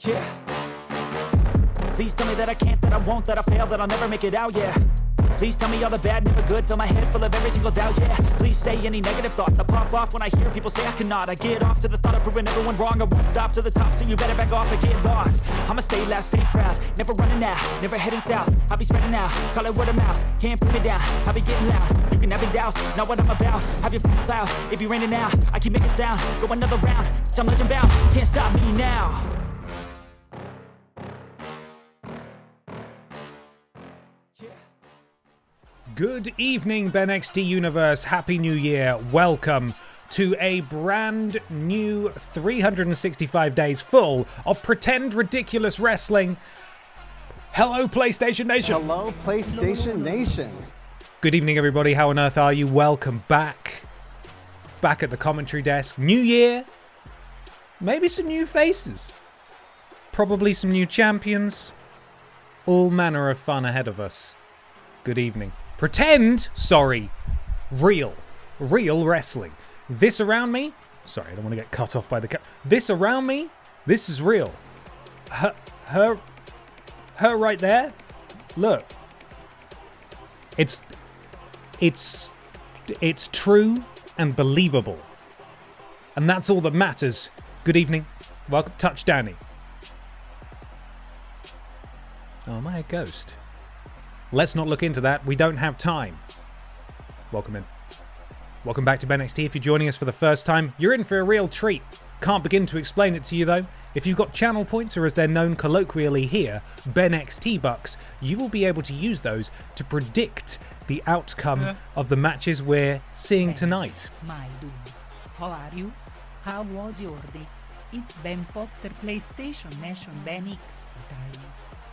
Yeah. Please tell me that I can't, that I won't, that I fail, that I'll never make it out, yeah. Please tell me all the bad, never good, fill my head full of every single doubt, yeah. Please say any negative thoughts, I pop off when I hear people say I cannot. I get off to the thought of proving everyone wrong, I won't stop to the top, so you better back off and get lost. I'ma stay loud, stay proud, never running out, never heading south. I'll be spreading out, call it word of mouth, can't put me down, I'll be getting loud. You can have it douse, not what I'm about, have your cloud, it be raining now. I keep making sound, go another round, I'm legend bound, can't stop me now. Good evening, BENXT Universe. Happy New Year. Welcome to a brand new 365 days full of pretend ridiculous wrestling. Hello, PlayStation Nation. Hello, PlayStation Nation. Good evening, everybody. How on earth are you? Welcome back. Back at the commentary desk. New year. Maybe some new faces. Probably some new champions. All manner of fun ahead of us. Good evening. Real wrestling. This around me, sorry, I don't want to get cut off by the this around me, this is real. Her right there, look. It's true and believable. And that's all that matters. Good evening. Welcome, Touchdowny. Oh, am I a ghost? Let's not look into that. We don't have time. Welcome in. Welcome back to BENXT. If you're joining us for the first time, you're in for a real treat. Can't begin to explain it to you though. If you've got channel points, or as they're known colloquially here, BENXT bucks, you will be able to use those to predict the outcome of the matches we're seeing tonight. My dude, how are you? How was your day? It's Ben Potter PlayStation Nation BENXT time.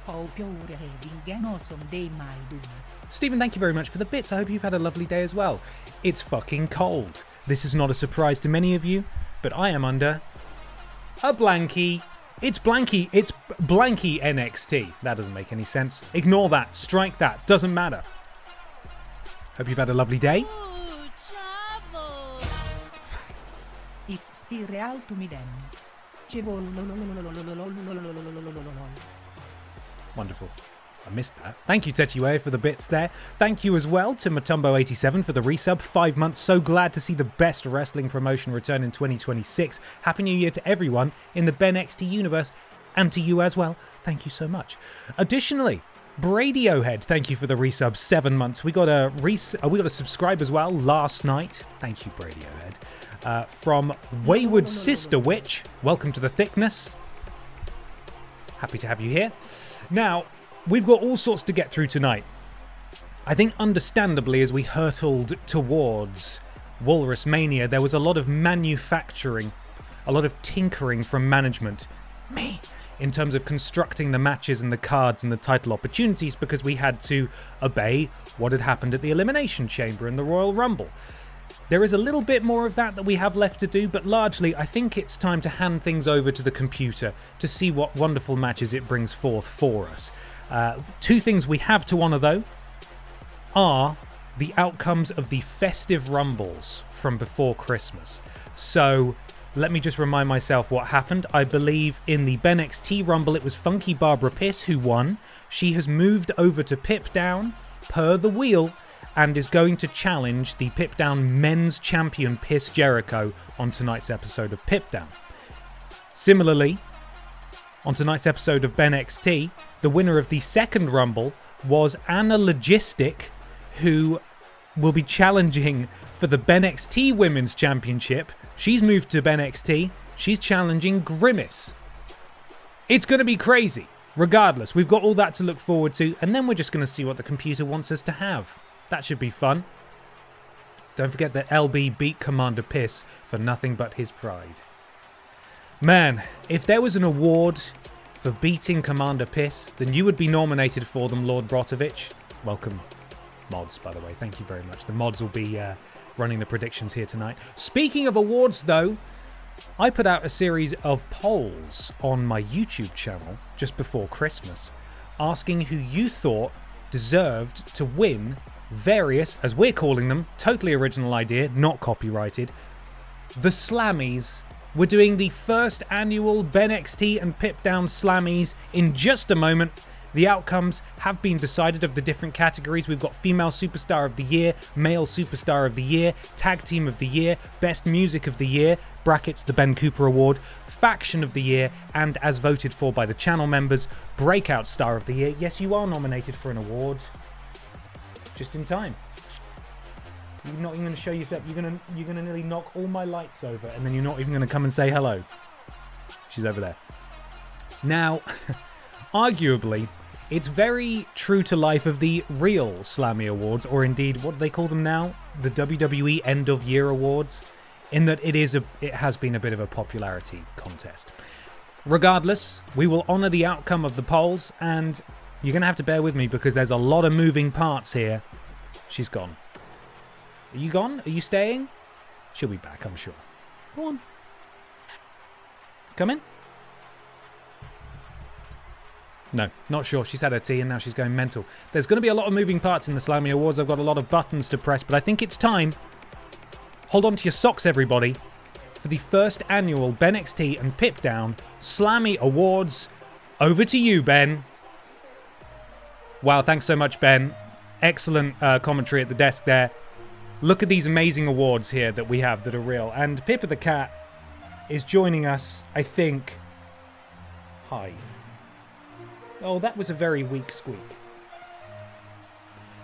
Hope you're having an awesome day, my dude. Stephen, thank you very much for the bits. I hope you've had a lovely day as well. It's fucking cold. This is not a surprise to many of you, but I am under a blankie. It's blankie NXT. That doesn't make any sense. Ignore that. Strike that. Doesn't matter. Hope you've had a lovely day. It's still real to me then. Wonderful. I missed that. Thank you, Techiwe, for the bits there. Thank you as well to Matumbo87 for the resub. 5 months. So glad to see the best wrestling promotion return in 2026. Happy New Year to everyone in the BENXT universe and to you as well. Thank you so much. Additionally, Bradiohead, thank you for the resub. 7 months. We got a subscribe as well last night. Thank you, Bradiohead. From Wayward Sister Witch, welcome to the thickness. Happy to have you here. Now, we've got all sorts to get through tonight. I think understandably as we hurtled towards Walrus Mania, there was a lot of manufacturing, a lot of tinkering from management. Me. In terms of constructing the matches and the cards and the title opportunities, because we had to obey what had happened at the Elimination Chamber and the Royal Rumble. There is a little bit more of that we have left to do, but largely I think it's time to hand things over to the computer to see what wonderful matches it brings forth for us. 2 things we have to honour though are the outcomes of the Festive Rumbles from before Christmas. So let me just remind myself what happened. I believe in the BENXT Rumble it was Funky Barbara Piss who won. She has moved over to Pip Down per the wheel and is going to challenge the Pip Down men's champion Piss Jericho on tonight's episode of Pip Down. Similarly, on tonight's episode of BENXT, the winner of the second Rumble was Anna Logistic, who will be challenging for the BENXT Women's Championship. She's moved to BENXT. She's challenging Grimace. It's going to be crazy. Regardless, we've got all that to look forward to, and then we're just going to see what the computer wants us to have. That should be fun. Don't forget that LB beat Commander Piss for nothing but his pride. Man, if there was an award for beating Commander Piss, then you would be nominated for them, Lord Brotovich. Welcome, mods, by the way. Thank you very much. The mods will be running the predictions here tonight. Speaking of awards, though, I put out a series of polls on my YouTube channel just before Christmas, asking who you thought deserved to win various, as we're calling them, totally original idea, not copyrighted, the Slammys. We're doing the first annual BENXT and Pip Down Slammys in just a moment. The outcomes have been decided of the different categories. We've got Female Superstar of the Year, Male Superstar of the Year, Tag Team of the Year, Best Music of the Year, brackets the Ben Cooper Award, Faction of the Year, and as voted for by the channel members, Breakout Star of the Year. Yes, you are nominated for an award. Just in time. You're not even going to show yourself. You're gonna nearly knock all my lights over, and then you're not even going to come and say hello. She's over there. Now, arguably, it's very true to life of the real Slammy Awards, or indeed, what do they call them now? The WWE End of Year Awards, in that it has been a bit of a popularity contest. Regardless, we will honour the outcome of the polls, and you're going to have to bear with me because there's a lot of moving parts here. She's gone. Are you gone? Are you staying? She'll be back, I'm sure. Go on. Come in. No, not sure. She's had her tea and now she's going mental. There's going to be a lot of moving parts in the Slammy Awards. I've got a lot of buttons to press, but I think it's time. Hold on to your socks, everybody, for the first annual BENXT and Pip Down Slammy Awards. Over to you, Ben. Wow, thanks so much, Ben. Excellent commentary at the desk there. Look at these amazing awards here that we have that are real. And Pippa the Cat is joining us, I think. Hi. Oh, that was a very weak squeak.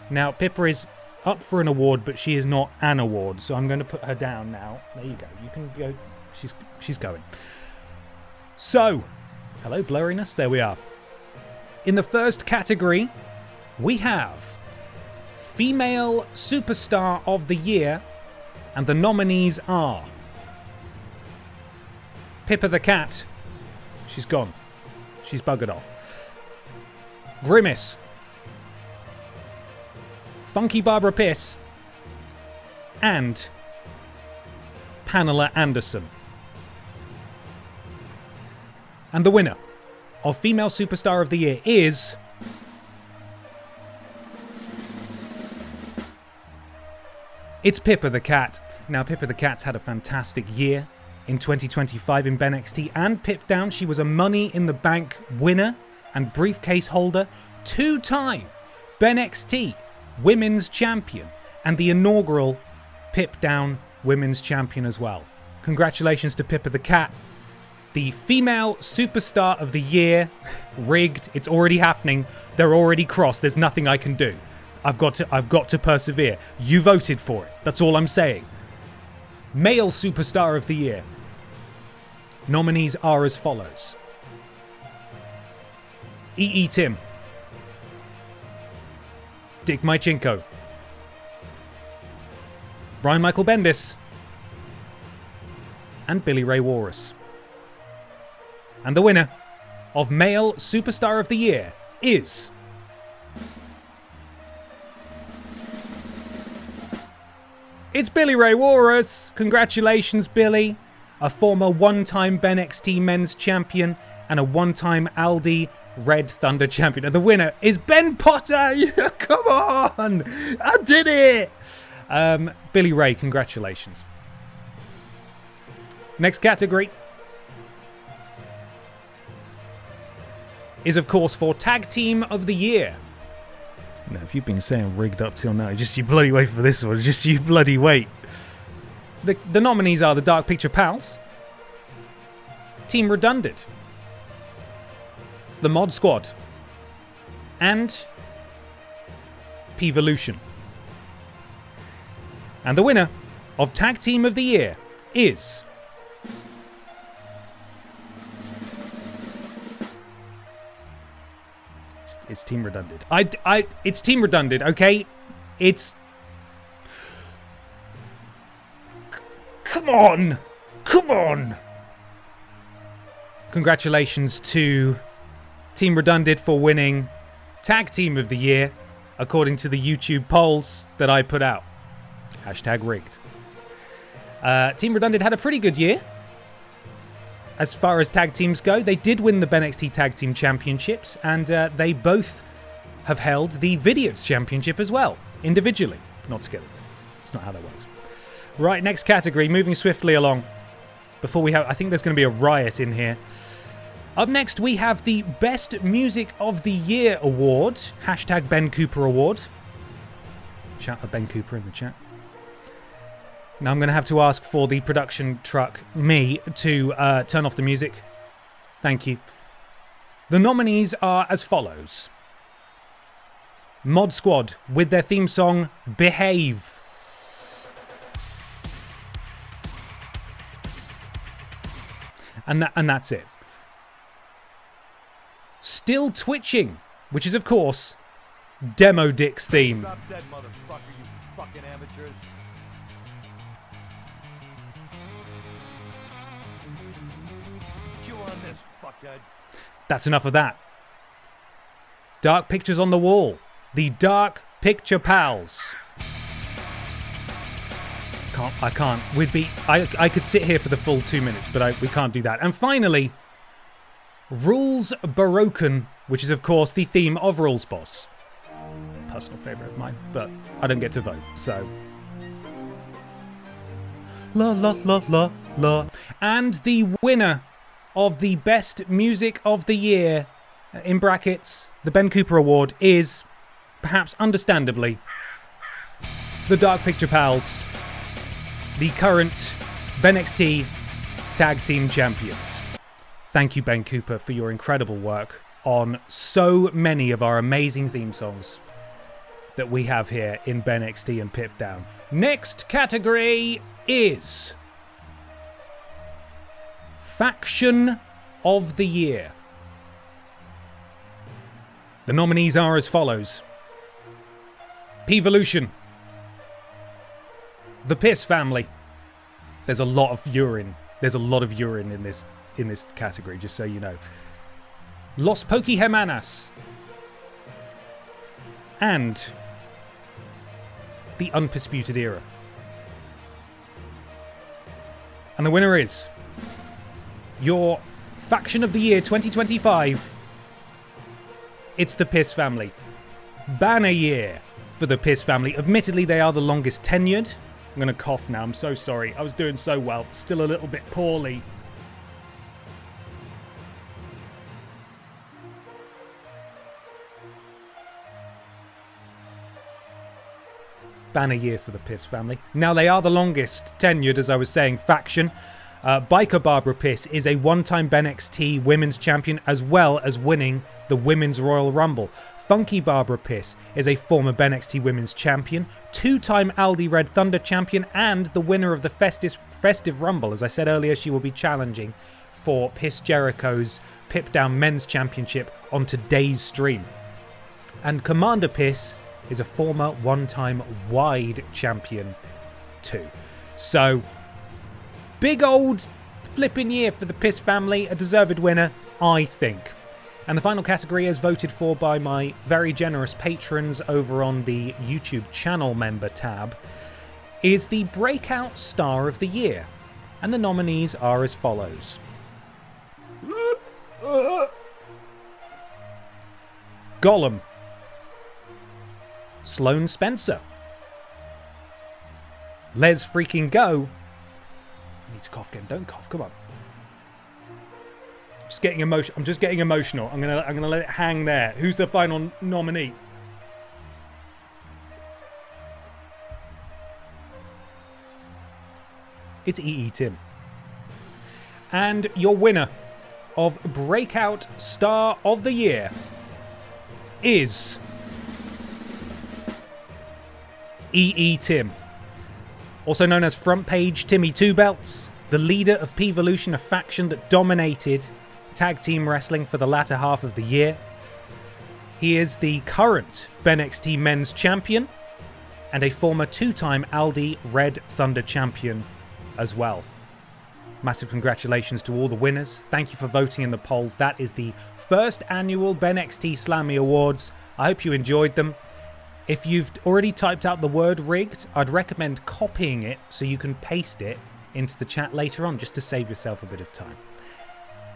Now, Pippa is up for an award, but she is not an award, so I'm going to put her down now. There you go. You can go. She's going. So, hello, blurriness. There we are. In the first category, we have Female Superstar of the Year, and the nominees are Pippa the Cat. She's gone. She's buggered off. Grimace, Funky Barbara Piss, and Pamela Anderson. And the winner of Female Superstar of the Year is... it's Pippa the Cat. Now, Pippa the Cat's had a fantastic year in 2025 in BENXT and Pip Down. She was a Money in the Bank winner and briefcase holder, 2-time BENXT Women's Champion, and the inaugural Pip Down Women's Champion as well. Congratulations to Pippa the Cat. The Female Superstar of the Year. Rigged. It's already happening. They're already crossed. There's nothing I can do. I've got to persevere. You voted for it. That's all I'm saying. Male Superstar of the Year. Nominees are as follows. E.E. Tim, Dick Mychinko, Brian Michael Bendis, and Billy Ray Walrus. And the winner of Male Superstar of the Year is... it's Billy Ray Walrus. Congratulations, Billy. A former one-time BENXT Men's Champion and a one-time Aldi Red Thunder Champion. And the winner is Ben Potter. Yeah, come on. I did it. Billy Ray, congratulations. Next category is, of course, for Tag Team of the Year. Now, if you've been saying rigged up till now, just you bloody wait for this one. Just you bloody wait. The nominees are the Dark Picture Pals, Team Redundant, the Mod Squad, and P-Volution. And the winner of Tag Team of the Year is... it's Team Redundant. It's Team Redundant, okay? It's... come on! Come on! Congratulations to Team Redundant for winning Tag Team of the Year, according to the YouTube polls that I put out. Hashtag rigged. Team Redundant had a pretty good year. As far as tag teams go, they did win the BENXT Tag Team Championships, and they both have held the VIDIOT Championship as well, individually, not together. That's not how that works. Right, next category, moving swiftly along. Before we have, I think there's going to be a riot in here. Up next, we have the Best Music of the Year Award, hashtag Ben Cooper Award. Shout out Ben Cooper in the chat. Now I'm going to have to ask for the production truck, me, to turn off the music. Thank you. The nominees are as follows. Mod Squad with their theme song, Behave. And that's it. Still Twitching, which is, of course, Demo Dick's theme. Stop dead, motherfucker, you fucking amateurs. Chew on this, fuckhead. That's enough of that. Dark Pictures on the Wall. The Dark Picture Pals. I can't. I could sit here for the full 2 minutes, but we can't do that. And finally, Rules Broken, which is, of course, the theme of Rules Boss. Personal favourite of mine, but I don't get to vote, so... La la la la la. And the winner of the Best Music of the Year, in brackets, the Ben Cooper Award, is, perhaps understandably, the Dark Picture Pals, the current BENXT Tag Team Champions. Thank you, Ben Cooper, for your incredible work on so many of our amazing theme songs that we have here in BENXT and Pip Down. Next category is Faction of the Year. The nominees are as follows. P-Volution, The Piss Family. There's a lot of urine. There's a lot of urine in this category, just so you know. Los Pokehemanas, and the Undisputed Era. And the winner is your Faction of the Year 2025. It's the Piss family. Banner year for the Piss family. Admittedly, they are the longest tenured. I'm going to cough now. I'm so sorry. I was doing so well. Still a little bit poorly. Banner year for the Piss family. Now, they are the longest tenured, as I was saying, faction. Biker Barbara Piss is a one-time BENXT Women's Champion, as well as winning the Women's Royal Rumble. Funky Barbara Piss is a former BENXT Women's Champion, two-time Aldi Red Thunder Champion, and the winner of the Festive Rumble. As I said earlier, she will be challenging for Piss Jericho's Pip Down Men's Championship on today's stream. And Commander Piss is a former one-time wide champion too. So, big old flipping year for the Piss family. A deserved winner, I think. And the final category, as voted for by my very generous patrons over on the YouTube channel member tab, is the Breakout Star of the Year. And the nominees are as follows. Gollum. Sloane Spencer. Les freaking Go. I need to cough again. Don't cough. Come on. I'm just getting emotional. I'm gonna let it hang there. Who's the final nominee? It's EE Tim. And your winner of Breakout Star of the Year is EE Tim, also known as Front Page Timmy Two Belts, the leader of P-Volution, a faction that dominated tag team wrestling for the latter half of the year. He is the current BENXT Men's Champion and a former two-time Aldi Red Thunder Champion as well. Massive congratulations to all the winners. Thank you for voting in the polls. That is the first annual BENXT Slammy Awards. I hope you enjoyed them. If you've already typed out the word rigged, I'd recommend copying it so you can paste it into the chat later on, just to save yourself a bit of time.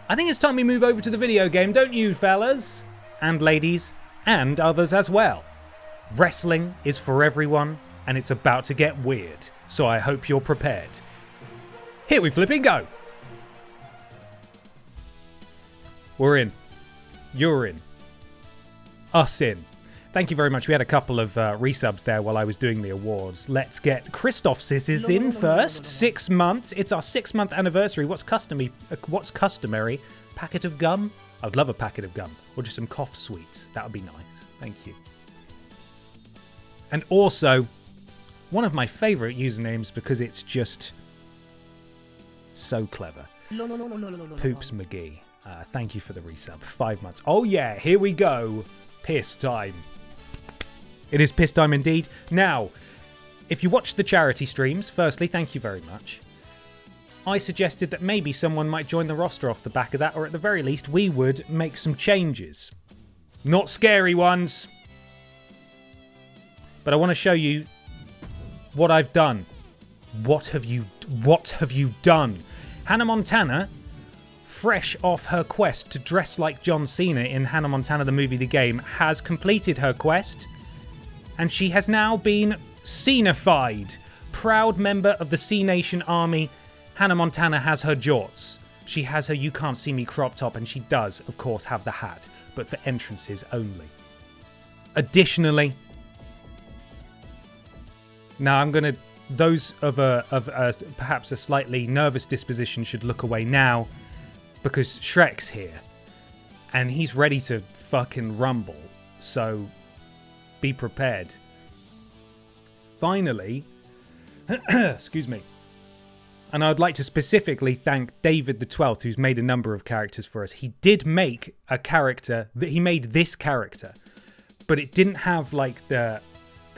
I think it's time we move over to the video game, don't you, fellas? And ladies, and others as well. Wrestling is for everyone, and it's about to get weird, so I hope you're prepared. Here we flipping go! We're in. You're in. Us in. Thank you very much. We had a couple of resubs there while I was doing the awards. Let's get Christoph Sisses in first. 6 months. It's our 6-month anniversary. What's customary? Packet of gum? I'd love a packet of gum. Or just some cough sweets. That would be nice. Thank you. And also, one of my favourite usernames because it's just so clever. Poops McGee. Thank you for the resub. 5 months. Oh yeah, here we go. Piss time. It is piss time indeed. Now, if you watch the charity streams, firstly, thank you very much. I suggested that maybe someone might join the roster off the back of that, or at the very least, we would make some changes. Not scary ones. But I want to show you what I've done. What have you done? Hannah Montana, fresh off her quest to dress like John Cena in Hannah Montana the movie, the game, has completed her quest. And she has now been Cena-fied. Proud member of the C-Nation Army, Hannah Montana has her jorts. She has her You Can't See Me crop top, and she does, of course, have the hat, but for entrances only. Additionally, now I'm going to... Those of perhaps a slightly nervous disposition should look away now, because Shrek's here, and he's ready to fucking rumble, so be prepared. Finally, excuse me, and I would like to specifically thank David the 12th, who's made a number of characters for us. He did make a character, he made this character, but it didn't have like the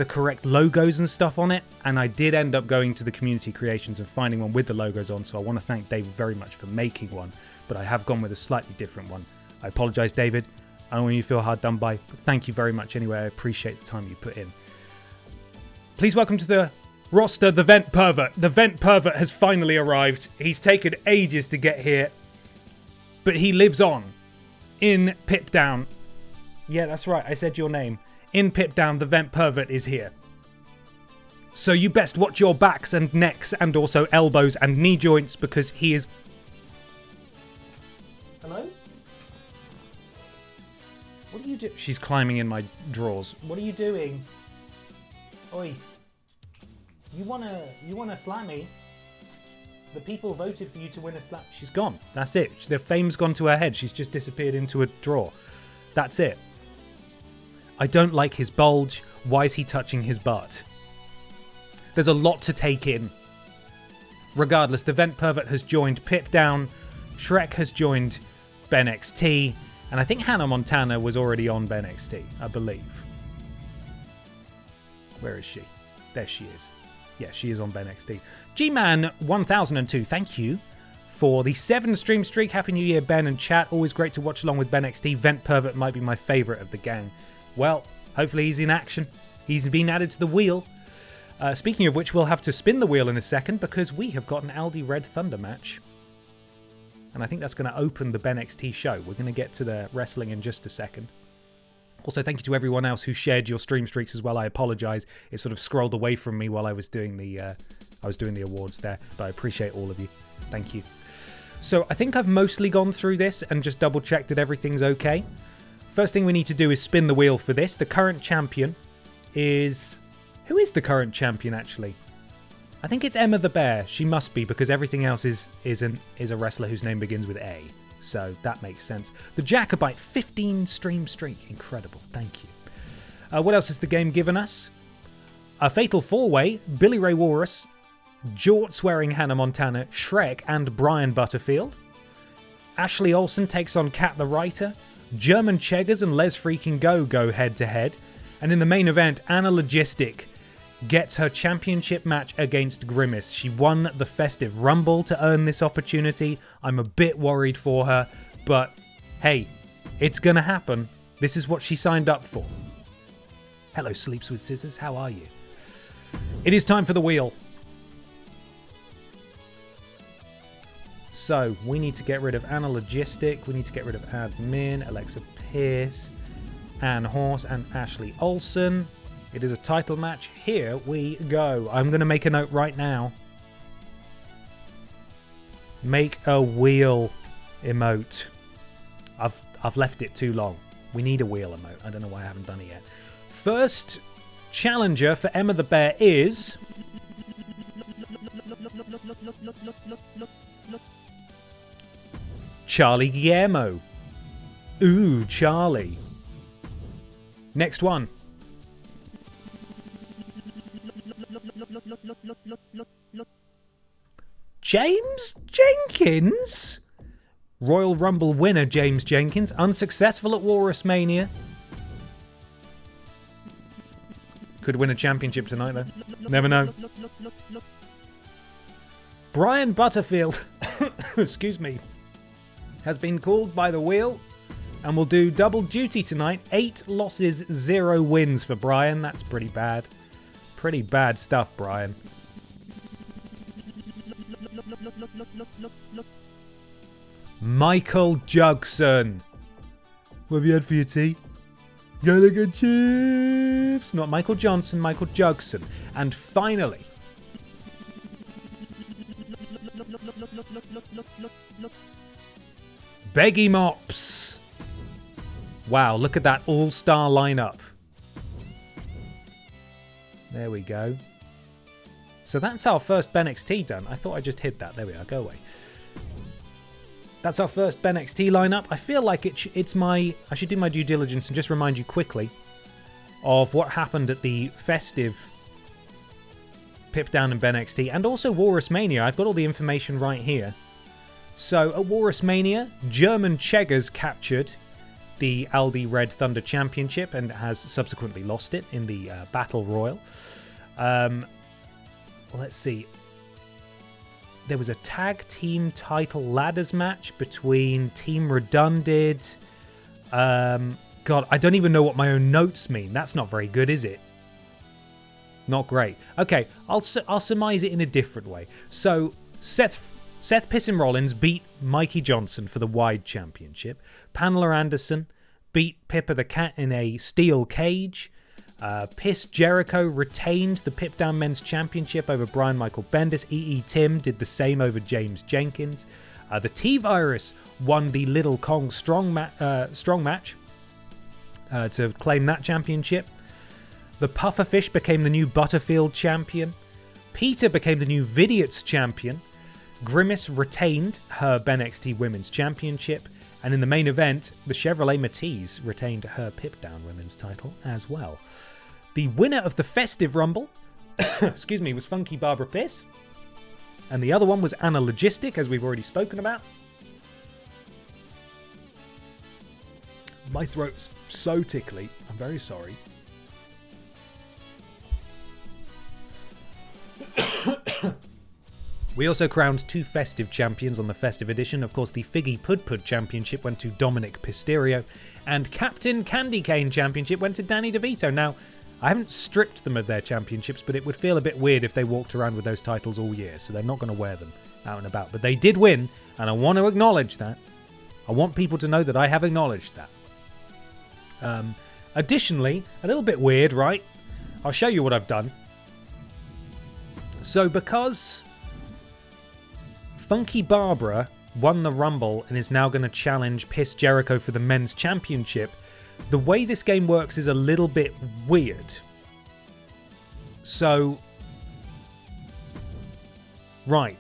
correct logos and stuff on it, and I did end up going to the community creations and finding one with the logos on, so I want to thank David very much for making one, but I have gone with a slightly different one. I apologise, David. I don't want you to feel hard done by. But thank you very much anyway. I appreciate the time you put in. Please welcome to the roster, the Vent Pervert. The Vent Pervert has finally arrived. He's taken ages to get here, but he lives on in Pip Down. Yeah, that's right. I said your name. In Pip Down, the Vent Pervert is here. So you best watch your backs and necks and also elbows and knee joints because he is... Hello? What do you do? She's climbing in my drawers. What are you doing? Oi. You wanna slammy? The people voted for you to win a slam. She's gone. That's it. The fame's gone to her head. She's just disappeared into a drawer. That's it. I don't like his bulge. Why is he touching his butt? There's a lot to take in. Regardless, the Vent Pervert has joined Pip Down. Shrek has joined BENXT. And I think Hannah Montana was already on BENXT, I believe. Where is she? There she is. Yeah, she is on BENXT. G-Man 1002, thank you for the 7 stream streak. Happy New Year, Ben and chat. Always great to watch along with BENXT. Vent Pervert might be my favourite of the gang. Well, hopefully he's in action. He's been added to the wheel. Speaking of which, we'll have to spin the wheel in a second because we have got an Aldi Red Thunder match. And I think that's going to open the BENXT show. We're going to get to the wrestling in just a second. Also, thank you to everyone else who shared your stream streaks as well. I apologise. It sort of scrolled away from me while I was doing the awards there. But I appreciate all of you. Thank you. So I think I've mostly gone through this and just double checked that everything's okay. First thing we need to do is spin the wheel for this. The current champion is... Who is the current champion, actually? I think it's Emma the Bear. She must be, because everything else is a wrestler whose name begins with A. So that makes sense. The Jacobite, 15 stream streak. Incredible. Thank you. What else has the game given us? A Fatal 4-Way, Billy Ray Walrus, Jorts wearing Hannah Montana, Shrek, and Brian Butterfield. Ashley Olsen takes on Kat the Writer. German Cheggers and Les Freaking go head-to-head. And in the main event, Anna Logistic gets her championship match against Grimace. She won the Festive Rumble to earn this opportunity. I'm a bit worried for her, but hey, it's gonna happen. This is what she signed up for. Hello, Sleeps with Scissors. How are you? It is time for the wheel. So, we need to get rid of Anna Logistic. We need to get rid of Admin, Alexa Pierce, Anne Horse, and Ashley Olsen. It is a title match. Here we go. I'm going to make a note right now. Make a wheel emote. I've left it too long. We need a wheel emote. I don't know why I haven't done it yet. First challenger for Emma the Bear is... Charlie Guillermo. Ooh, Charlie. Next one. James Jenkins? Royal Rumble winner James Jenkins, unsuccessful at Walrus Mania. Could win a championship tonight though. Never know. Brian Butterfield, excuse me, has been called by the wheel and will do double duty tonight. 8 losses, 0 wins for Brian. That's pretty bad. Pretty bad stuff, Brian. Michael Jugson. What have you had for your tea? Gallagher chips. Not Michael Johnson, Michael Jugson. And finally... Beggy Mops. Wow, look at that all-star lineup. There we go. So that's our first BENXT done. I thought I just hid that. There we are. Go away. That's our first BENXT lineup. I feel like it's my... I should do my due diligence and just remind you quickly of what happened at the Festive Pip Down and BENXT and also Walrus Mania. I've got all the information right here. So at Walrus Mania, German Cheggers captured the Aldi Red Thunder Championship and has subsequently lost it in the Battle Royal. Let's see. There was a tag team title ladders match between Team Redundant, God, I don't even know what my own notes mean. That's not very good, is it? Not great. Okay, I'll surmise it in a different way. So, Seth Pissin Rollins beat Mikey Johnson for the Wide Championship. Pamela Anderson beat Pippa the Cat in a steel cage. Piss Jericho retained the Pip Down Men's Championship over Brian Michael Bendis. E.E. Tim did the same over James Jenkins. The T-Virus won the Little Kong strong match to claim that championship. The Pufferfish became the new Butterfield champion. Peter became the new VIDIOT champion. Grimace retained her BENXT Women's Championship. And in the main event, the Chevrolet Matisse retained her Pip Down Women's title as well. The winner of the Festive Rumble, excuse me, was Funky Barbara Piss. And the other one was Anna Logistic, as we've already spoken about. My throat's so tickly. I'm very sorry. We also crowned 2 festive champions on the festive edition. Of course, the Figgy Pud Championship went to Dominic Pisterio, and Captain Candy Cane Championship went to Danny DeVito. Now, I haven't stripped them of their championships, but it would feel a bit weird if they walked around with those titles all year, so they're not going to wear them out and about. But they did win, and I want to acknowledge that. I want people to know that I have acknowledged that. Additionally, a little bit weird, right? I'll show you what I've done. So because Funky Barbara won the Rumble and is now going to challenge Piss Jericho for the Men's Championship, the way this game works is a little bit weird. So, right.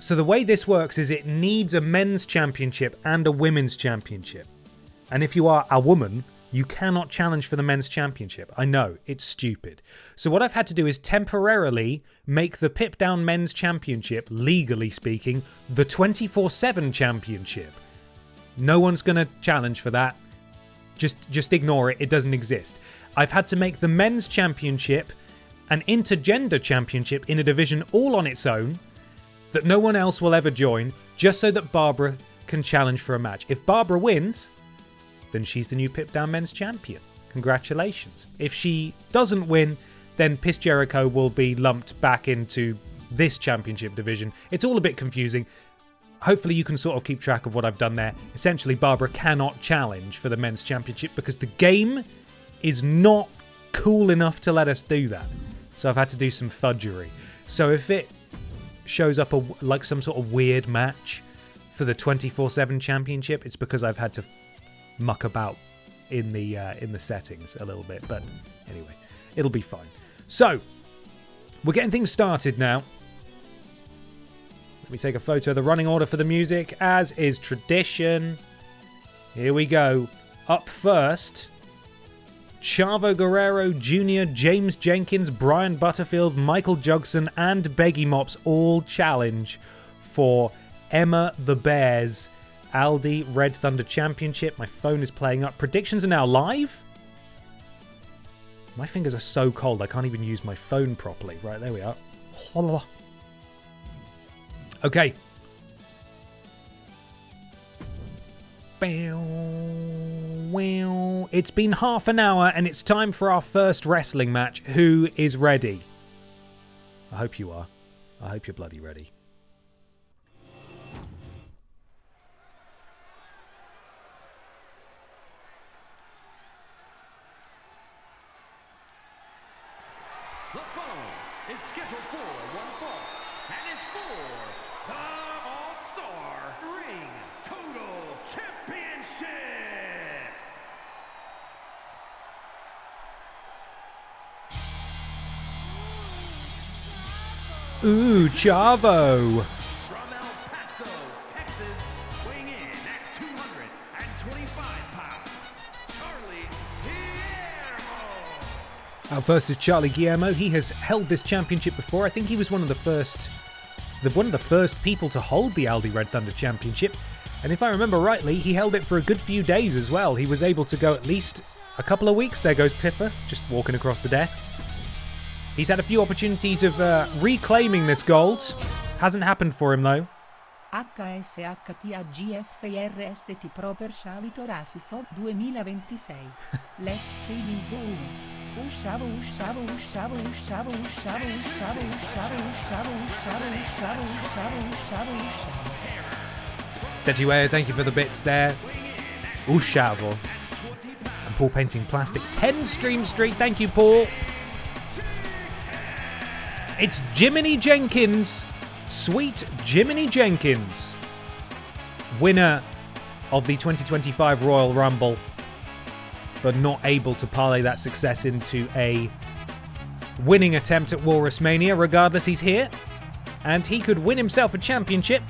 So the way this works is it needs a Men's Championship and a Women's Championship. And if you are a woman, you cannot challenge for the Men's Championship. I know, it's stupid. So what I've had to do is temporarily make the Pip Down Men's Championship, legally speaking, the 24/7 Championship. No one's going to challenge for that. Just ignore it. It doesn't exist. I've had to make the Men's Championship an intergender championship in a division all on its own that no one else will ever join, just so that Barbara can challenge for a match. If Barbara wins, then she's the new Pip Down Men's Champion. Congratulations. If she doesn't win, then Piss Jericho will be lumped back into this championship division. It's all a bit confusing. Hopefully you can sort of keep track of what I've done there. Essentially, Barbara cannot challenge for the Men's Championship because the game is not cool enough to let us do that. So I've had to do some fudgery. So if it shows up like some sort of weird match for the 24/7 Championship, it's because I've had to muck about in the settings a little bit. But anyway, it'll be fine. So we're getting things started now. Let me take a photo of the running order for the music, as is tradition. Here we go. Up first, Chavo Guerrero Jr., James Jenkins, Brian Butterfield, Michael Jugson, and Beggy Mops all challenge for Emma the Bear's Aldi Red Thunder Championship. My phone is playing up. Predictions are now live. My fingers are so cold I can't even use my phone properly. Right, there we are. Okay. It's been half an hour and it's time for our first wrestling match. Who is ready? I hope you are. I hope you're bloody ready. The following is scheduled for one fall and is for the All-Star Ring Total Championship. Ooh, Chavo. From El Paso, Texas, weighing in at 225 pounds, Charlie Guillermo. Our first is Charlie Guillermo. He has held this championship before. I think he was one of the first people to hold the Aldi Red Thunder Championship. And if I remember rightly, he held it for a good few days as well. He was able to go at least a couple of weeks. There goes Pippa, just walking across the desk. He's had a few opportunities of reclaiming this gold. Hasn't happened for him, though. HSHTAGFRST Pro per Shavito Rasisov 2026. Let's freaking go. Ushavo. Tetueo, thank you for the bits there. Ushavo. And Paul Painting Plastic. 10 stream streak, thank you, Paul. It's Jiminy Jenkins. Sweet Jiminy Jenkins. Winner of the 2025 Royal Rumble, but not able to parlay that success into a winning attempt at Walrus Mania. Regardless, he's here, and he could win himself a championship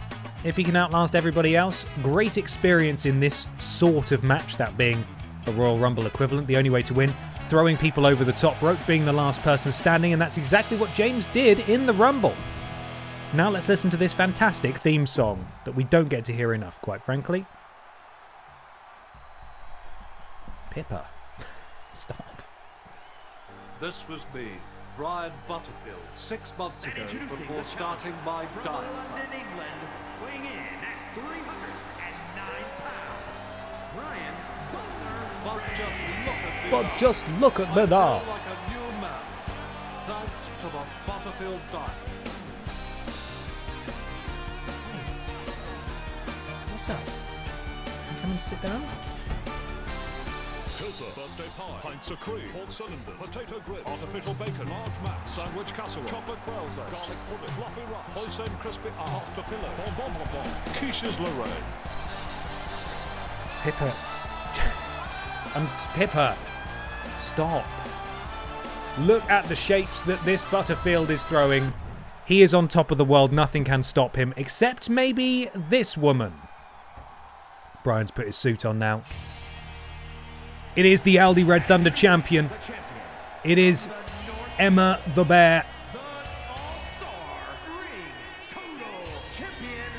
if he can outlast everybody else. Great experience in this sort of match, that being a Royal Rumble equivalent. The only way to win, throwing people over the top rope, being the last person standing, and that's exactly what James did in the Rumble. Now let's listen to this fantastic theme song that we don't get to hear enough, quite frankly. Pippa. Stop. This was me, Brian Butterfield, 6 months ago before starting my diet. London, England, weighing in at 309 pounds. Brian Butler. But just look at me I now. feel like a new man, thanks to the Butterfield diet. What's up? Come and sit down. Pilsner, birthday pie, pints of cream, pork cylinders, potato grits, artificial bacon, large mac, sandwich casserole, chocolate quail's eggs, garlic pudding, fluffy rice, hoisin crispy pasta pillow, bon, quiches Lorraine. Pippa. Pippa. Stop. Look at the shapes that this Butterfield is throwing. He is on top of the world. Nothing can stop him, except maybe this woman. Brian's put his suit on now. It is the Aldi Red Thunder champion. It is Emma the Bear. The All-Star Ring Total Champion,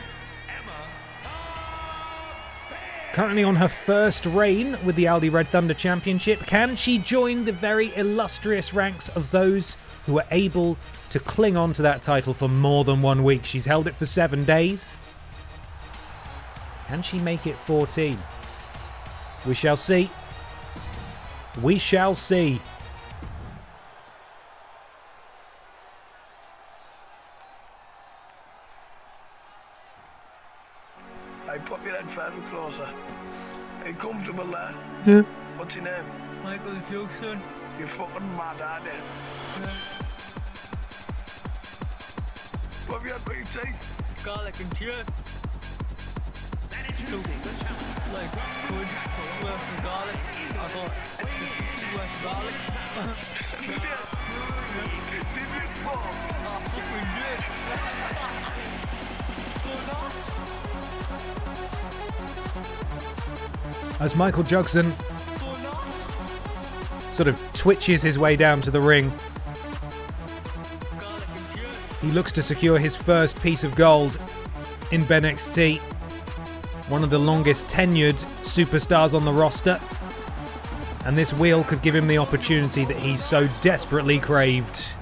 Emma the Bear. Currently on her first reign with the Aldi Red Thunder Championship. Can she join the very illustrious ranks of those who are able to cling on to that title for more than 1 week? She's held it for 7 days. Can she make it 14? We shall see. We shall see. Hey, pop your head further closer. Hey, comfortable there. Yeah. What's your name? Michael Jackson. You're fucking mad, aren't you? What have you had, BT? Garlic and chip. And introducing the challenger. Like food, worth of garlic. I got extra worth of garlic. Did you fall? I fucking did. So nice. As Michael Jackson So nice. sort of twitches his way down to the ring, Garlic and chip. he looks to secure his first piece of gold in BENXT. One of the longest tenured superstars on the roster. And this wheel could give him the opportunity that he's so desperately craved.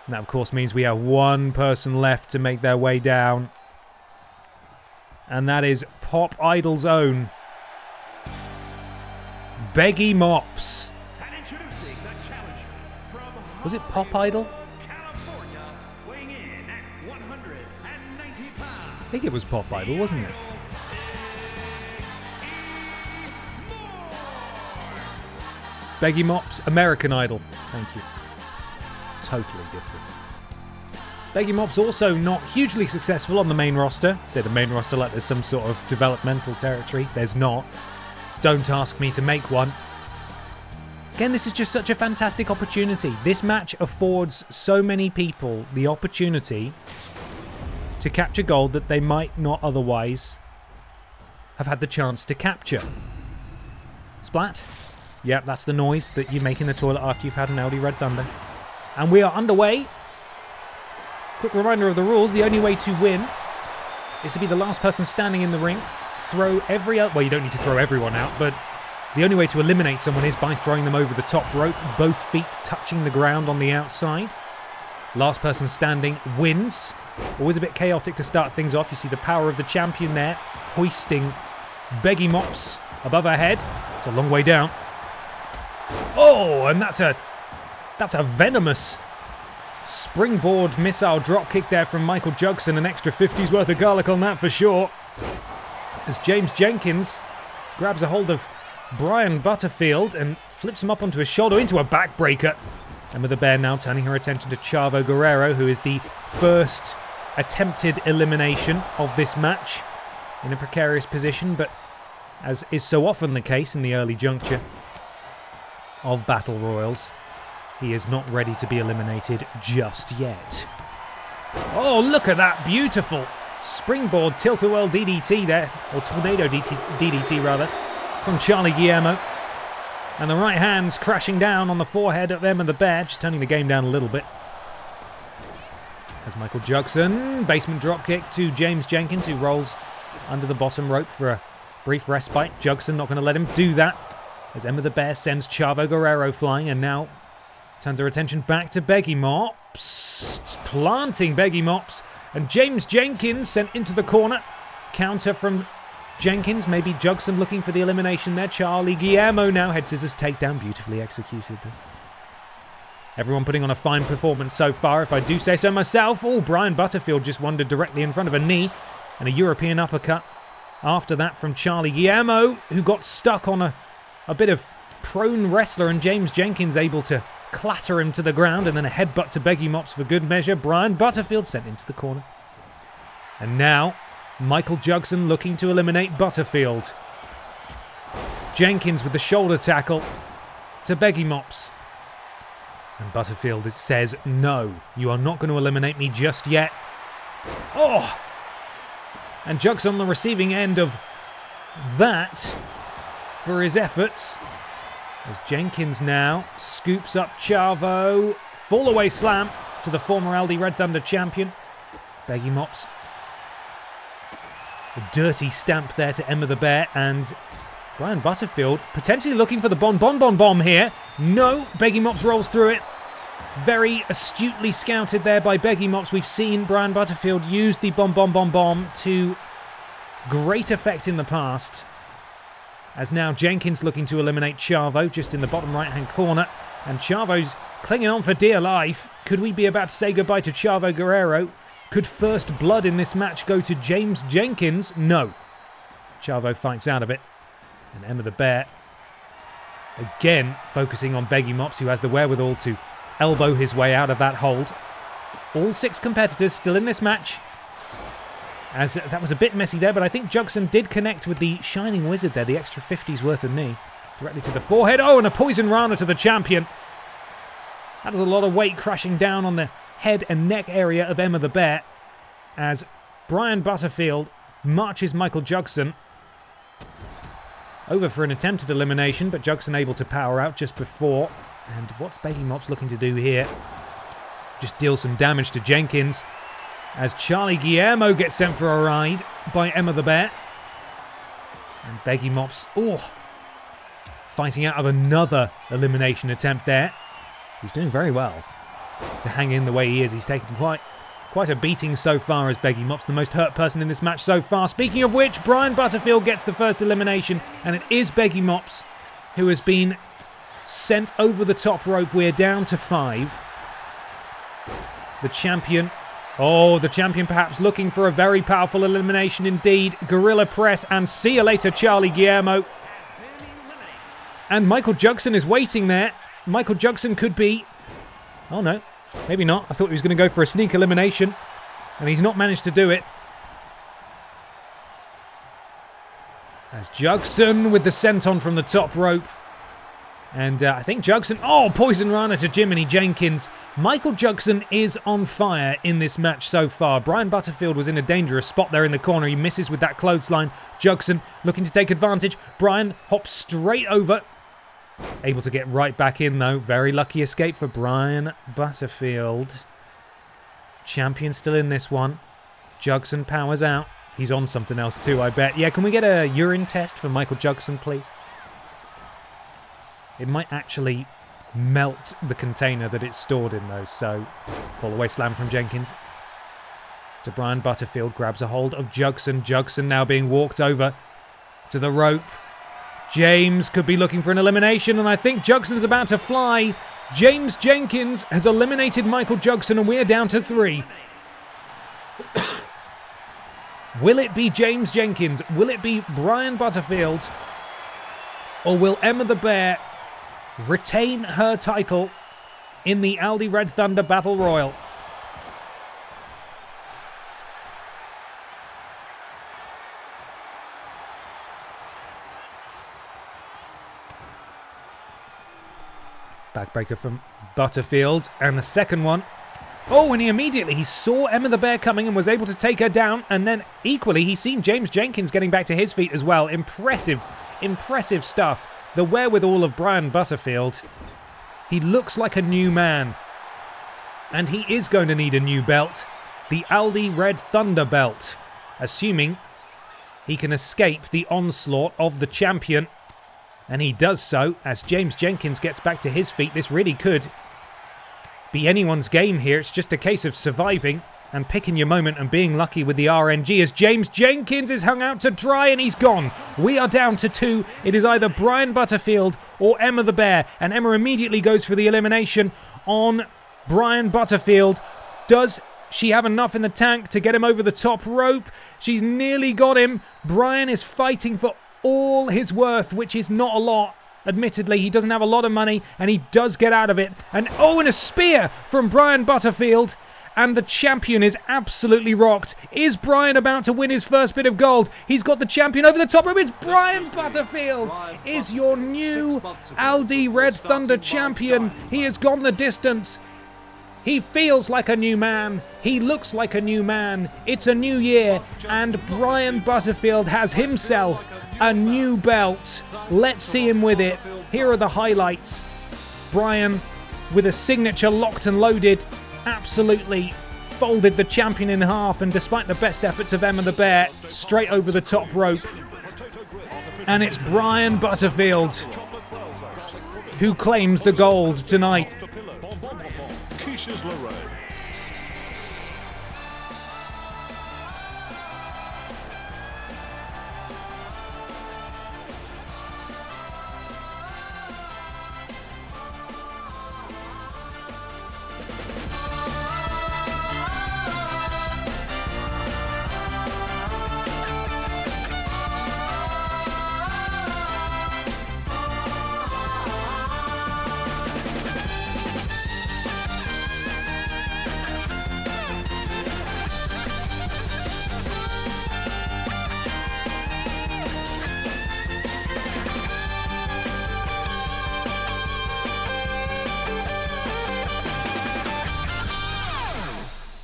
And that, of course, means we have one person left to make their way down. And that is Pop Idol's own Beggy Mops. And introducing the challenger from Was it Pop Idol? California, weighing in at 190 pounds. I think it was Pop Idol, wasn't it? Beggy Mops, American Idol. Thank you. Totally different. Beggy Mops also not hugely successful on the main roster. Say the main roster like there's some sort of developmental territory. There's not. Don't ask me to make one. Again, this is just such a fantastic opportunity. This match affords so many people the opportunity to capture gold that they might not otherwise have had the chance to capture. Splat. Yep, that's the noise that you make in the toilet after you've had an Aldi Red Thunder. And we are underway. Quick reminder of the rules. The only way to win is to be the last person standing in the ring. Throw every... Well, you don't need to throw everyone out, but the only way to eliminate someone is by throwing them over the top rope, both feet touching the ground on the outside. Last person standing wins. Always a bit chaotic to start things off. You see the power of the champion there, hoisting Beggy Mops above her head. It's a long way down. Oh, and that's a venomous springboard missile drop kick there from Michael Jugson. An extra 50's worth of garlic on that for sure. As James Jenkins grabs a hold of Brian Butterfield and flips him up onto his shoulder into a backbreaker. Emma the Bear now turning her attention to Chavo Guerrero, who is the first attempted elimination of this match, in a precarious position, but as is so often the case in the early juncture of Battle Royals, he is not ready to be eliminated just yet. Oh, look at that beautiful springboard tilt-a-whirl DDT there, or tornado DDT rather, from Charlie Guillermo. And the right hand's crashing down on the forehead of Emma the Bear, just turning the game down a little bit. As Michael Jugson, basement dropkick to James Jenkins, who rolls under the bottom rope for a brief respite. Jugson not going to let him do that, as Emma the Bear sends Chavo Guerrero flying, and now turns her attention back to Beggy Mops, planting Beggy Mops, and James Jenkins sent into the corner. Counter from Jenkins, maybe Jugson looking for the elimination there. Charlie Guillermo now, head scissors takedown, beautifully executed there. Everyone putting on a fine performance so far, if I do say so myself. Oh, Brian Butterfield just wandered directly in front of a knee, and a European uppercut after that from Charlie Guillermo, who got stuck on a bit of prone wrestler, and James Jenkins able to clatter him to the ground, and then a headbutt to Beggy Mops for good measure. Brian Butterfield sent into the corner. And now, Michael Jugson looking to eliminate Butterfield. Jenkins with the shoulder tackle to Beggy Mops. And Butterfield says, no, you are not going to eliminate me just yet. Oh! And Jugson on the receiving end of that for his efforts. As Jenkins now scoops up Chavo. Fall away slam to the former Aldi Red Thunder champion. Beggy Mops. A dirty stamp there to Emma the Bear, and Brian Butterfield potentially looking for the bomb here. No, Beggy Mops rolls through it. Very astutely scouted there by Beggy Mops. We've seen Brian Butterfield use the bomb to great effect in the past. As now Jenkins looking to eliminate Chavo just in the bottom right-hand corner. And Chavo's clinging on for dear life. Could we be about to say goodbye to Chavo Guerrero? Could first blood in this match go to James Jenkins? No. Chavo fights out of it. And Emma the Bear, again, focusing on Beggy Mops, who has the wherewithal to elbow his way out of that hold. All 6 competitors still in this match. As that was a bit messy there, but I think Jugson did connect with the Shining Wizard there, the extra 50's worth of knee. Directly to the forehead. Oh, and a Poison Rana to the champion. That is a lot of weight crashing down on the head and neck area of Emma the Bear, as Brian Butterfield marches Michael Jugson over for an attempted elimination, but Jugson able to power out just before. And what's Beggy Mops looking to do here? Just deal some damage to Jenkins, as Charlie Guillermo gets sent for a ride by Emma the Bear. And Beggy Mops, fighting out of another elimination attempt there. He's doing very well to hang in the way he is. He's taken quite a beating so far as Beggy Mops, the most hurt person in this match so far. Speaking of which, Brian Butterfield gets the first elimination, and it is Beggy Mops who has been sent over the top rope. We're down to 5. The champion perhaps looking for a very powerful elimination indeed. Gorilla Press, and see you later, Charlie Guillermo. And Michael Jugson is waiting there. Michael Jugson could be... Oh no, maybe not. I thought he was going to go for a sneak elimination, and he's not managed to do it. As Jugson with the senton from the top rope. And I think Jugson... Oh, Poison Rana to Jiminy Jenkins. Michael Jugson is on fire in this match so far. Brian Butterfield was in a dangerous spot there in the corner. He misses with that clothesline. Jugson looking to take advantage. Brian hops straight over. Able to get right back in, though. Very lucky escape for Brian Butterfield. Champion still in this one. Jugson powers out. He's on something else too, I bet. Yeah, can we get a urine test for Michael Jugson, please? It might actually melt the container that it's stored in, though. So, fall away slam from Jenkins. to Brian Butterfield. Grabs a hold of Jugson. Jugson now being walked over to the rope. James could be looking for an elimination, and I think Jugson's about to fly. James Jenkins has eliminated Michael Jugson, and we're down to 3. Will it be James Jenkins? Will it be Brian Butterfield? Or will Emma the Bear retain her title in the Aldi Red Thunder Battle Royal? Backbreaker from Butterfield, and the second one. Oh, and he saw Emma the Bear coming and was able to take her down, and then equally he's seen James Jenkins getting back to his feet as well. Impressive stuff. The wherewithal of Brian Butterfield. He looks like a new man, and he is going to need a new belt, the Aldi Red Thunder belt, assuming he can escape the onslaught of the champion. And he does so as James Jenkins gets back to his feet. This really could be anyone's game here. It's just a case of surviving and picking your moment and being lucky with the RNG as James Jenkins is hung out to dry and he's gone. We are down to 2. It is either Brian Butterfield or Emma the Bear. And Emma immediately goes for the elimination on Brian Butterfield. Does she have enough in the tank to get him over the top rope? She's nearly got him. Brian is fighting for all his worth, which is not a lot. Admittedly, he doesn't have a lot of money, and he does get out of it. And a spear from Brian Butterfield, and the champion is absolutely rocked. Is Brian about to win his first bit of gold? He's got the champion over the top rope. It's Brian Butterfield is your new Aldi Red Thunder champion. He has gone the distance. He feels like a new man. He looks like a new man. It's a new year, and Brian Butterfield has himself a new belt. Let's see him with it. Here are the highlights. Brian, with a signature locked and loaded, absolutely folded the champion in half, and despite the best efforts of Emma the Bear, straight over the top rope. And it's Brian Butterfield who claims the gold tonight.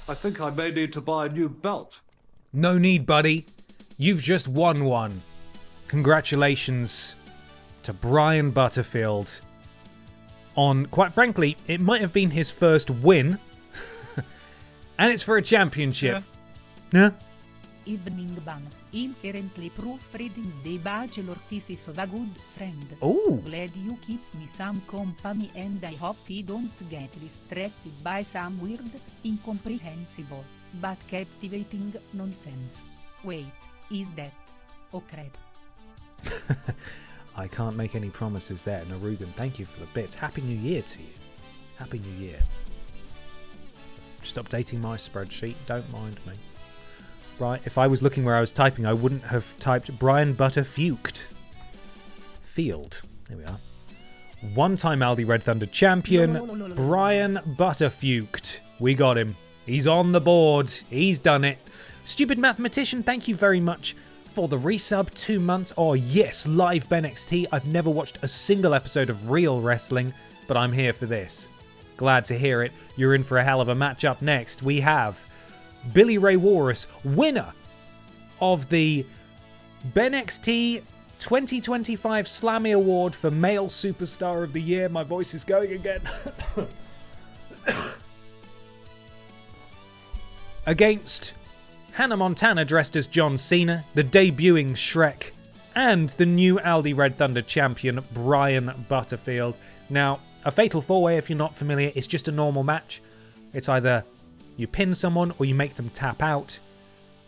I think I may need to buy a new belt. No need, buddy. You've just won one. Congratulations to Brian Butterfield on, quite frankly, it might have been his first win. And it's for a championship. Yeah? Evening Bang. I'm currently proofreading the Bachelor thesis of a good friend. Oh. Glad you keep me some company, and I hope he don't get distracted by some weird, incomprehensible, but captivating nonsense. Wait, is that? Oh crap. I can't make any promises there. Narugan, thank you for the bits. Happy New Year to you. Happy New Year. Just updating my spreadsheet. Don't mind me. Right, if I was looking where I was typing, I wouldn't have typed Brian Butterfield. Field. There we are. One-time Aldi Red Thunder champion, Brian Butterfield. We got him. He's on the board. He's done it. Stupid Mathematician, thank you very much for the resub. 2 months. Oh, yes, live BENXT. I've never watched a single episode of real wrestling, but I'm here for this. Glad to hear it. You're in for a hell of a match. Up next, we have Billy Ray Walrus, winner of the BENXT 2025 Slammy Award for Male Superstar of the Year. My voice is going again. Against Hannah Montana dressed as John Cena, the debuting Shrek, and the new Aldi Red Thunder champion, Brian Butterfield. Now, a Fatal 4-Way, if you're not familiar, is just a normal match. It's either You pin someone or you make them tap out.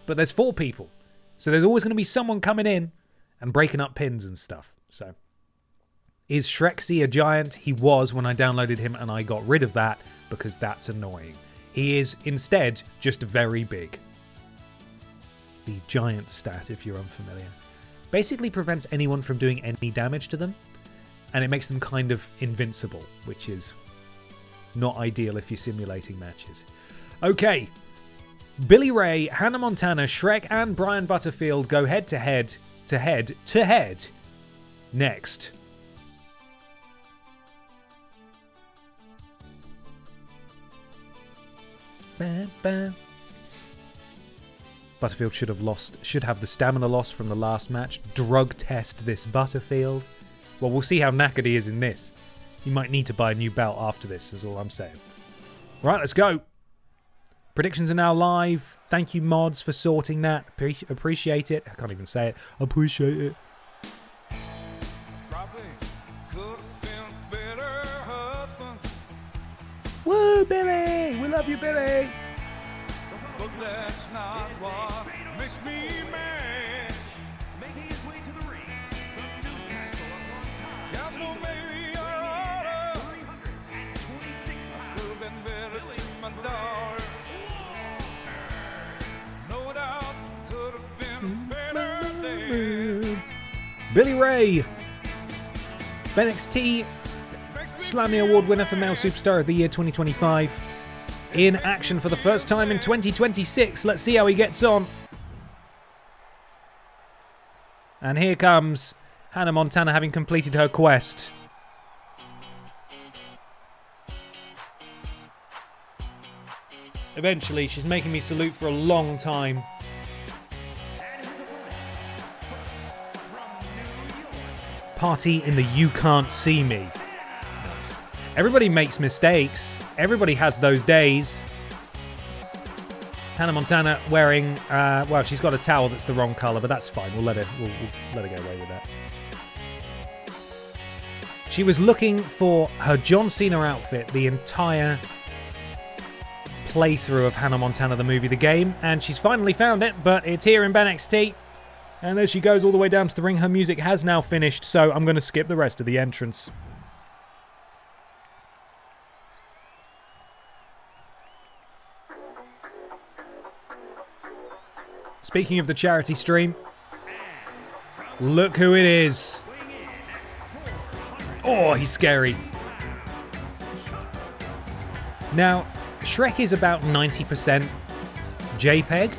But there's 4 people. So there's always going to be someone coming in and breaking up pins and stuff. So, is Shrexy a giant? He was when I downloaded him and I got rid of that because that's annoying. He is instead just very big. The giant stat, if you're unfamiliar, basically prevents anyone from doing any damage to them, and it makes them kind of invincible, which is not ideal if you're simulating matches. Okay, Billy Ray, Hannah Montana, Shrek, and Brian Butterfield go head to head next. Bam, bam. Butterfield should have the stamina loss from the last match. Drug test this Butterfield. Well, we'll see how knackered he is in this. You might need to buy a new belt after this, is all I'm saying. Right, let's go. Predictions are now live. Thank you, mods, for sorting that. Appreciate it. I can't even say it. Appreciate it. Woo, Billy! We love you, Billy! But that's not what makes me mad. Making his way to the ring from Newcastle upon Tyne. Yes, no, maybe I oughta. 326 pounds. Could've been better to my daughter. No doubt, could've been better there. Billy Ray! BENXT Slammy Award winner for Male Superstar of the Year 2025. In action for the first time in 2026. Let's see how he gets on. And here comes Hannah Montana having completed her quest. Eventually, she's making me salute for a long time. Party in the You Can't See Me. Nice. Everybody makes mistakes. Everybody has those days. Hannah Montana wearing, well, she's got a towel that's the wrong colour, but that's fine. We'll let her get away with that. She was looking for her John Cena outfit the entire playthrough of Hannah Montana, the movie, the game, and she's finally found it, but it's here in BENXT. And there she goes all the way down to the ring. Her music has now finished, so I'm going to skip the rest of the entrance. Speaking of the charity stream, look who it is. Oh, he's scary. Now, Shrek is about 90% JPEG.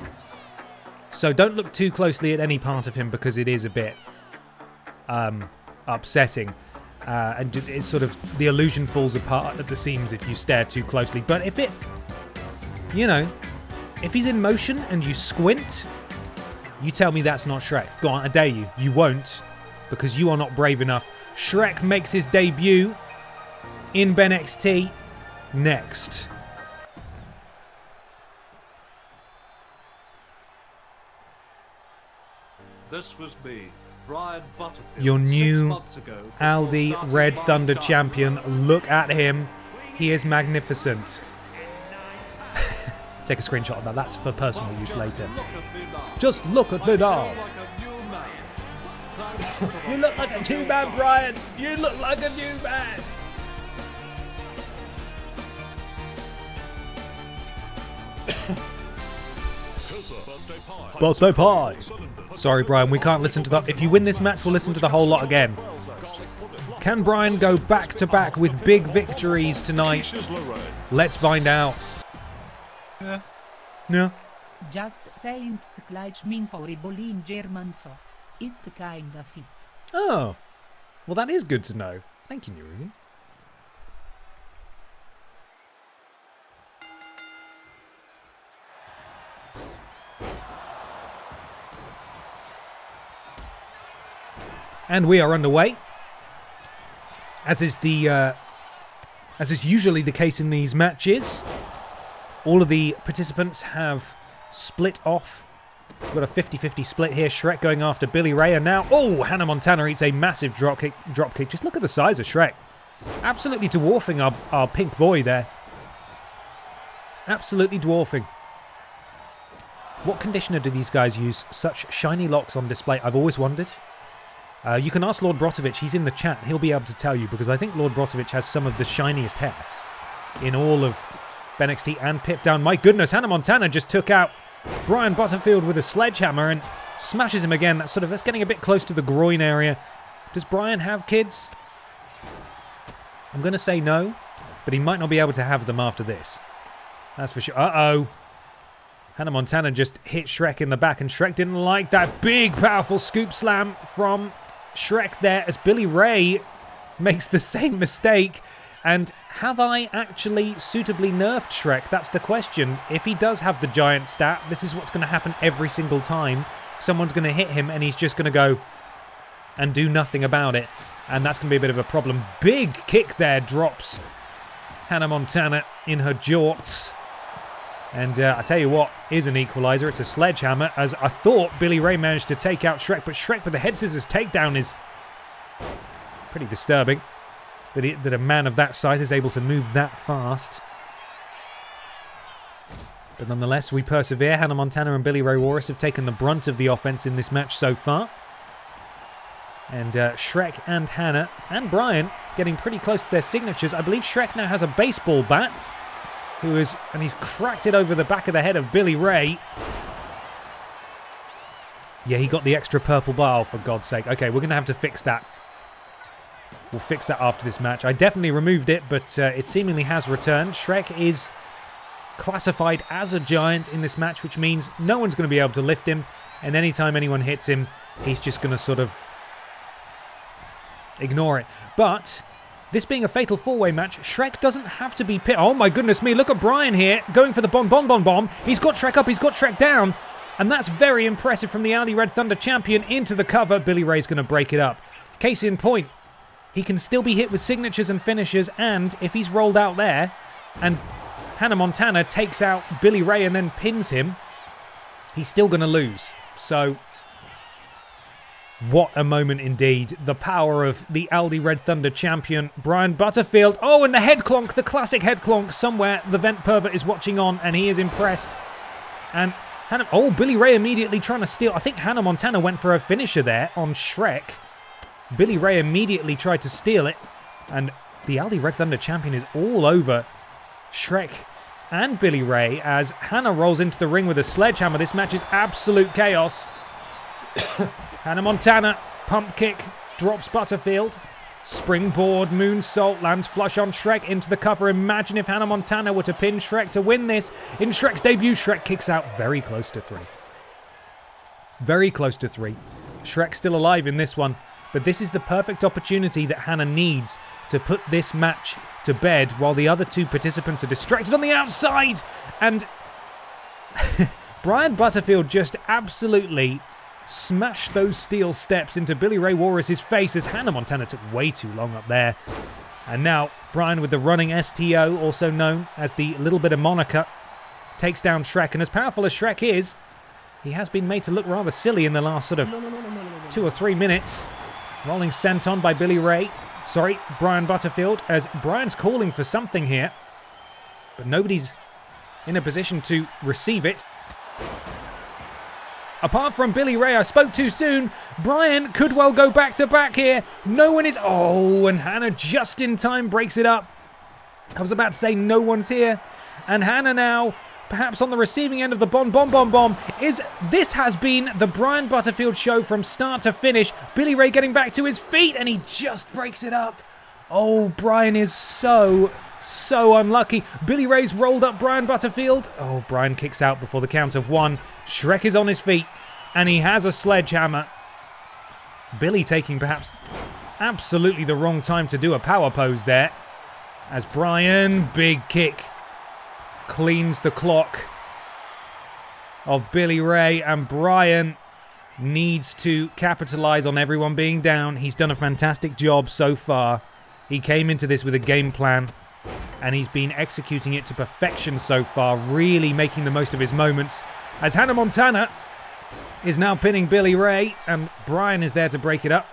So don't look too closely at any part of him because it is a bit upsetting. And it's sort of, the illusion falls apart at the seams if you stare too closely. But if it, you know, if he's in motion and you squint, you tell me that's not Shrek. Go on, I dare you. You won't, because you are not brave enough. Shrek makes his debut in BENXT next. This was me, Brian Butterfield. Your 6 new months ago, Aldi before Red starting Thunder my champion. Look at him. He is magnificent. Take a screenshot of that. That's for personal use later. Just look at me now. You look like a two-man, Brian. You look like a new man. Birthday pie. Sorry, Brian, we can't listen to that. If you win this match, we'll listen to the whole lot again. Can Brian go back-to-back with big victories tonight? Let's find out. Yeah. Yeah. Just saying gleich means horrible in German, so it kinda fits. Oh. Well, that is good to know. Thank you, Nuri. And we are underway. As is usually the case in these matches, all of the participants have split off. We've got a 50-50 split here. Shrek going after Billy Ray, and now, oh, Hannah Montana eats a massive drop kick. Just look at the size of Shrek. Absolutely dwarfing our pink boy there. Absolutely dwarfing. What conditioner do these guys use? Such shiny locks on display. I've always wondered. You can ask Lord Brotovich. He's in the chat. He'll be able to tell you, because I think Lord Brotovich has some of the shiniest hair in all of BENXT and Pip down. My goodness, Hannah Montana just took out Brian Butterfield with a sledgehammer and smashes him again. That's getting a bit close to the groin area. Does Brian have kids? I'm going to say no, but he might not be able to have them after this. That's for sure. Uh-oh. Hannah Montana just hit Shrek in the back, and Shrek didn't like that big, powerful scoop slam from Shrek there as Billy Ray makes the same mistake. And have I actually suitably nerfed Shrek? That's the question. If he does have the giant stat, this is what's going to happen every single time. Someone's going to hit him, and he's just going to go and do nothing about it. And that's going to be a bit of a problem. Big kick there drops Hannah Montana in her jorts. And I tell you what is an equaliser. It's a sledgehammer, as I thought Billy Ray managed to take out Shrek, but Shrek with the head scissors takedown is pretty disturbing. That a man of that size is able to move that fast. But nonetheless, we persevere. Hannah Montana and Billy Ray Walrus have taken the brunt of the offense in this match so far. And Shrek and Hannah and Brian getting pretty close to their signatures. I believe Shrek now has a baseball bat. And he's cracked it over the back of the head of Billy Ray. Yeah, he got the extra purple bar, for God's sake. Okay, we're going to have to fix that. We'll fix that after this match. I definitely removed it, but it seemingly has returned. Shrek is classified as a giant in this match, which means no one's going to be able to lift him. And anytime anyone hits him, he's just going to sort of ignore it. But this being a fatal four-way match, Shrek doesn't have to be pit. Oh my goodness me, look at Brian here, going for the bomb. He's got Shrek up, he's got Shrek down. And that's very impressive from the Audi Red Thunder champion into the cover. Billy Ray's going to break it up. Case in point, he can still be hit with signatures and finishers, and if he's rolled out there, and Hannah Montana takes out Billy Ray and then pins him, he's still going to lose. So, what a moment indeed. The power of the Aldi Red Thunder champion, Brian Butterfield. Oh, and the head clonk, the classic head clonk. Somewhere the Vent Pervert is watching on, and he is impressed. And Billy Ray immediately trying to steal. I think Hannah Montana went for a finisher there on Shrek. Billy Ray immediately tried to steal it. And the Aldi Red Thunder champion is all over Shrek and Billy Ray as Hannah rolls into the ring with a sledgehammer. This match is absolute chaos. Hannah Montana, pump kick, drops Butterfield. Springboard, moonsault, lands flush on Shrek into the cover. Imagine if Hannah Montana were to pin Shrek to win this. In Shrek's debut, Shrek kicks out very close to 3. Very close to 3. Shrek's still alive in this one. But this is the perfect opportunity that Hannah needs to put this match to bed while the other two participants are distracted on the outside. And Brian Butterfield just absolutely smashed those steel steps into Billy Ray Walrus's face as Hannah Montana took way too long up there. And now Brian with the running STO, also known as the little bit of moniker, takes down Shrek. And as powerful as Shrek is, he has been made to look rather silly in the last sort of 2 or 3 minutes. Rolling senton by Billy Ray. Sorry, Brian Butterfield, as Brian's calling for something here. But nobody's in a position to receive it. Apart from Billy Ray, I spoke too soon. Brian could well go back-to-back here. No one is... Oh, and Hannah just in time breaks it up. I was about to say no one's here. And Hannah now, perhaps on the receiving end of the bomb. This has been the Brian Butterfield show from start to finish. Billy Ray getting back to his feet, and he just breaks it up. Oh, Brian is so unlucky. Billy Ray's rolled up Brian Butterfield. Oh, Brian kicks out before the count of 1. Shrek is on his feet, and he has a sledgehammer. Billy taking perhaps absolutely the wrong time to do a power pose there. As Brian, big kick, cleans the clock of Billy Ray, and Brian needs to capitalize on everyone being down. He's done a fantastic job so far. He came into this with a game plan, and he's been executing it to perfection so far, really making the most of his moments. As Hannah Montana is now pinning Billy Ray, and Brian is there to break it up.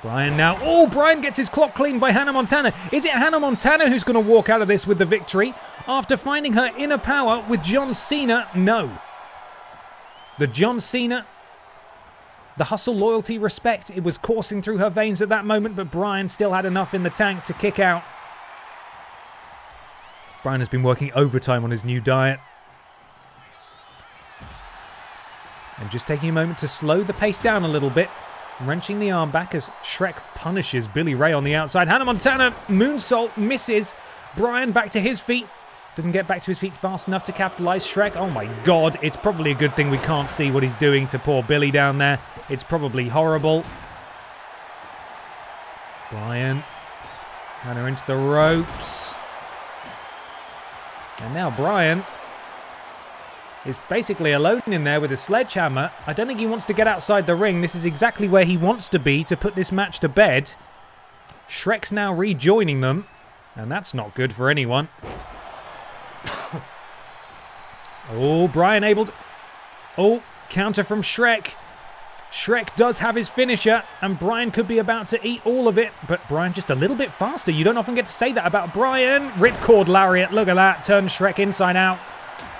Brian now. Oh, Brian gets his clock cleaned by Hannah Montana. Is it Hannah Montana who's going to walk out of this with the victory after finding her inner power with John Cena? No. The John Cena, the hustle, loyalty, respect, it was coursing through her veins at that moment, but Brian still had enough in the tank to kick out. Brian has been working overtime on his new diet. And just taking a moment to slow the pace down a little bit. Wrenching the arm back as Shrek punishes Billy Ray on the outside. Hannah Montana, moonsault, misses. Brian back to his feet. Doesn't get back to his feet fast enough to capitalize. Shrek, oh my god, it's probably a good thing we can't see what he's doing to poor Billy down there. It's probably horrible. Brian, Hannah into the ropes. And now Brian is basically alone in there with a sledgehammer. I don't think he wants to get outside the ring. This is exactly where he wants to be to put this match to bed. Shrek's now rejoining them, and that's not good for anyone. Oh, Brian able to... Oh, counter from Shrek. Shrek does have his finisher, and Brian could be about to eat all of it, but Brian just a little bit faster. You don't often get to say that about Brian. Ripcord lariat, look at that. Turns Shrek inside out.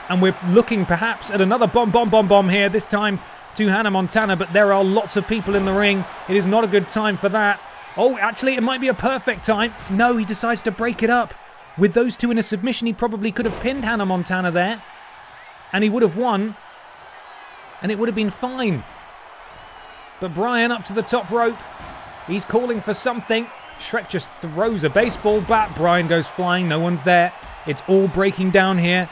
And we're looking perhaps at another bomb here, this time to Hannah Montana, but there are lots of people in the ring. It is not a good time for that. Oh, actually, it might be a perfect time. No, he decides to break it up. With those two in a submission, he probably could have pinned Hannah Montana there. And he would have won. And it would have been fine. But Brian up to the top rope. He's calling for something. Shrek just throws a baseball bat. Brian goes flying. No one's there. It's all breaking down here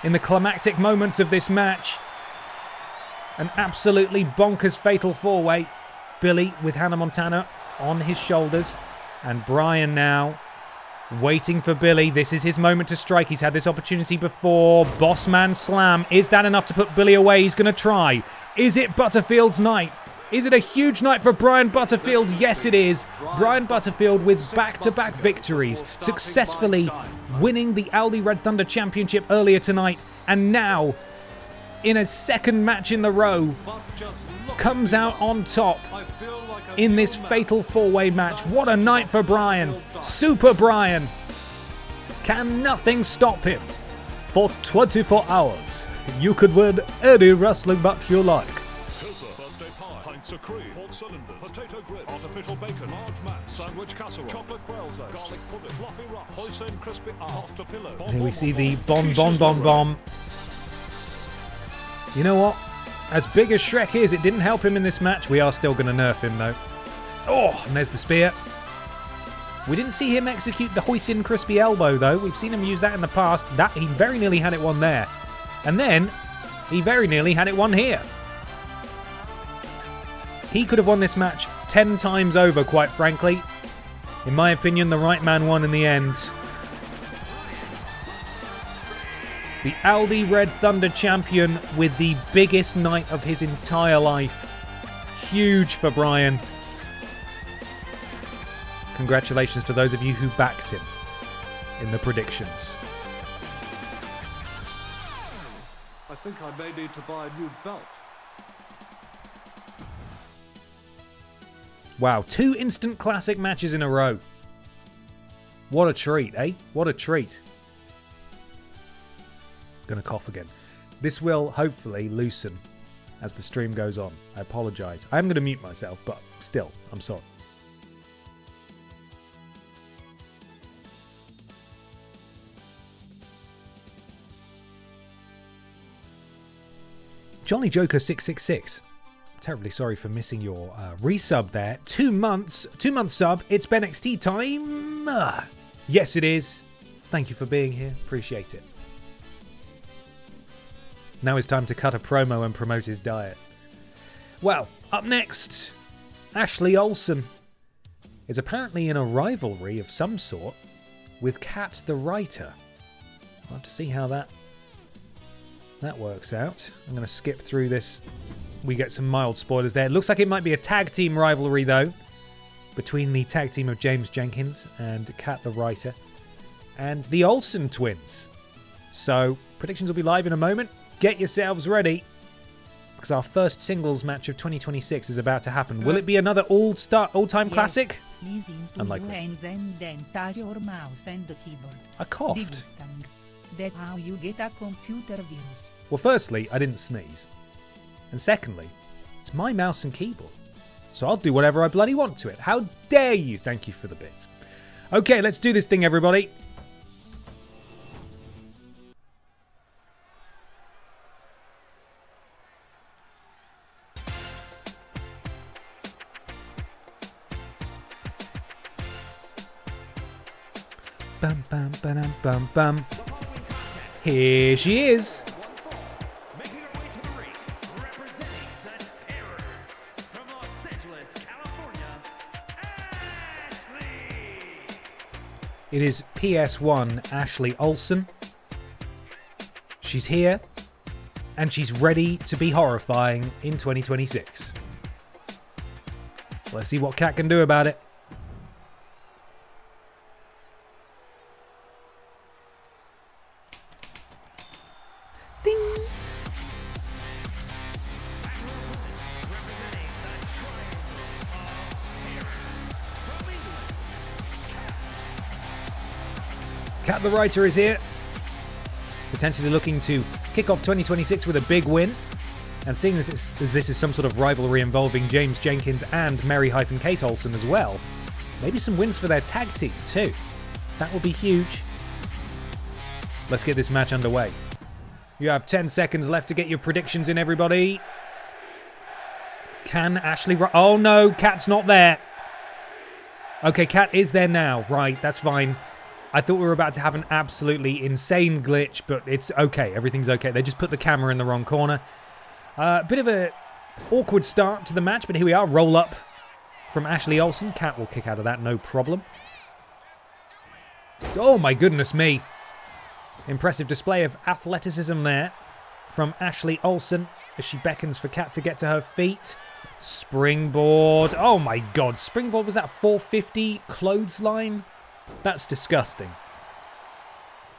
in the climactic moments of this match. An absolutely bonkers fatal four-way. Billy with Hannah Montana on his shoulders. And Brian now waiting for Billy. This is his moment to strike. He's had this opportunity before. Bossman slam. Is that enough to put Billy away? He's going to try. Is it Butterfield's night? Is it a huge night for Brian Butterfield? Yes, it is. Brian Butterfield with back-to-back victories, successfully winning the Aldi Red Thunder Championship earlier tonight, and now, in a second match in the row, comes out on top in this fatal four-way match. What a night for Brian. Super Brian. Can nothing stop him? For 24 hours, you could win any wrestling match you like. Pints of cream, pork cylinder, potato grid, artificial bacon, large mac, sandwich casserole, chocolate quail's egg, garlic pudding, fluffy rock, hoisin crispy, pasta pillow. Here we see the bomb. You know what? As big as Shrek is, it didn't help him in this match. We are still going to nerf him though. Oh, and there's the spear. We didn't see him execute the hoisin crispy elbow though. We've seen him use that in the past. That he very nearly had it won there. And then he very nearly had it won here. He could have won this match 10 times over, quite frankly. In my opinion, the right man won in the end. The Aldi Red Thunder champion with the biggest night of his entire life. Huge for Brian. Congratulations to those of you who backed him in the predictions. I think I may need to buy a new belt. Wow, 2 instant classic matches in a row. What a treat, eh? What a treat. Gonna cough again. This will hopefully loosen as the stream goes on. I apologise. I am going to mute myself, but still, I'm sorry. Jolly Joker 666. Terribly sorry for missing your resub there. 2 months sub. It's BENXT time. Yes, it is. Thank you for being here. Appreciate it. Now it's time to cut a promo and promote his diet. Well, up next, Ashley Olsen is apparently in a rivalry of some sort with Kat the writer. I'll have to see how that works out. I'm going to skip through this. We get some mild spoilers there. It looks like it might be a tag team rivalry, though, between the tag team of James Jenkins and Kat the writer and the Olsen twins. So, predictions will be live in a moment. Get yourselves ready. because our first singles match of 2026 is about to happen. Will it be another all-time classic? Unlikely. Hands and then touch your mouse and the keyboard. I coughed. Disgusting. That's how you get a computer virus. Well, firstly, I didn't sneeze. And secondly, it's my mouse and keyboard. So I'll do whatever I bloody want to it. How dare you? Thank you for the bit. Okay, let's do this thing, everybody. Bum, bum, ba-dum, bum, bum. Here she is. Making her way to the ring, representing the Terrors from Los Angeles, California, Ashley. It is PS1 Ashley Olsen. She's here, and she's ready to be horrifying in 2026. Let's see what Kat can do about it. Ding! Kat the Writer is here, potentially looking to kick off 2026 with a big win. And seeing as this is some sort of rivalry involving James Jenkins and Mary-Kate Olsen as well, maybe some wins for their tag team too. That would be huge. Let's get this match underway. You have 10 seconds left to get your predictions in, everybody. Can Ashley... Oh no, Kat's not there. Okay, Kat is there now. Right, that's fine. I thought we were about to have an absolutely insane glitch, but it's okay. Everything's okay. They just put the camera in the wrong corner. Bit of a awkward start to the match, but here we are. Roll up from Ashley Olsen. Kat will kick out of that, no problem. Oh my goodness me. Impressive display of athleticism there from Ashley Olsen as she beckons for Kat to get to her feet. Springboard. Oh my god. Springboard, was that 450 clothesline? That's disgusting.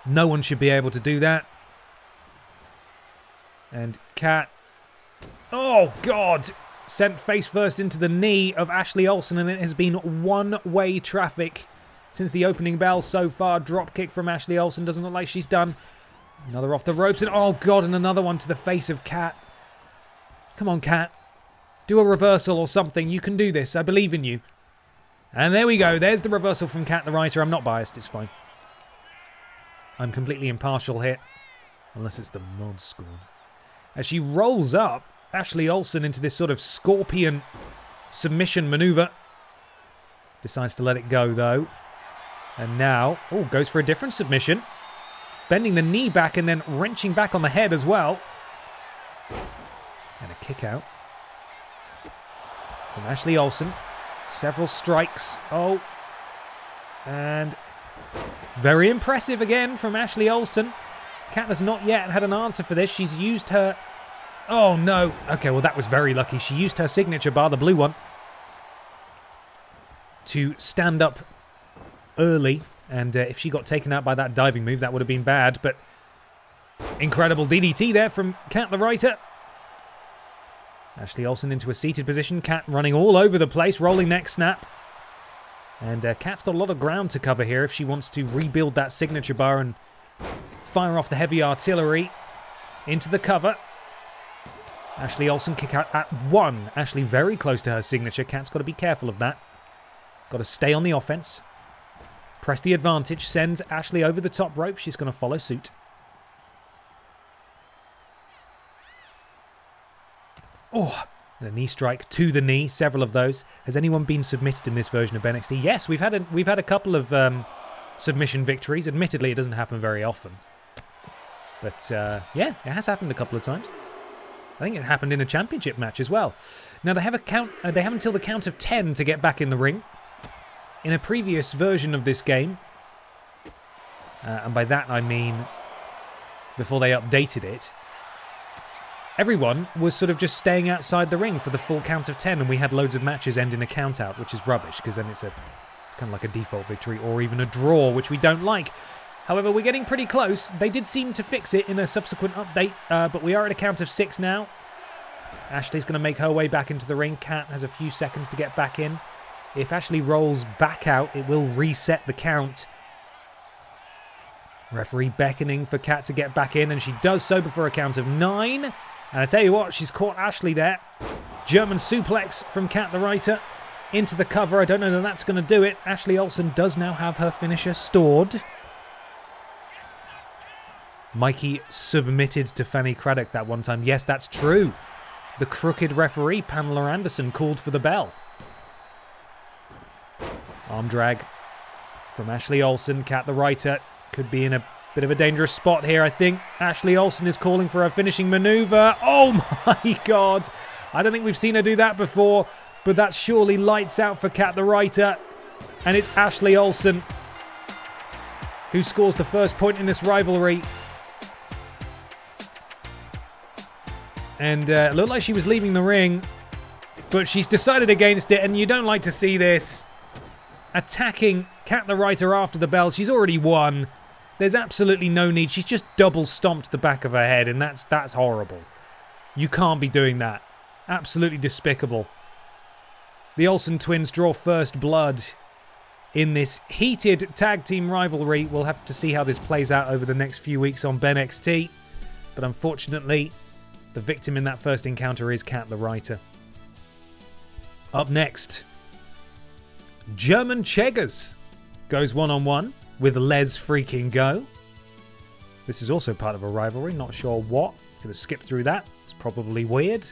No one should be able to do that. And Kat... Oh god! Sent face first into the knee of Ashley Olsen, and it has been one-way traffic since the opening bell so far. Drop kick from Ashley Olsen. Doesn't look like she's done. Another off the ropes. And oh god, and another one to the face of Kat. Come on, Kat. Do a reversal or something. You can do this. I believe in you. And there we go. There's the reversal from Kat the Writer. I'm not biased. It's fine. I'm completely impartial here. Unless it's the mod squad. As she rolls up Ashley Olsen into this sort of scorpion submission maneuver. Decides to let it go, though. And now, oh, goes for a different submission. Bending the knee back and then wrenching back on the head as well. And a kick out from Ashley Olsen. Several strikes. Oh. And very impressive again from Ashley Olsen. Kat has not yet had an answer for this. She's used her... Oh, no. Okay, well, that was very lucky. She used her signature bar, the blue one, to stand up early. And if she got taken out by that diving move, that would have been bad. But incredible DDT there from Kat the Writer. Ashley Olsen into a seated position. Kat running all over the place. Rolling neck snap. And Kat's got a lot of ground to cover here if she wants to rebuild that signature bar and fire off the heavy artillery into the cover. Ashley Olsen kick out at one. Ashley very close to her signature. Kat's got to be careful of that. Got to stay on the offense. Press the advantage. Sends Ashley over the top rope. She's going to follow suit. Oh, and a knee strike to the knee. Several of those. Has anyone been submitted in this version of BENXT? Yes, we've had a couple of submission victories. Admittedly, it doesn't happen very often. But yeah, it has happened a couple of times. I think it happened in a championship match as well. Now they have they have until the count of 10 to get back in the ring. In a previous version of this game, and by that I mean before they updated it, everyone was sort of just staying outside the ring for the full count of 10, and we had loads of matches end in a count out, which is rubbish because then it's kind of like a default victory or even a draw, which we don't like. However, we're getting pretty close. They did seem to fix it in a subsequent update, but we are at a count of 6 now. Ashley's going to make her way back into the ring. Kat has a few seconds to get back in. If Ashley rolls back out, it will reset the count. Referee beckoning for Kat to get back in, and she does so before a count of 9. And I tell you what, she's caught Ashley there. German suplex from Kat the Writer into the cover. I don't know that that's going to do it. Ashley Olsen does now have her finisher stored. Mikey submitted to Fanny Craddock that one time. Yes, that's true. The crooked referee, Pamela Anderson, called for the bell. Arm drag from Ashley Olsen. Kat the Writer could be in a bit of a dangerous spot here, I think. Ashley Olsen is calling for her finishing maneuver. Oh my God. I don't think we've seen her do that before, but that's surely lights out for Kat the Writer. And it's Ashley Olsen who scores the first point in this rivalry. And it looked like she was leaving the ring, but she's decided against it, and you don't like to see this. Attacking Kat the Writer after the bell. She's already won. There's absolutely no need. She's just double stomped the back of her head, and that's horrible. You can't be doing that. Absolutely despicable. The Olsen twins draw first blood in this heated tag team rivalry. We'll have to see how this plays out over the next few weeks on BENXT. But unfortunately, the victim in that first encounter is Kat the Writer. Up next, German Cheggers goes one-on-one with Les Freaking Go. This is also part of a rivalry, not sure what. Gonna skip through that. It's probably weird.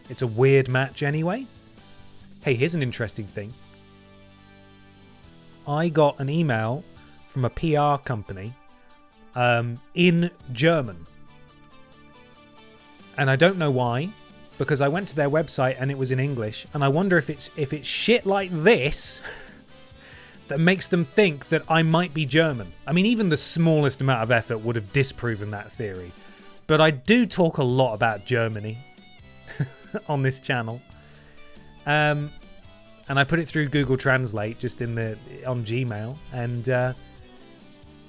It's a weird match anyway. Hey, here's an interesting thing. I got an email from a PR company in German. And I don't know why, because I went to their website and it was in English, and I wonder if it's shit like this that makes them think that I might be German. I mean, even the smallest amount of effort would have disproven that theory. But I do talk a lot about Germany on this channel. And I put it through Google Translate just on Gmail, and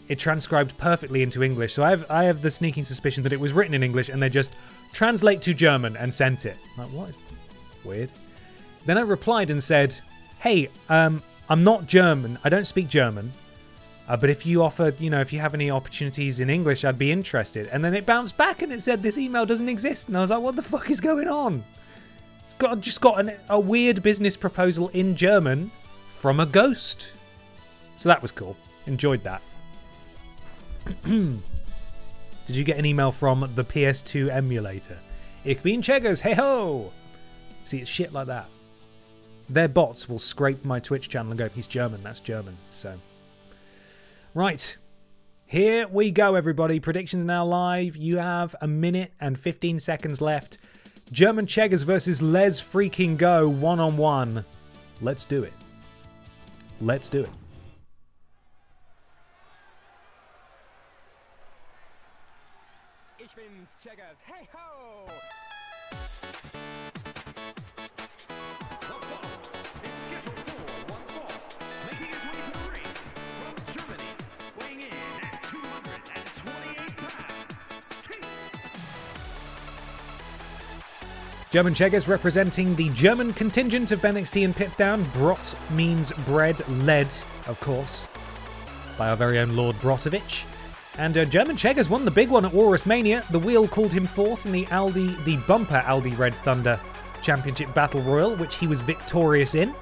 it transcribed perfectly into English. So I have the sneaking suspicion that it was written in English and they just translate to German and sent it. Like, what? Is weird. Then I replied and said, hey, I'm not German. I don't speak German. But if you offer, if you have any opportunities in English, I'd be interested. And then it bounced back and it said this email doesn't exist. And I was like, what the fuck is going on? Just got a weird business proposal in German from a ghost. So that was cool. Enjoyed that. Did you get an email from the PS2 emulator? Ich bin Cheggers, hey ho! See, it's shit like that. Their bots will scrape my Twitch channel and go, he's German, that's German. So, right. Here we go, everybody. Predictions now live. You have 1 minute and 15 seconds left. German Cheggers versus Les Freaking Go, one-on-one. Let's do it. Let's do it. Ich bin's, Cheggers. Hey ho! German Cheggers representing the German contingent of BENXT and Pipdown. Brot means bread, led, of course, by our very own Lord Brotovich. And German Cheggers won the big one at Walrus Mania. The wheel called him fourth in the bumper Aldi Red Thunder Championship Battle Royal, which he was victorious in.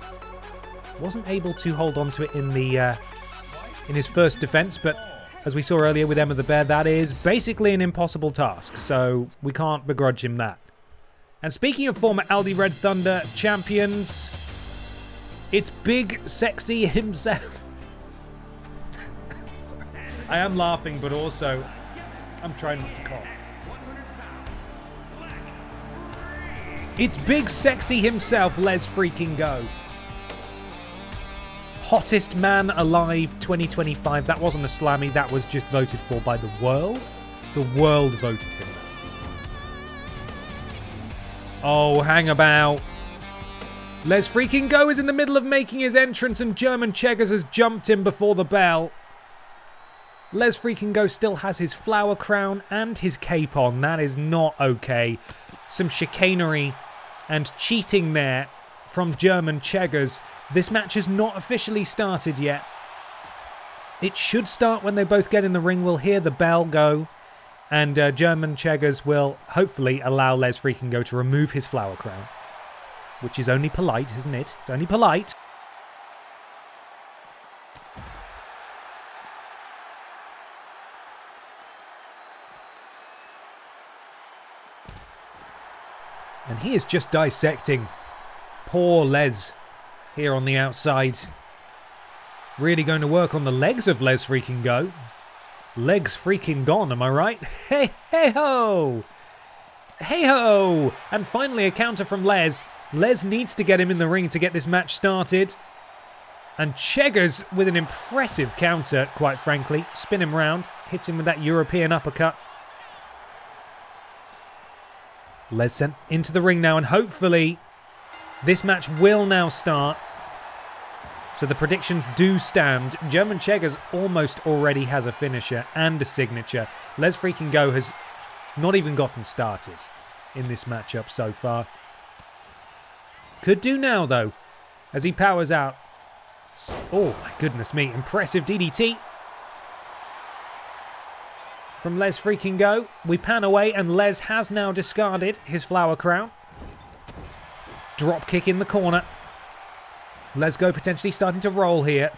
Wasn't able to hold on to it in his first defense, but as we saw earlier with Emma the Bear, that is basically an impossible task, so we can't begrudge him that. And speaking of former Aldi Red Thunder champions, it's Big Sexy himself. I am laughing, but also I'm trying not to cough. It's Big Sexy himself, Les Freaking Go. Hottest man alive 2025. That wasn't a slammy, that was just voted for by the world. The world voted him. Oh, hang about. Les Freaking Go is in the middle of making his entrance and German Cheggers has jumped him before the bell. Les Freaking Go still has his flower crown and his cape on. That is not okay. Some chicanery and cheating there from German Cheggers. This match has not officially started yet. It should start when they both get in the ring. We'll hear the bell go, and German Cheggers will hopefully allow Les Freaking Go to remove his flower crown, which is only polite, isn't it? It's only polite. And he is just dissecting poor Les here on the outside. Really going to work on the legs of Les Freaking Go. Legs freaking gone, am I right? Hey, hey ho! Hey ho! And finally a counter from Les. Les needs to get him in the ring to get this match started. And Cheggers with an impressive counter, quite frankly. Spin him round, hits him with that European uppercut. Les sent into the ring now, and hopefully this match will now start. So the predictions do stand. German Cheggers almost already has a finisher and a signature. Les Freaking Go has not even gotten started in this matchup so far. Could do now, though, as he powers out. Oh, my goodness me. Impressive DDT from Les Freaking Go. We pan away, and Les has now discarded his flower crown. Drop kick in the corner. Les Go potentially starting to roll here.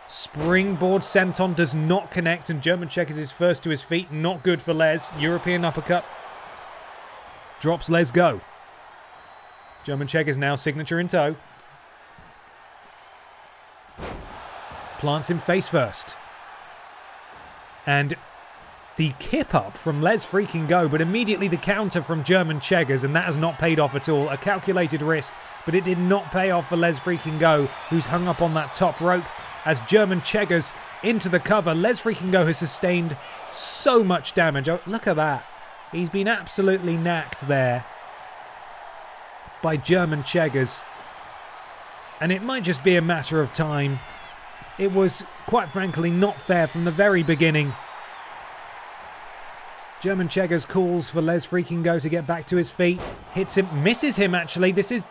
Springboard senton does not connect, and German Cheggers is first to his feet. Not good for Les. European uppercut. Drops Les Go. German Cheggers now signature in tow. Plants him face first. And the kip up from Les Freaking Go, but immediately the counter from German Cheggers, and that has not paid off at all. A calculated risk, but it did not pay off for Les Freaking Go, who's hung up on that top rope as German Cheggers into the cover. Les Freaking Go has sustained so much damage. Oh, look at that. He's been absolutely knacked there by German Cheggers. And it might just be a matter of time. It was, quite frankly, not fair from the very beginning. German Cheggers calls for Les Freaking Go to get back to his feet. Hits him, misses him actually. This is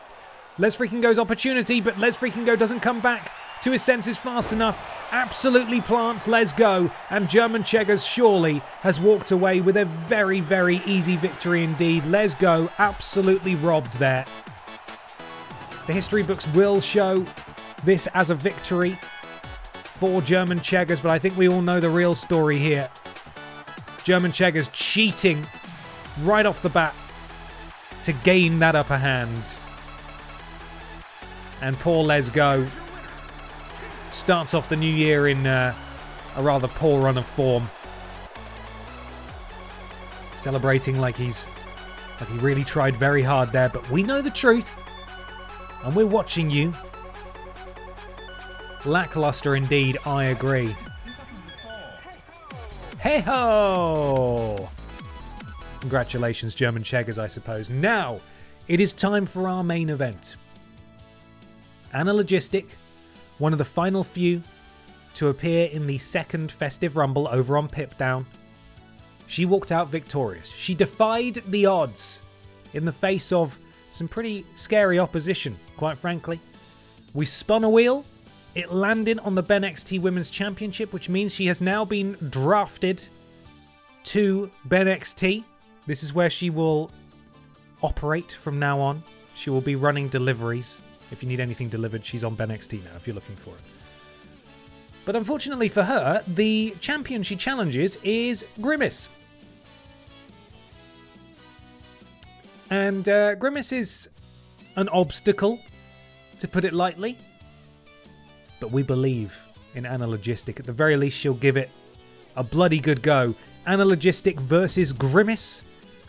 Les Freaking Go's opportunity, but Les Freaking Go doesn't come back to his senses fast enough. Absolutely plants Les Go, and German Cheggers surely has walked away with a very, very easy victory indeed. Les Go absolutely robbed there. The history books will show this as a victory for German Cheggers, but I think we all know the real story here. German Cheggers cheating right off the bat to gain that upper hand. And poor Les Go starts off the new year in a rather poor run of form. Celebrating like he really tried very hard there, but we know the truth. And we're watching you. Lackluster indeed, I agree. Hey ho! Congratulations, German Cheggers, I suppose. Now, it is time for our main event. Anna Logistic, one of the final few to appear in the second Festive Rumble over on Pipdown. She walked out victorious. She defied the odds in the face of some pretty scary opposition, quite frankly. We spun a wheel. It landed on the BENXT Women's Championship, which means she has now been drafted to BENXT. This is where she will operate from now on. She will be running deliveries. If you need anything delivered, she's on BENXT now, if you're looking for it. But unfortunately for her, the champion she challenges is Grimace. And Grimace is an obstacle, to put it lightly. But we believe in Anna Logistic. At the very least, she'll give it a bloody good go. Anna Logistic versus Grimace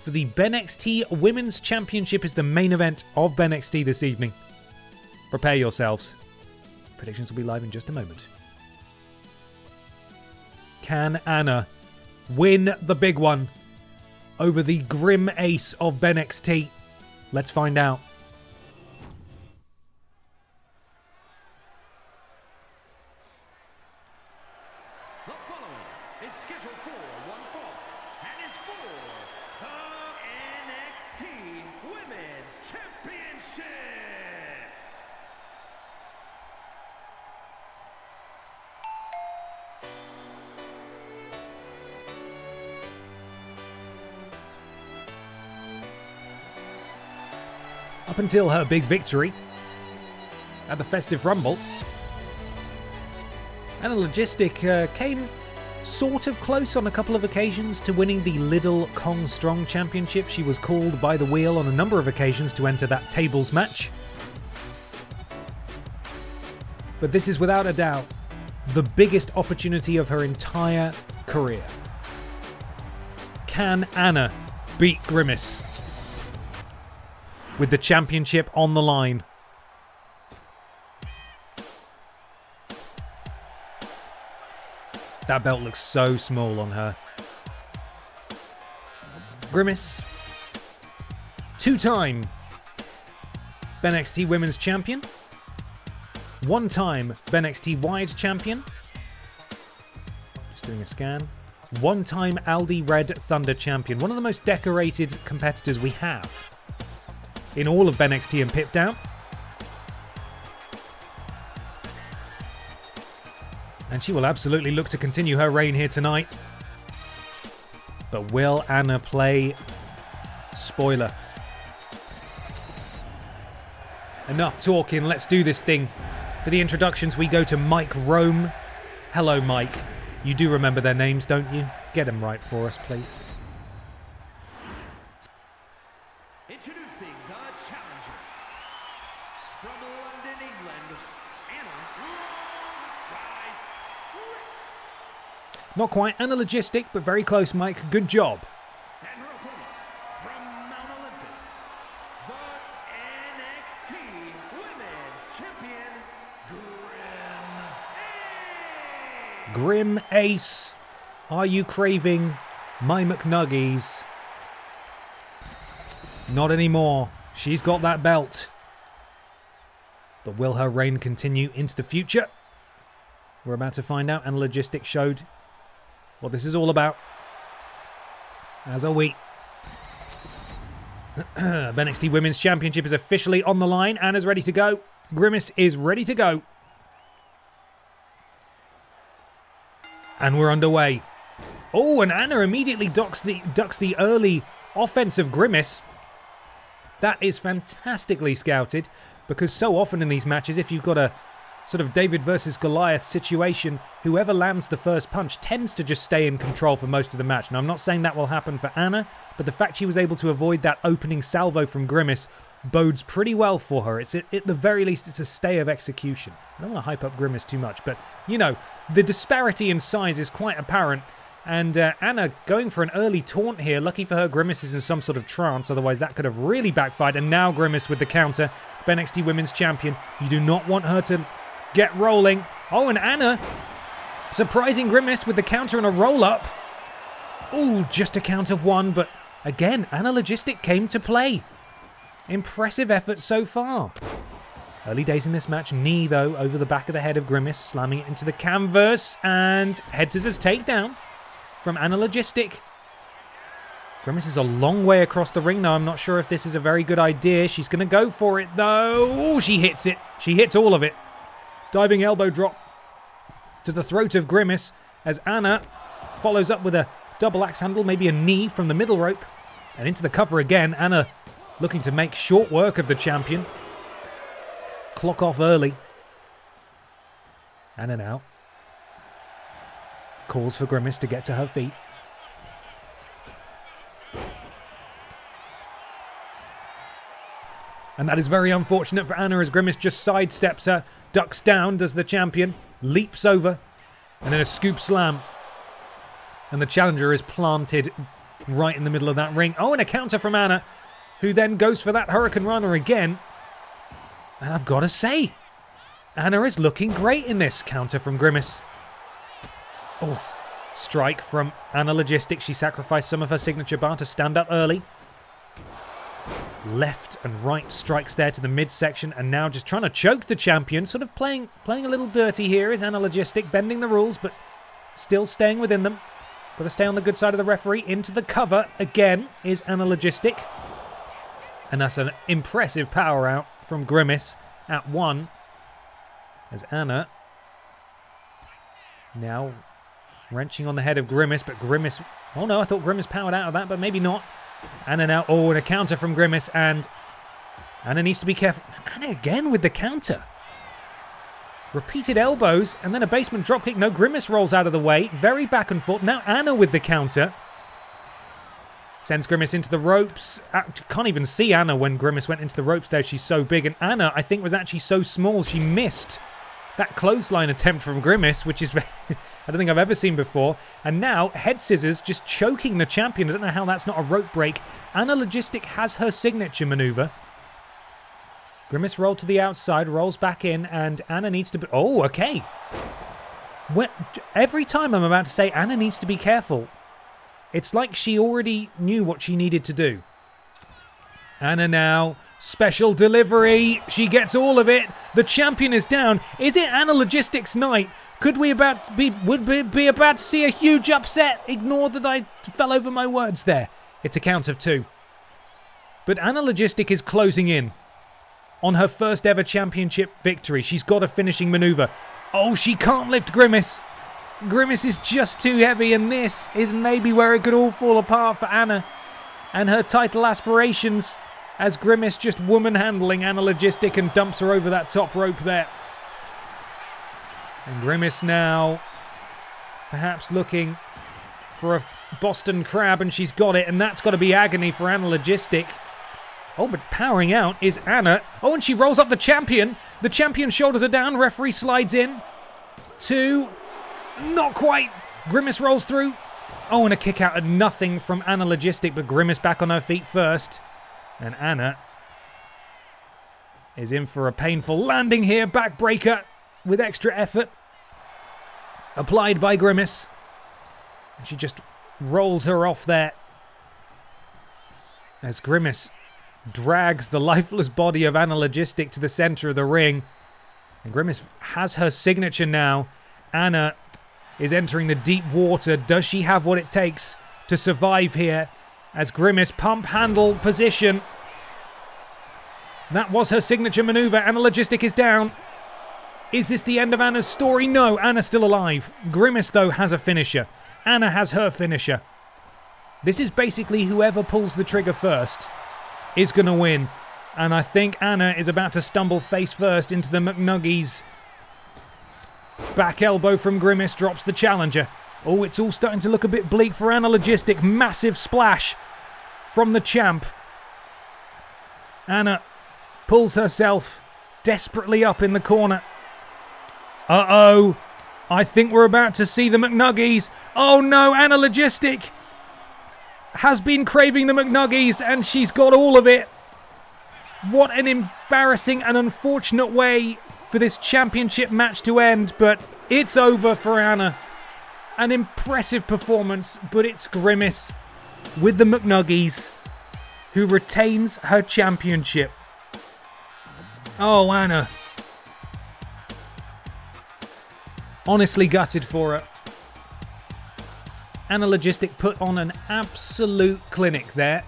for the BENXT Women's Championship is the main event of BENXT this evening. Prepare yourselves. Predictions will be live in just a moment. Can Anna win the big one over the grim ace of BENXT? Let's find out. The following is scheduled for one fall and is for the NXT Women's Championship. Up until her big victory at the Festive Rumble, Anna Logistic came sort of close on a couple of occasions to winning the Lidl Kong Strong Championship. She was called by the wheel on a number of occasions to enter that tables match. But this is without a doubt the biggest opportunity of her entire career. Can Anna beat Grimace with the championship on the line? That belt looks so small on her. Grimace, two-time BENXT Women's Champion, one-time BENXT Wide Champion, just doing a scan, one-time Aldi Red Thunder Champion, one of the most decorated competitors we have in all of BENXT and Pip Down. And she will absolutely look to continue her reign here tonight. But will Anna play spoiler? Enough talking, let's do this thing. For the introductions, we go to Mike Rome. Hello, Mike. You do remember their names, don't you? Get them right for us, please. Introducing the challenger from London, England, Anna. Not quite Anna Logistic, but very close, Mike. Good job. And her opponent from Mount Olympus, the NXT Women's Champion, Grim Ace. Are you craving my McNuggies? Not anymore. She's got that belt. But will her reign continue into the future? We're about to find out, and Logistic showed what this is all about. As are we. BENXT Women's Championship is officially on the line. Anna's ready to go. Grimace is ready to go. And we're underway. Oh, and Anna immediately ducks the early offensive Grimace. That is fantastically scouted, because so often in these matches, if you've got a sort of David versus Goliath situation, whoever lands the first punch tends to just stay in control for most of the match. Now, I'm not saying that will happen for Anna, but the fact she was able to avoid that opening salvo from Grimace bodes pretty well for her. It's at the very least, it's a stay of execution. I don't want to hype up Grimace too much, but, you know, the disparity in size is quite apparent. And Anna going for an early taunt here. Lucky for her, Grimace is in some sort of trance. Otherwise, that could have really backfired. And now Grimace with the counter. BENXT Women's Champion. You do not want her to get rolling. Oh, and Anna surprising Grimace with the counter and a roll-up. Ooh, just a count of one. But again, Anna Logistic came to play. Impressive effort so far. Early days in this match. Knee, though, over the back of the head of Grimace. Slamming it into the canvas. And head scissors takedown from Anna Logistic. Grimace is a long way across the ring now. I'm not sure if this is a very good idea. She's going to go for it, though. Ooh, she hits it. She hits all of it. Diving elbow drop to the throat of Grimace as Anna follows up with a double axe handle, maybe a knee from the middle rope. And into the cover again. Anna looking to make short work of the champion. Clock off early. Anna now calls for Grimace to get to her feet. And that is very unfortunate for Anna as Grimace just sidesteps her, ducks down, does the champion, leaps over, and then a scoop slam. And the challenger is planted right in the middle of that ring. Oh, and a counter from Anna, who then goes for that Hurricane Runner again. And I've got to say, Anna is looking great in this. Counter from Grimace. Oh, strike from Anna Logistic. She sacrificed some of her signature bar to stand up early. Left and right strikes there to the midsection, and now just trying to choke the champion. Sort of playing a little dirty here is Anna Logistic, bending the rules, but still staying within them. Got to stay on the good side of the referee. Into the cover again is Anna Logistic. And that's an impressive power out from Grimace at one. As Anna now wrenching on the head of Grimace, but Grimace... Oh no, I thought Grimace powered out of that, but maybe not. Anna now... Oh, and a counter from Grimace, and Anna needs to be careful. Anna again with the counter. Repeated elbows and then a basement dropkick. No, Grimace rolls out of the way. Very back and forth. Now Anna with the counter. Sends Grimace into the ropes. Can't even see Anna when Grimace went into the ropes there. She's so big. And Anna, I think, was actually so small she missed that clothesline attempt from Grimace, which is I don't think I've ever seen before. And now, head scissors just choking the champion. I don't know how that's not a rope break. Anna Logistic has her signature maneuver. Grimace rolled to the outside, rolls back in, and Anna needs to be... Oh, okay. Every time I'm about to say Anna needs to be careful, it's like she already knew what she needed to do. Anna now, special delivery. She gets all of it. The champion is down. Is it Anna Logistics night? Would we be about to see a huge upset? Ignore that I fell over my words there. It's a count of 2. But Anna Logistic is closing in on her first ever championship victory. She's got a finishing maneuver. Oh, she can't lift Grimace. Grimace is just too heavy, and this is maybe where it could all fall apart for Anna and her title aspirations, as Grimace just woman handling Anna Logistic and dumps her over that top rope there. And Grimace now perhaps looking for a Boston Crab, and she's got it, and that's got to be agony for Anna Logistic. Oh, but powering out is Anna. Oh, and she rolls up the champion. The champion's shoulders are down. Referee slides in. 2. Not quite. Grimace rolls through. Oh, and a kick out at nothing from Anna Logistic, but Grimace back on her feet first. And Anna is in for a painful landing here. Backbreaker with extra effort applied by Grimace. And she just rolls her off there as Grimace drags the lifeless body of Anna Logistic to the center of the ring. And Grimace has her signature now. Anna is entering the deep water. Does she have what it takes to survive here? As Grimace pump handle position. That was her signature maneuver. Anna Logistic is down. Is this the end of Anna's story? No, Anna's still alive. Grimace, though, has a finisher. Anna has her finisher. This is basically whoever pulls the trigger first is going to win. And I think Anna is about to stumble face first into the McNuggies. Back elbow from Grimace drops the challenger. Oh, it's all starting to look a bit bleak for Anna Logistic. Massive splash from the champ. Anna pulls herself desperately up in the corner. Uh-oh. I think we're about to see the McNuggies. Oh no, Anna Logistic has been craving the McNuggies, and she's got all of it. What an embarrassing and unfortunate way for this championship match to end, but it's over for Anna. An impressive performance, but it's Grimace with the McNuggies who retains her championship. Oh, Anna. Honestly gutted for her. Anna Logistic put on an absolute clinic there.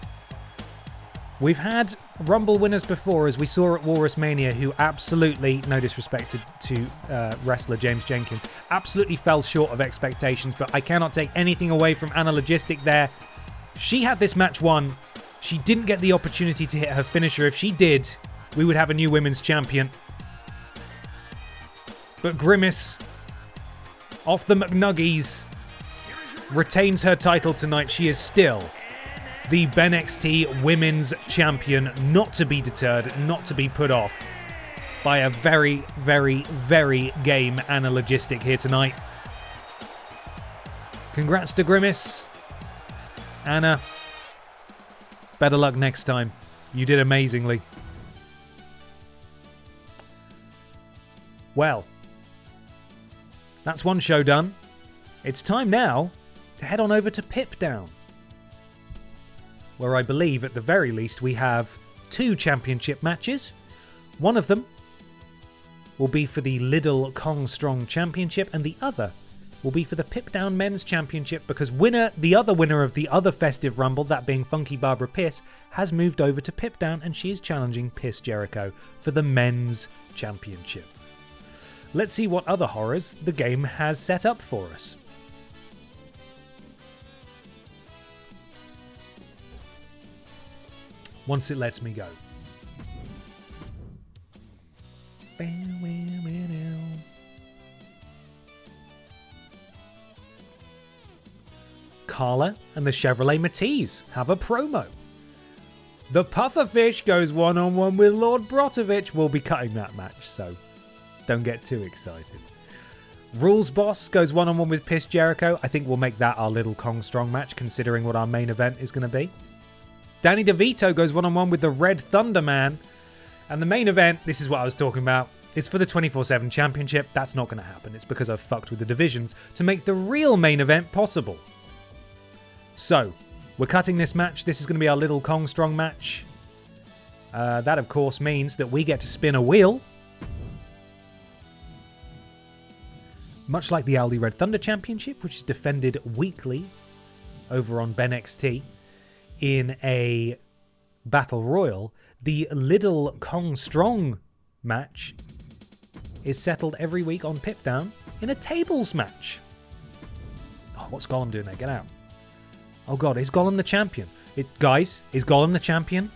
We've had Rumble winners before, as we saw at Walrus Mania, who absolutely, no disrespect to wrestler James Jenkins, absolutely fell short of expectations, but I cannot take anything away from Anna Logistic there. She had this match won. She didn't get the opportunity to hit her finisher. If she did, we would have a new women's champion. But Grimace, off the McNuggies, retains her title tonight. She is still the BENXT Women's Champion, not to be deterred, not to be put off by a very, very, very game Anna Logistic here tonight. Congrats to Grimace. Anna, better luck next time. You did amazingly. Well, that's one show done. It's time now to head on over to Pip Down, where I believe at the very least we have 2 championship matches. One of them will be for the Lidl Kong Strong Championship, and the other will be for the Pip Down Men's Championship, because the other winner of the other Festive Rumble, that being Funky Barbara Piss, has moved over to Pip Down, and she is challenging Piss Jericho for the Men's Championship. Let's see what other horrors the game has set up for us. Once it lets me go. Carla and the Chevrolet Matiz have a promo. The Pufferfish goes one-on-one with Lord Brotovich. We'll be cutting that match, so don't get too excited. Rules Boss goes one-on-one with Piss Jericho. I think we'll make that our little Kong Strong match, considering what our main event is going to be. Danny DeVito goes one-on-one with the Red Thunder Man. And the main event, this is what I was talking about, is for the 24/7 Championship. That's not going to happen. It's because I've fucked with the divisions to make the real main event possible. So, we're cutting this match. This is going to be our little Kong Strong match. That, of course, means that we get to spin a wheel. Much like the Aldi Red Thunder Championship, which is defended weekly over on BENXT in a Battle Royal, the Little Kong Strong match is settled every week on Pip Down in a tables match. Oh, what's Gollum doing there? Get out. Oh god, is Gollum the champion? Guys, is Gollum the champion?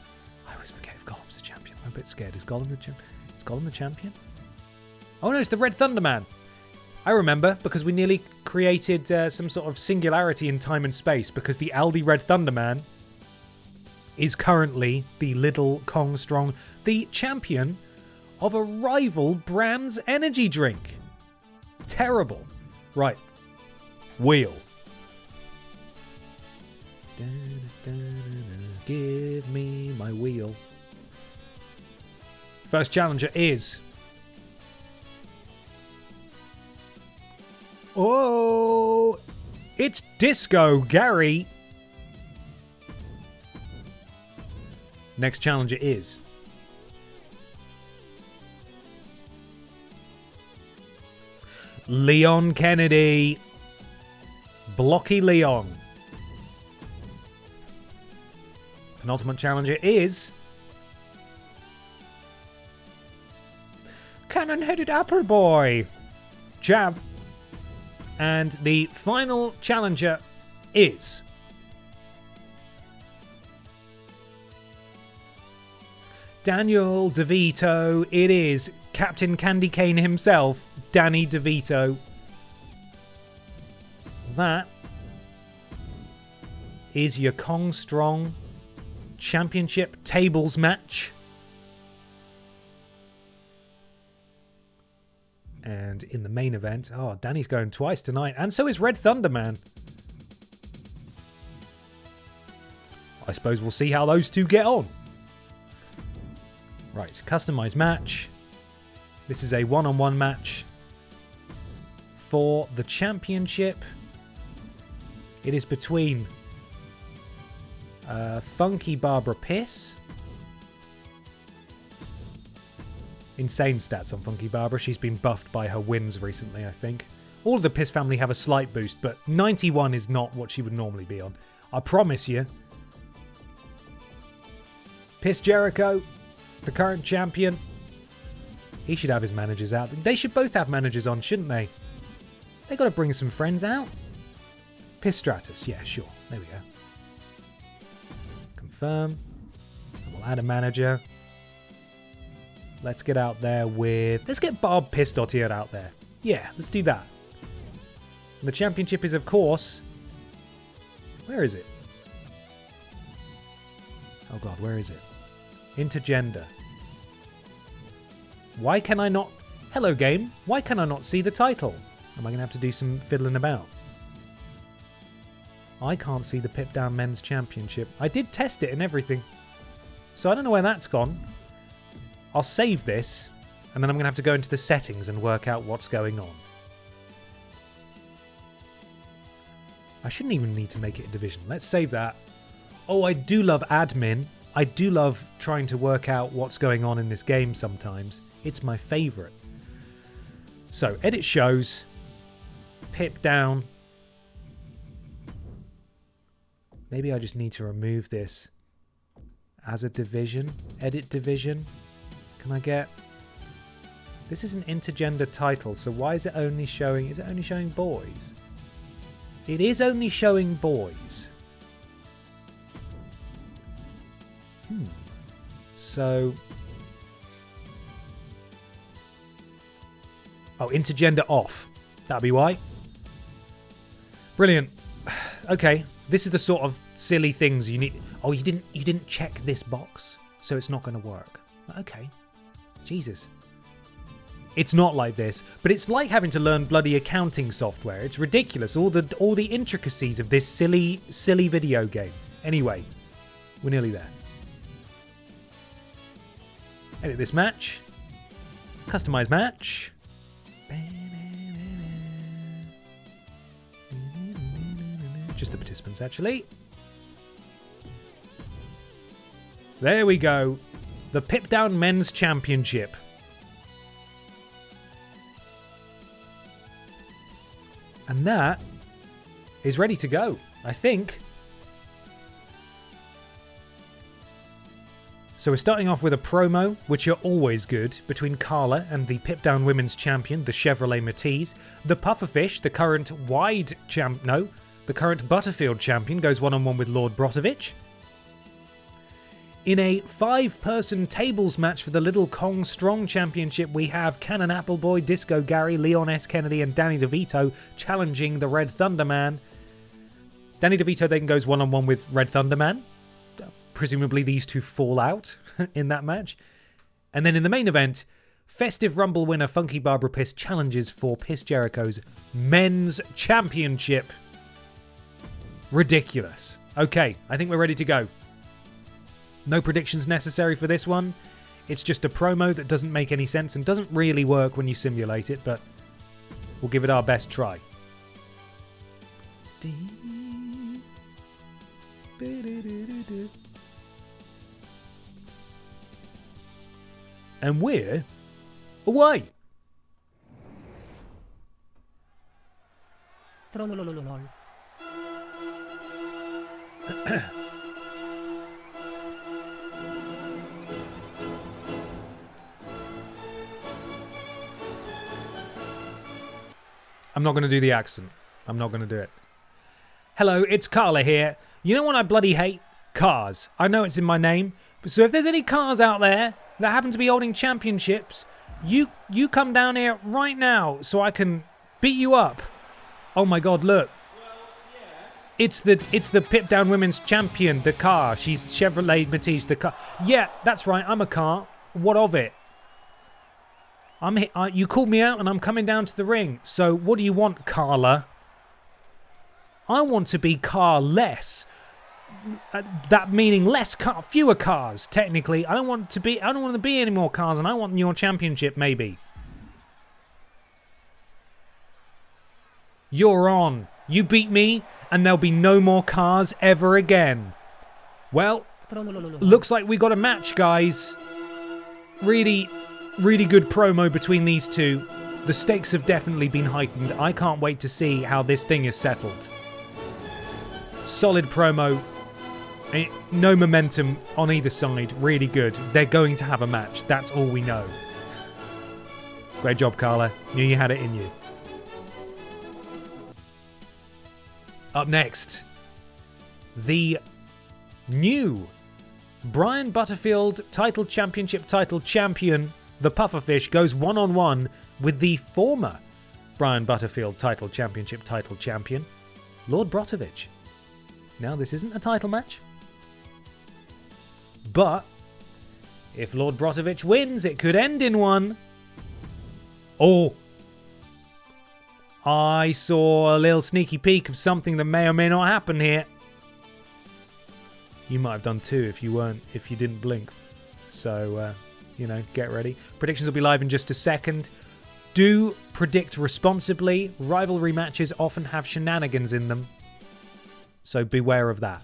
I always forget if Gollum's the champion. I'm a bit scared. Is Gollum the champion? Is Gollum the champion? Oh no, it's the Red Thunder Man. I remember, because we nearly created some sort of singularity in time and space, because the Aldi Red Thunder Man is currently the Little Kong Strong, the champion of a rival brand's energy drink. Terrible. Right. Wheel. Give me my wheel. First challenger is... Oh, it's Disco Gary. Next challenger is... Leon Kennedy. Blocky Leon. Penultimate challenger is... Cannon-headed Apple Boy. Jab. And the final challenger is... Daniel DeVito. It is Captain Candy Cane himself, Danny DeVito. That is your Kong Strong Championship tables match. And in the main event, oh, Danny's going twice tonight, and so is Red Thunder Man. I suppose we'll see how those two get on. Right, customized match. This is a one-on-one match for the championship. It is between Funky Barbara Piss. Insane stats on Funky Barbara. She's been buffed by her wins recently, I think. All of the Piss family have a slight boost, but 91 is not what she would normally be on. I promise you. Piss Jericho, the current champion. He should have his managers out. They should both have managers on, shouldn't they? They got to bring some friends out. Piss Stratus, yeah, sure. There we go. Confirm. And we'll add a manager. Let's get out there with... Let's get Barb Piss.here out there. Yeah, let's do that. And the championship is, of course... Where is it? Oh god, where is it? Intergender. Why can I not... Hello, game. Why can I not see the title? Am I going to have to do some fiddling about? I can't see the Pip Down Men's Championship. I did test it and everything. So I don't know where that's gone. I'll save this, and then I'm going to have to go into the settings and work out what's going on. I shouldn't even need to make it a division. Let's save that. Oh, I do love admin. I do love trying to work out what's going on in this game sometimes. It's my favourite. So, edit shows. Pip Down. Maybe I just need to remove this as a division. Edit division. Can I get... This is an intergender title, so why is it only showing... Is it only showing boys? It is only showing boys. So... Oh, intergender off. That'll be why. Brilliant. Okay, this is the sort of silly things you need. Oh, you didn't check this box, so it's not going to work. Okay. Jesus. It's not like this, but it's like having to learn bloody accounting software. It's ridiculous. All the intricacies of this silly video game. Anyway, we're nearly there. Edit this match. Customize match. Just the participants, actually. There we go. The Pip Down Men's Championship. And that is ready to go, I think. So we're starting off with a promo, which are always good, between Carla and the Pip Down Women's Champion, the Chevrolet Matisse. The Pufferfish, the current the current Butterfield Champion, goes one-on-one with Lord Brotovich. In a 5-person tables match for the Little Kong Strong Championship, we have Cannon Appleboy, Disco Gary, Leon S. Kennedy, and Danny DeVito challenging the Red Thunder Man. Danny DeVito then goes one-on-one with Red Thunder Man. Presumably these two fall out in that match. And then in the main event, Festive Rumble winner Funky Barbara Piss challenges for Piss Jericho's Men's Championship. Ridiculous. Okay, I think we're ready to go. No predictions necessary for this one. It's just a promo that doesn't make any sense and doesn't really work when you simulate it, but we'll give it our best try. And we're away. I'm not going to do the accent. I'm not going to do it. Hello, it's Carla here. You know what I bloody hate? Cars. I know it's in my name. So if there's any cars out there that happen to be holding championships, you come down here right now so I can beat you up. Oh my god, look. It's the Pip Down Women's Champion, the car. She's Chevrolet Matisse, the car. Yeah, that's right, I'm a car. What of it? You called me out and I'm coming down to the ring. So what do you want, Carla? I want to be car-less. That meaning fewer cars, technically. I don't want to be any more cars, and I want your championship, maybe. You're on. You beat me, and there'll be no more cars ever again. Well, looks like we got a match, guys. Really, really good promo between these two. The stakes have definitely been heightened. I can't wait to see how this thing is settled. Solid promo. No momentum on either side. Really good. They're going to have a match. That's all we know. Great job, Carla. Knew you had it in you. Up next, the new Brian Butterfield Championship title champion, the Pufferfish, goes one-on-one with the former Brian Butterfield Championship title champion, Lord Brotovich. Now, this isn't a title match, but if Lord Brotovich wins, it could end in one. Oh, I saw a little sneaky peek of something that may or may not happen here. You might have done too if you didn't blink. So, get ready. Predictions will be live in just a second. Do predict responsibly. Rivalry matches often have shenanigans in them. So beware of that.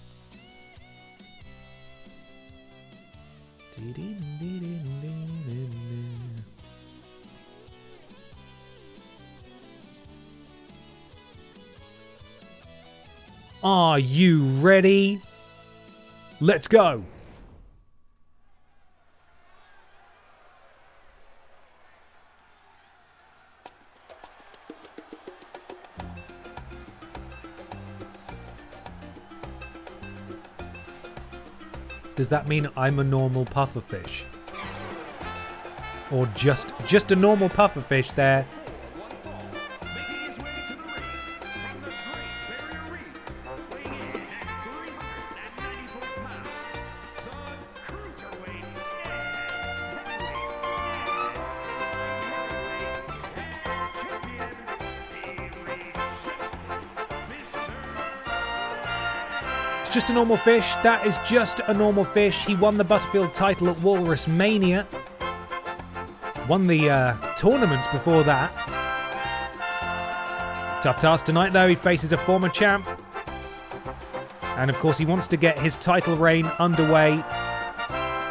Are you ready? Let's go. Does that mean I'm a normal pufferfish? Or just a normal pufferfish there That's just a normal fish. That is just a normal fish. He won the Butterfield title at Walrus Mania. Won the tournament before that. Tough task tonight, though. He faces a former champ. And, of course, he wants to get his title reign underway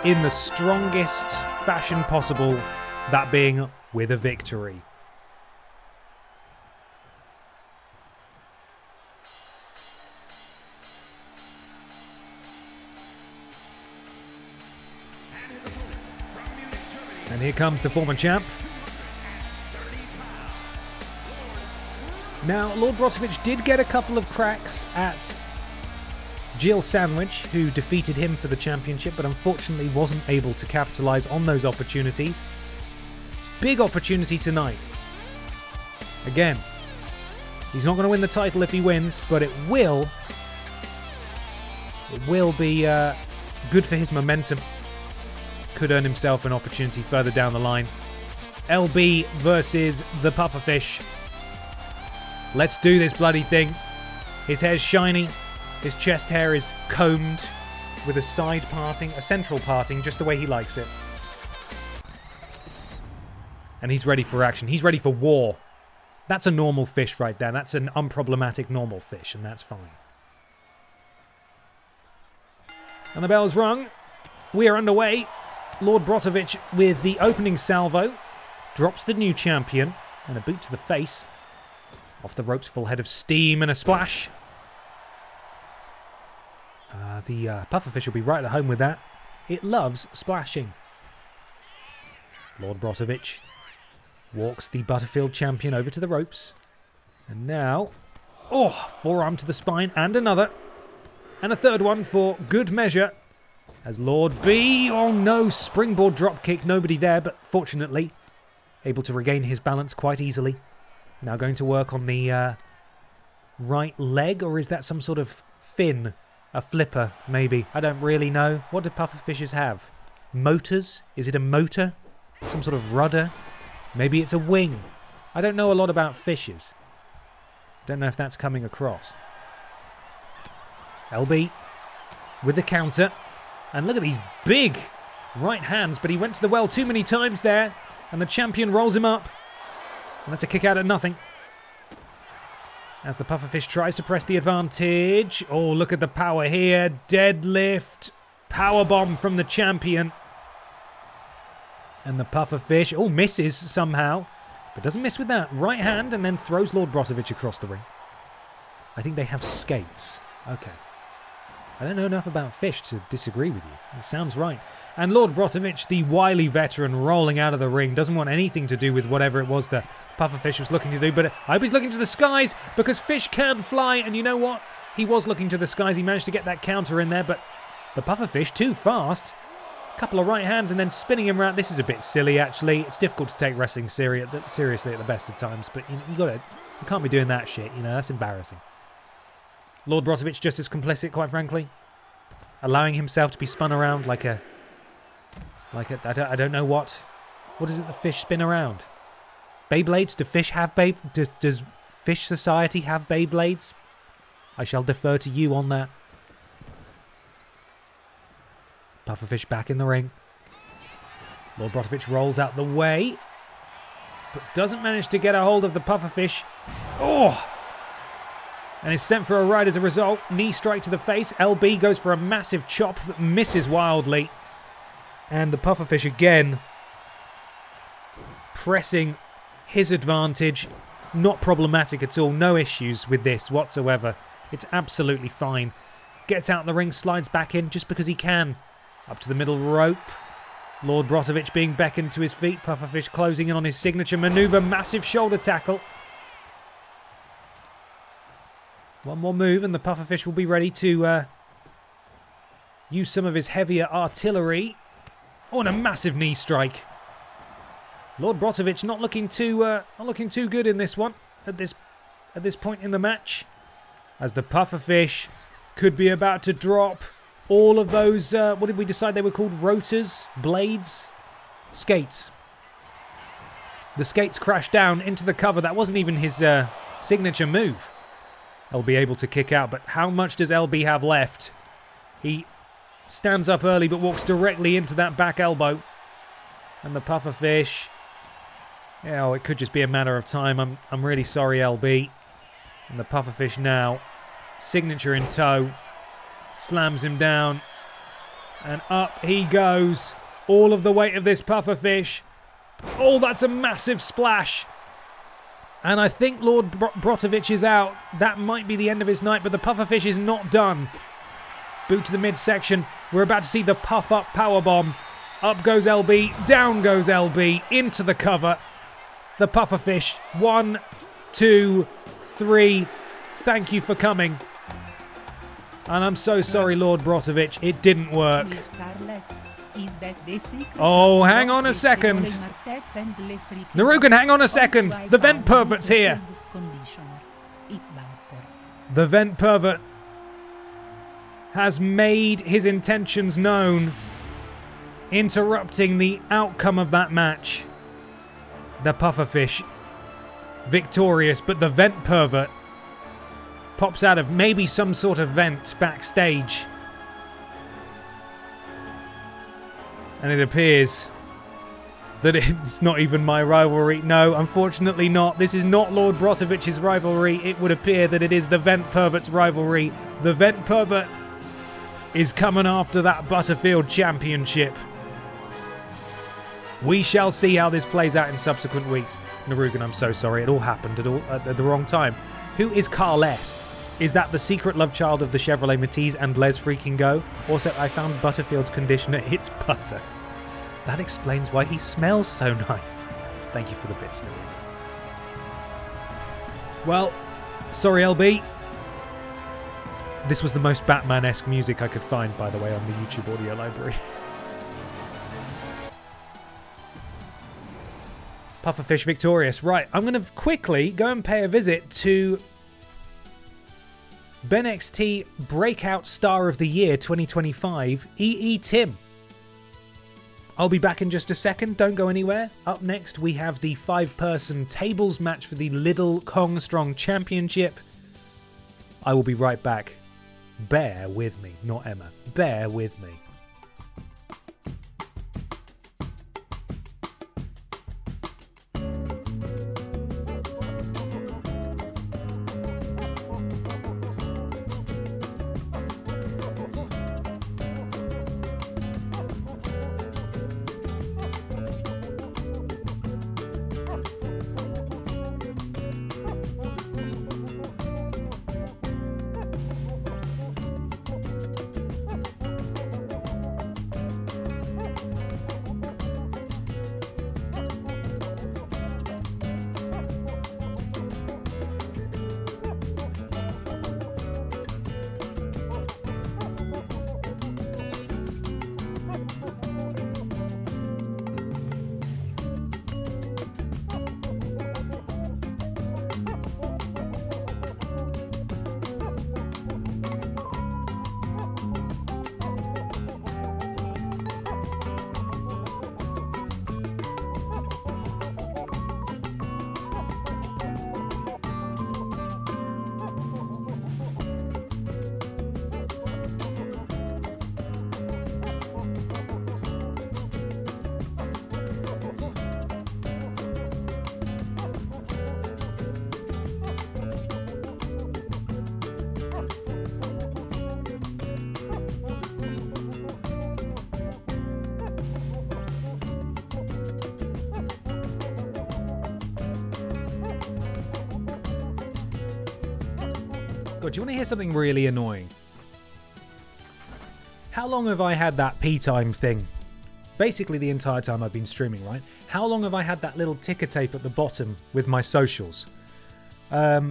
in the strongest fashion possible, that being with a victory. And here comes the former champ. Now, Lord Brotovich did get a couple of cracks at Jill Sandwich, who defeated him for the championship, but unfortunately wasn't able to capitalise on those opportunities. Big opportunity tonight. Again, he's not going to win the title if he wins, but it will be good for his momentum. Could earn himself an opportunity further down the line. LB versus the Pufferfish. Let's do this bloody thing. His hair's shiny. His chest hair is combed with a side parting, a central parting, just the way he likes it. And he's ready for action. He's ready for war. That's a normal fish right there. That's an unproblematic normal fish, and that's fine. And the bell's rung. We are underway. Lord Brotovich with the opening salvo. Drops the new champion. And a boot to the face. Off the ropes, full head of steam and a splash. The Pufferfish will be right at home with that. It loves splashing. Lord Brotovich walks the Butterfield champion over to the ropes. And now, forearm to the spine and another. And a third one for good measure. As Lord B, oh no, springboard drop kick, nobody there, but fortunately able to regain his balance quite easily. Now going to work on the right leg, or is that some sort of fin? A flipper, maybe. I don't really know. What do pufferfishes have? Motors? Is it a motor? Some sort of rudder? Maybe it's a wing. I don't know a lot about fishes. Don't know if that's coming across. LB with the counter. And look at these big right hands, but he went to the well too many times there. And the champion rolls him up. And that's a kick out at nothing. As the Pufferfish tries to press the advantage. Oh, look at the power here. Deadlift. Powerbomb from the champion. And the Pufferfish, misses somehow. But doesn't miss with that. Right hand and then throws Lord Brotovich across the ring. I think they have skates. Okay. I don't know enough about fish to disagree with you. It sounds right. And Lord Brotovich, the wily veteran, rolling out of the ring, doesn't want anything to do with whatever it was the Pufferfish was looking to do. But I hope he's looking to the skies, because fish can fly. And you know what? He was looking to the skies. He managed to get that counter in there, but the Pufferfish, too fast. A couple of right hands and then spinning him around. This is a bit silly, actually. It's difficult to take wrestling seriously at the best of times, but you can't be doing that shit. That's embarrassing. Lord Brotovich just as complicit, quite frankly. Allowing himself to be spun around like a I don't know what. What is it the fish spin around? Beyblades? Do fish have Does Fish Society have Beyblades? I shall defer to you on that. Pufferfish back in the ring. Lord Brotovich rolls out the way, but doesn't manage to get a hold of the Pufferfish. And is sent for a ride as a result. Knee strike to the face. LB goes for a massive chop, but misses wildly. And the Pufferfish again pressing his advantage. Not problematic at all. No issues with this whatsoever. It's absolutely fine. Gets out the ring, slides back in just because he can. Up to the middle rope. Lord Brotovich being beckoned to his feet. Pufferfish closing in on his signature maneuver. Massive shoulder tackle. One more move and the Pufferfish will be ready to use some of his heavier artillery. And a massive knee strike. Lord Brotovich not looking too good in this one at this point in the match, as the Pufferfish could be about to drop all of those. What did we decide they were called? Rotors, blades, skates. The skates crashed down into the cover. That wasn't even his signature move. LB able to kick out, but how much does LB have left? He stands up early but walks directly into that back elbow. And the pufferfish. Yeah, oh, it could just be a matter of time. I'm really sorry, LB. And the pufferfish now. Signature in tow. Slams him down. And up he goes. All of the weight of this pufferfish. Oh, that's a massive splash. And I think Lord Brotovich is out. That might be the end of his night, but the pufferfish is not done. Boot to the midsection. We're about to see the puff-up powerbomb. Up goes LB, down goes LB, into the cover. The pufferfish. 1, 2, 3. Thank you for coming. And I'm so sorry, Lord Brotovich. It didn't work. Oh, hang on a second. Narugan, hang on a second. The vent pervert's here. The vent pervert has made his intentions known, interrupting the outcome of that match. The pufferfish victorious, but the vent pervert pops out of maybe some sort of vent backstage. And it appears that it's not even my rivalry. No, unfortunately not. This is not Lord Brotovich's rivalry. It would appear that it is the Vent Pervert's rivalry. The Vent Pervert is coming after that Butterfield Championship. We shall see how this plays out in subsequent weeks. Narugan, I'm so sorry. It all happened at the wrong time. Who is Carl S? Is that the secret love child of the Chevrolet Matiz and Les Freaking Go? Also, I found Butterfield's conditioner. It's butter. That explains why he smells so nice. Thank you for the bits, Narugan. Well, sorry, LB. This was the most Batman-esque music I could find, by the way, on the YouTube audio library. Pufferfish victorious. Right, I'm going to quickly go and pay a visit to BENXT Breakout Star of the Year 2025, EE Tim. I'll be back in just a second, don't go anywhere. Up next, we have the 5-person tables match for the Lidl Kong Strong Championship. I will be right back. Bear with me, not Emma. Bear with me. God, do you want to hear something really annoying? How long have I had that pee time thing? Basically the entire time I've been streaming, right? How long have I had that little ticker tape at the bottom with my socials? Like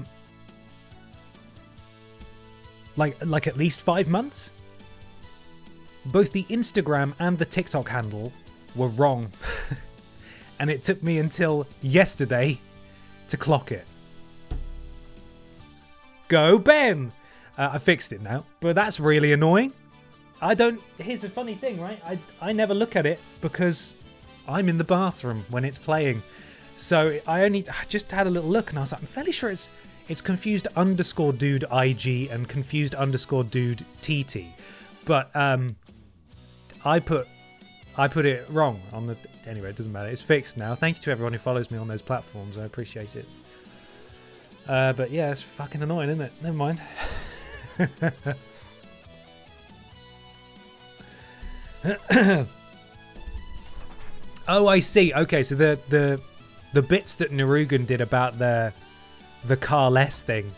at least 5 months? Both the Instagram and the TikTok handle were wrong. And it took me until yesterday to clock it. Go, Ben! I fixed it now, but that's really annoying. Here's the funny thing, right? I never look at it because I'm in the bathroom when it's playing. So I just had a little look and I was like, I'm fairly sure it's It's confused_dude IG and confused_dude TT. But I put it wrong on the... Anyway, it doesn't matter. It's fixed now. Thank you to everyone who follows me on those platforms. I appreciate it. But yeah, it's fucking annoying, isn't it? Never mind. Oh, I see. Okay, so the bits that Narugan did about the Carless thing.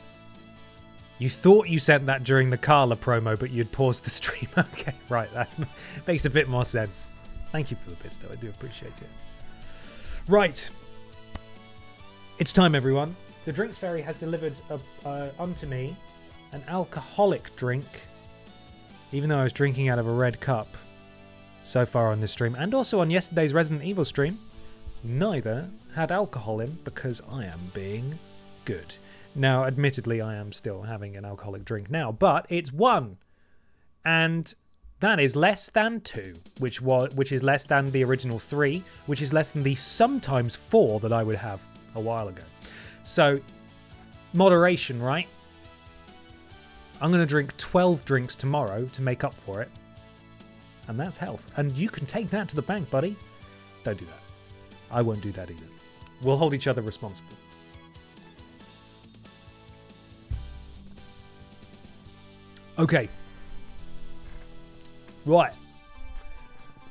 You thought you sent that during the Carla promo, but you'd paused the stream. Okay, right. That makes a bit more sense. Thank you for the bits, though. I do appreciate it. Right. It's time, everyone. The Drinks Fairy has delivered unto me an alcoholic drink, even though I was drinking out of a red cup so far on this stream, and also on yesterday's Resident Evil stream. Neither had alcohol in because I am being good. Now, admittedly, I am still having an alcoholic drink now, but it's 1, and that is less than 2, which is less than the original 3, which is less than the sometimes 4 that I would have a while ago. So, moderation, right? I'm going to drink 12 drinks tomorrow to make up for it, and that's health. And you can take that to the bank, buddy. Don't do that. I won't do that either. We'll hold each other responsible. Okay. Right.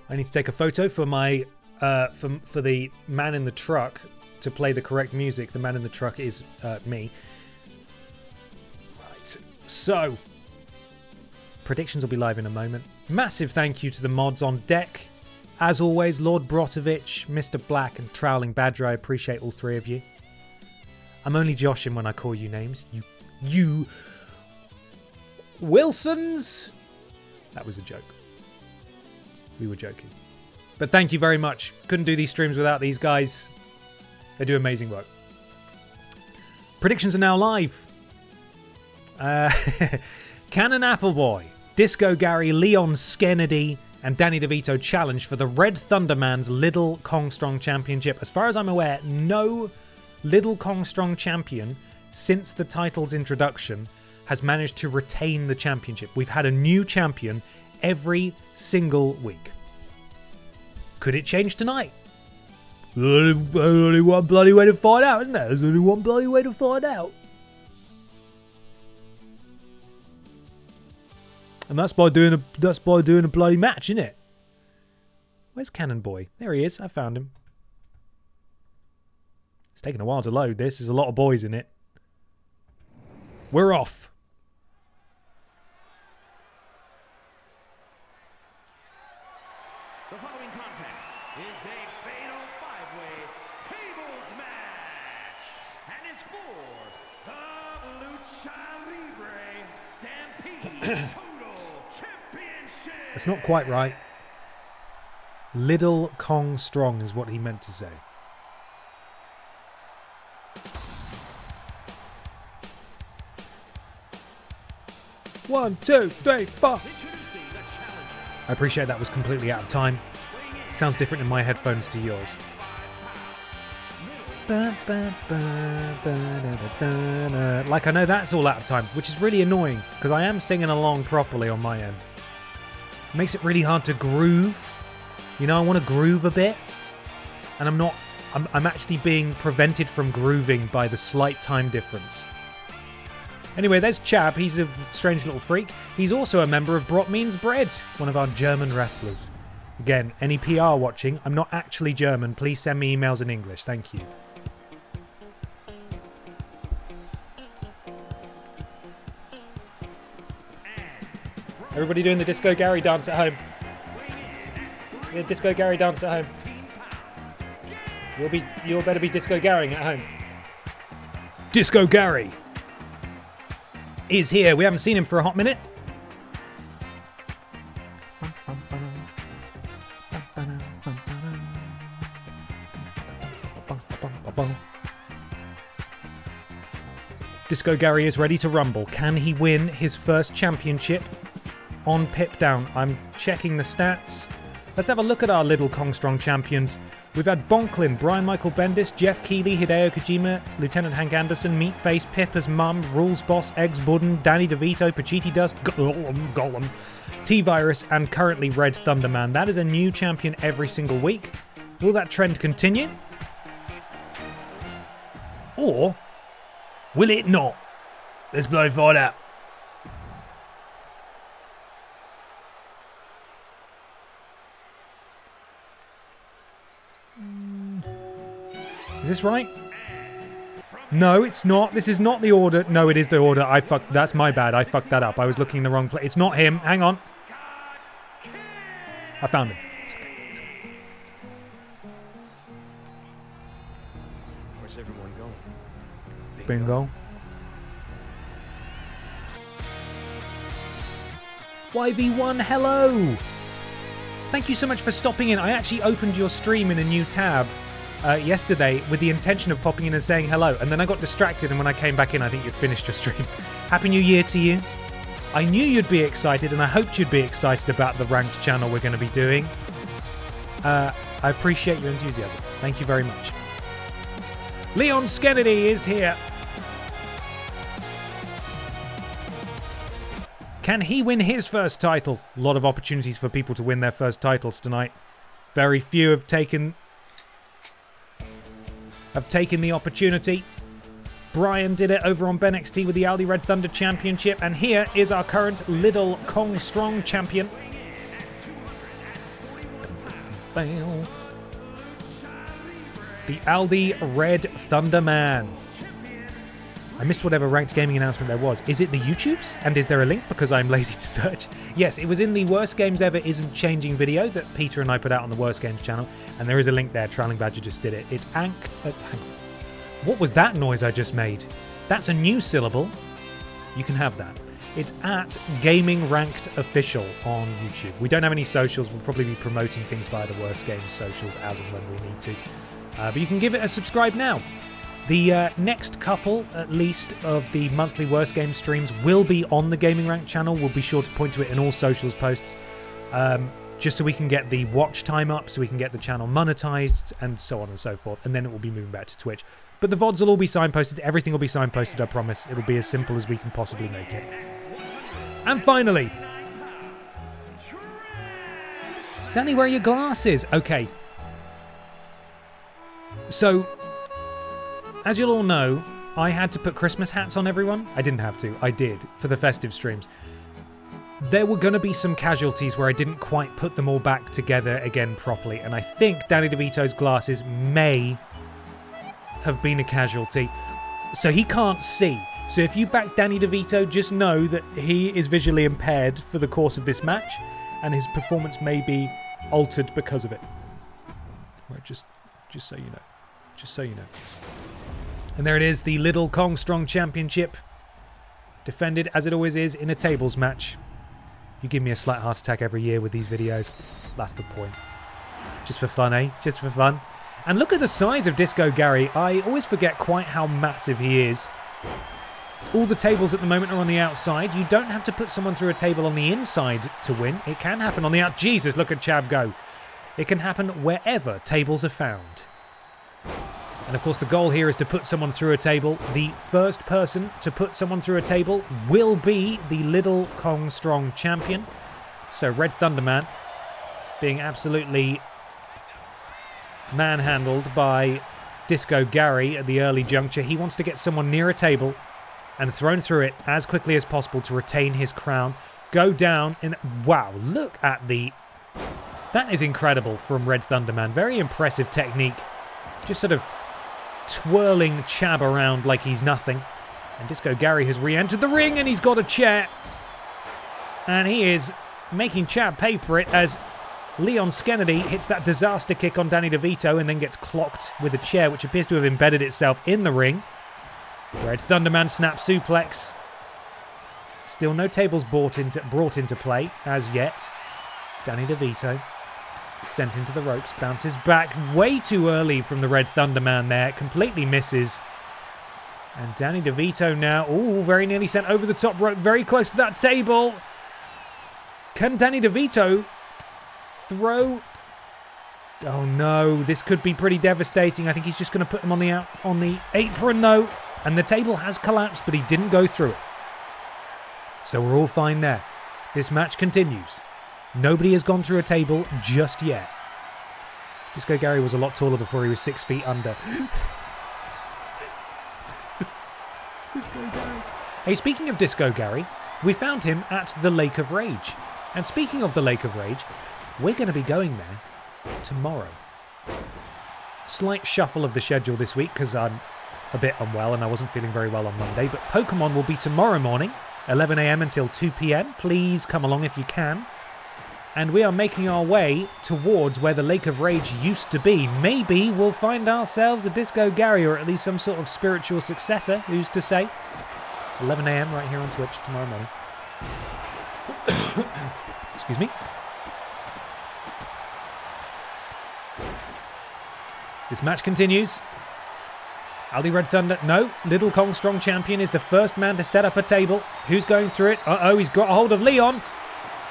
I need to take a photo for my for the man in the truck to play the correct music. The man in the truck is me. Right. So, predictions will be live in a moment. Massive thank you to the mods on deck. As always, Lord Brotovich, Mr. Black, and Trowling Badger. I appreciate all 3 of you. I'm only joshing when I call you names. You Wilsons. That was a joke. We were joking. But thank you very much. Couldn't do these streams without these guys. They do amazing work. Predictions are now live. Cannon Appleboy, Disco Gary, Leon Skennedy, and Danny DeVito challenge for the Red Thunderman's Little Kong Strong Championship. As far as I'm aware, no Little Kong Strong champion since the title's introduction has managed to retain the championship. We've had a new champion every single week. Could it change tonight? There's only one bloody way to find out, isn't there? There's only one bloody way to find out. And that's by doing a bloody match, isn't it? Where's Cannon Boy? There he is. I found him. It's taking a while to load this. There's a lot of boys in it. We're off. The following contest is a fatal 5-way tables match and is for the Lucha Libre Stampede Total Championship. That's not quite right. Little Kong Strong is what he meant to say. One, two, three, four. I appreciate that was completely out of time. Sounds different in my headphones to yours. Like, I know that's all out of time, which is really annoying because I am singing along properly on my end. It makes it really hard to groove. You know, I want to groove a bit, and I'm actually being prevented from grooving by the slight time difference. Anyway, there's Chab. He's a strange little freak. He's also a member of Brot Means Bread, one of our German wrestlers. Again, any PR watching, I'm not actually German. Please send me emails in English. Thank you. Everybody doing the Disco Gary dance at home. Yeah, Disco Gary dance at home. You'll better be Disco Garying at home. Disco Gary is here. We haven't seen him for a hot minute. Disco Gary is ready to rumble. Can he win his first championship on Pip Down? I'm checking the stats. Let's have a look at our Little Kong Strong champions. We've had Bonklin, Brian Michael Bendis, Jeff Keighley, Hideo Kojima, Lieutenant Hank Anderson, Meatface, Pippa's Mum, Rules Boss, Eggs Budden, Danny DeVito, Pachiti Dust, Gollum, T-Virus, and currently Red Thunderman. That is a new champion every single week. Will that trend continue? Or will it not? Let's bloody find out. Is this right? No, it's not. This is not the order. No, it is the order. That's my bad. I fucked that up. I was looking in the wrong place. It's not him. Hang on. I found him. It's okay. It's okay. Where's everyone going? Bingo. YV1, hello! Thank you so much for stopping in. I actually opened your stream in a new tab yesterday with the intention of popping in and saying hello, and then I got distracted, and when I came back in, I think you'd finished your stream. Happy New Year to you. I knew you'd be excited, and I hoped you'd be excited about the ranked channel we're going to be doing. I appreciate your enthusiasm. Thank you very much. Leon Skennedy is here. Can he win his first title? A lot of opportunities for people to win their first titles tonight. Very few have taken the opportunity. Brian did it over on BENXT with the Aldi Red Thunder Championship, and here is our current Little Kong Strong champion. The Aldi Red Thunder Man. I missed whatever ranked gaming announcement there was. Is it the YouTubes? And is there a link? Because I'm lazy to search. Yes, it was in the Worst Games Ever Isn't Changing video that Peter and I put out on the Worst Games channel. And there is a link there. Trailing Badger just did it. It's what was that noise I just made? That's a new syllable. You can have that. It's at Gaming Ranked Official on YouTube. We don't have any socials. We'll probably be promoting things via the Worst Games socials as and when we need to. But you can give it a subscribe now. The next couple, at least, of the monthly Worst Game streams will be on the Gaming Rank channel. We'll be sure to point to it in all socials posts, just so we can get the watch time up, so we can get the channel monetized, and so on and so forth. And then it will be moving back to Twitch. But the VODs will all be signposted. Everything will be signposted, I promise. It'll be as simple as we can possibly make it. And finally, Danny, where are your glasses? Okay. So, as you'll all know, I had to put Christmas hats on everyone. I didn't have to. I did, for the festive streams. There were going to be some casualties where I didn't quite put them all back together again properly. And I think Danny DeVito's glasses may have been a casualty. So he can't see. So if you back Danny DeVito, just know that he is visually impaired for the course of this match. And his performance may be altered because of it. Right, just so you know. Just so you know. And there it is, the Little Kong Strong Championship. Defended, as it always is, in a tables match. You give me a slight heart attack every year with these videos. That's the point. Just for fun, eh? Just for fun. And look at the size of Disco Gary. I always forget quite how massive he is. All the tables at the moment are on the outside. You don't have to put someone through a table on the inside to win. It can happen on the out. Jesus, look at Chab go. It can happen wherever tables are found. And of course the goal here is to put someone through a table. The first person to put someone through a table will be the Little Kong Strong champion. So Red Thunderman being absolutely manhandled by Disco Gary at the early juncture. He wants to get someone near a table and thrown through it as quickly as possible to retain his crown. Go down in... Wow, look at the... That is incredible from Red Thunderman. Very impressive technique. Just sort of twirling Chab around like he's nothing. And Disco Gary has re-entered the ring and he's got a chair. And he is making Chab pay for it as Leon Skennedy hits that disaster kick on Danny DeVito and then gets clocked with a chair which appears to have embedded itself in the ring. Red Thunderman snap suplex. Still no tables brought into play as yet. Danny DeVito sent into the ropes, bounces back way too early from the Red Thunderman there, completely misses. And Danny DeVito now, very nearly sent over the top rope, very close to that table. Can Danny DeVito throw Oh no, this could be pretty devastating. I think he's just going to put him on the apron though. And the table has collapsed, but he didn't go through it. So we're all fine there. This match continues. Nobody has gone through a table just yet. Disco Gary was a lot taller before he was 6 feet under. Disco Gary. Hey, speaking of Disco Gary, we found him at the Lake of Rage. And speaking of the Lake of Rage, we're going to be going there tomorrow. Slight shuffle of the schedule this week because I'm a bit unwell and I wasn't feeling very well on Monday. But Pokémon will be tomorrow morning, 11 a.m. until 2 p.m. Please come along if you can. And we are making our way towards where the Lake of Rage used to be. Maybe we'll find ourselves a Disco Gary, or at least some sort of spiritual successor, who's to say. 11 a.m. right here on Twitch tomorrow morning. Excuse me. This match continues. Aldi Red Thunder, no. Little Kong Strong Champion is the first man to set up a table. Who's going through it? Uh-oh, he's got a hold of Leon.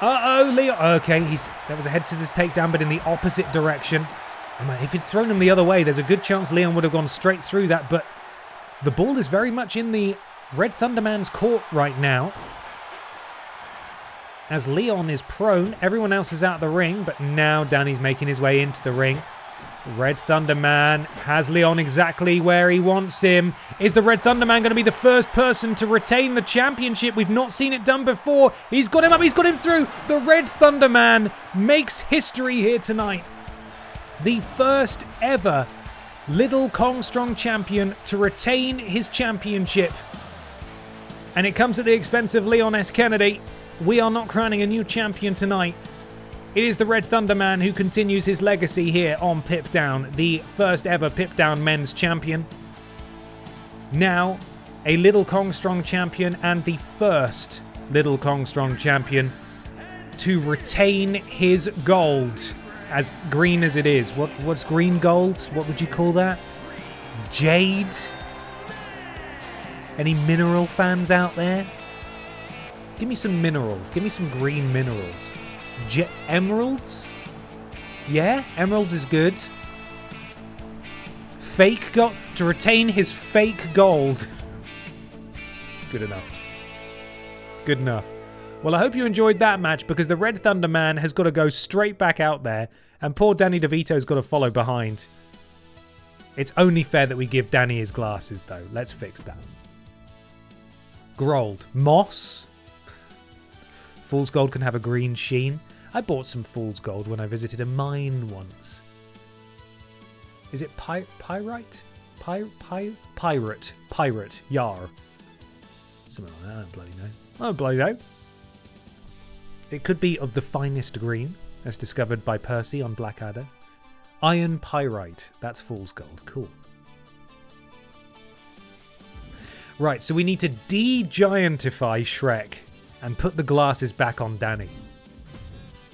Uh-oh, Leon. Okay, that was a head scissors takedown, but in the opposite direction. If he'd thrown him the other way, there's a good chance Leon would have gone straight through that, but the ball is very much in the Red Thunder Man's court right now. As Leon is prone, everyone else is out of the ring, but now Danny's making his way into the ring. The Red Thunder Man has Leon exactly where he wants him. Is the Red Thunder Man going to be the first person to retain the championship? We've not seen it done before. He's got him up. He's got him through. The Red Thunder Man makes history here tonight. The first ever Little Kong Strong champion to retain his championship. And it comes at the expense of Leon S. Kennedy. We are not crowning a new champion tonight. It is the Red Thunder Man who continues his legacy here on Pip Down, the first ever Pip Down men's champion. Now, a Little Kong Strong champion and the first Little Kong Strong champion to retain his gold, as green as it is. What's green gold? What would you call that? Jade? Any mineral fans out there? Give me some minerals. Give me some green minerals. Emeralds? Yeah, emeralds is good. Fake gold. To retain his fake gold. Good enough. Good enough. Well, I hope you enjoyed that match, because the Red Thunder Man has got to go straight back out there, and poor Danny DeVito's got to follow behind. It's only fair that we give Danny his glasses, though. Let's fix that. Grold. Moss? Fool's Gold can have a green sheen. I bought some Fool's Gold when I visited a mine once. Is it pyrite? Pirate. Yar. Something like that. I don't bloody know. It could be of the finest green, as discovered by Percy on Blackadder. Iron Pyrite. That's Fool's Gold. Cool. Right, so we need to de-giantify Shrek and put the glasses back on Danny.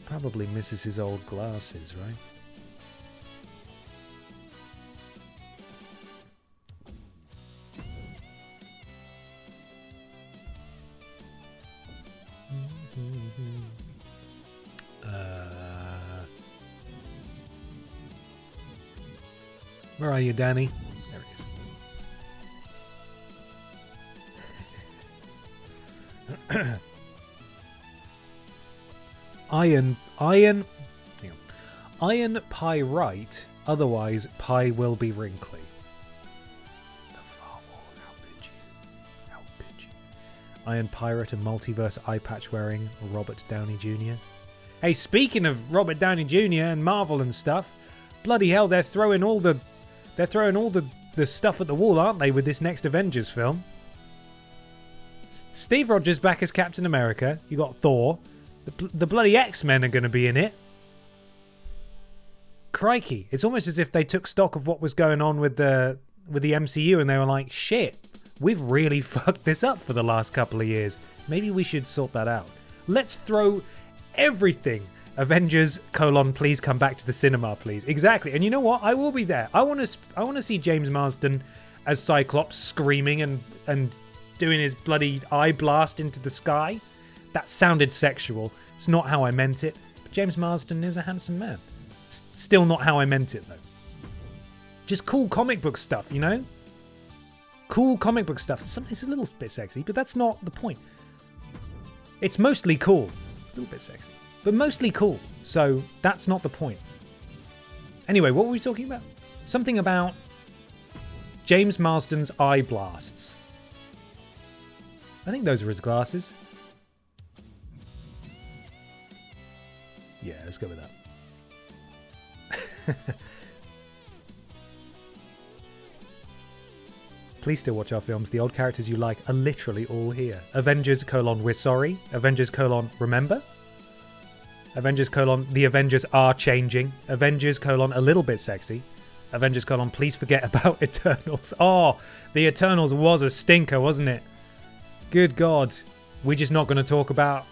Probably misses his old glasses, right? Where are you, Danny? There he is. Iron pyrite, otherwise pie will be wrinkly. The far wall, how could you? Iron Pirate and multiverse eye patch wearing Robert Downey Jr. Hey, speaking of Robert Downey Jr. and Marvel and stuff, bloody hell, they're throwing all the stuff at the wall, aren't they, with this next Avengers film? Steve Rogers back as Captain America. You got Thor. The bloody X-Men are going to be in it. Crikey. It's almost as if they took stock of what was going on with the MCU and they were like, shit, we've really fucked this up for the last couple of years. Maybe we should sort that out. Let's throw everything. Avengers, please come back to the cinema, please. Exactly. And you know what? I will be there. I want to see James Marsden as Cyclops screaming and doing his bloody eye blast into the sky. That sounded sexual. It's not how I meant it. But James Marsden is a handsome man. Still not how I meant it, though. Just cool comic book stuff, you know? Cool comic book stuff. It's a little bit sexy, but that's not the point. It's mostly cool. A little bit sexy, but mostly cool. So that's not the point. Anyway, what were we talking about? Something about James Marsden's eye blasts. I think those are his glasses. Yeah, let's go with that. Please still watch our films. The old characters you like are literally all here. Avengers : We're sorry. Avengers : Remember. Avengers : The Avengers are changing. Avengers : A little bit sexy. Avengers : Please forget about Eternals. Oh, the Eternals was a stinker, wasn't it? Good God. We're just not going to talk about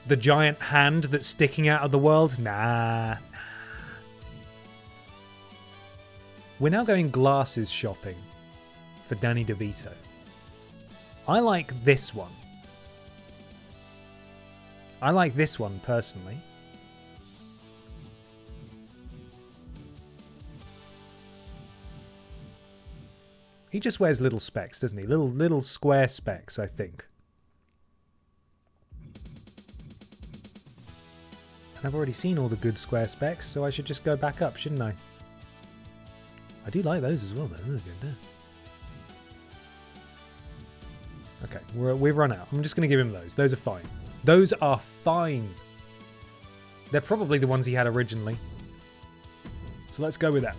the giant hand that's sticking out of the world? Nah. We're now going glasses shopping for Danny DeVito. I like this one. I like this one personally. He just wears little specs, doesn't he? Little square specs, I think. And I've already seen all the good square specs, so I should just go back up, shouldn't I? I do like those as well, though. Those are good, yeah. Okay, we've run out. I'm just going to give him those. Those are fine. Those are fine. They're probably the ones he had originally. So let's go with that.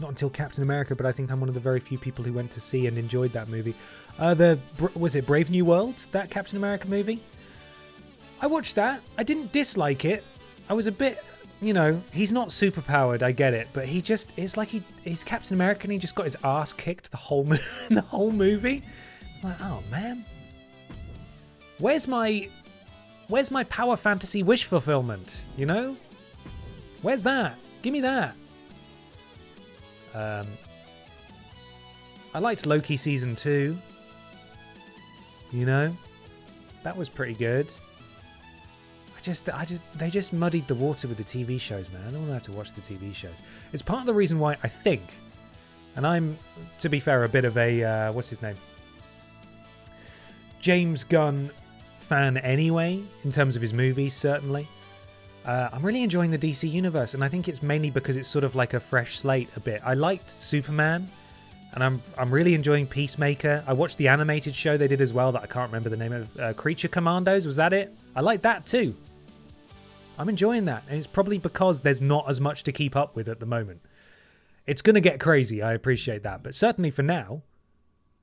Not until Captain America, but I think I'm one of the very few people who went to see and enjoyed that movie. Was it Brave New World, that Captain America movie? I watched that. I didn't dislike it. I was a bit, he's not super powered, I get it, but it's like he's Captain America and he just got his ass kicked the whole movie. It's like, oh man. Where's my power fantasy wish fulfillment, Where's that? Give me that. I liked Loki season 2. That was pretty good. They just muddied the water with the TV shows, man. I don't have to watch the TV shows. It's part of the reason why I think, and I'm, to be fair, a bit of a what's his name, James Gunn fan anyway, in terms of his movies, certainly. I'm really enjoying the DC universe, and I think it's mainly because it's sort of like a fresh slate a bit. I liked Superman, and I'm really enjoying Peacemaker. I watched the animated show they did as well that I can't remember the name of. Creature Commandos, was that it? I like that too. I'm enjoying that, and it's probably because there's not as much to keep up with at the moment. It's going to get crazy, I appreciate that, but certainly for now,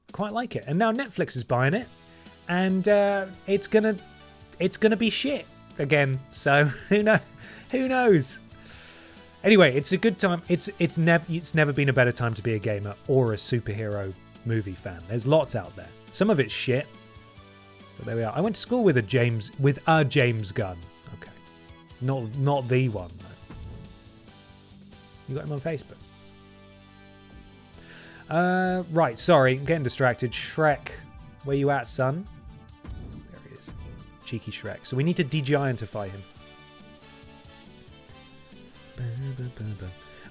I quite like it. And now Netflix is buying it, and it's gonna be shit again. So who knows? Anyway, it's a good time. It's never been a better time to be a gamer or a superhero movie fan. There's lots out there. Some of it's shit, but there we are. I went to school with a James Gunn. Okay, not the one though. You got him on Facebook. Right. Sorry, I'm getting distracted. Shrek, where you at, son? There he is, cheeky Shrek. So we need to de-giantify him.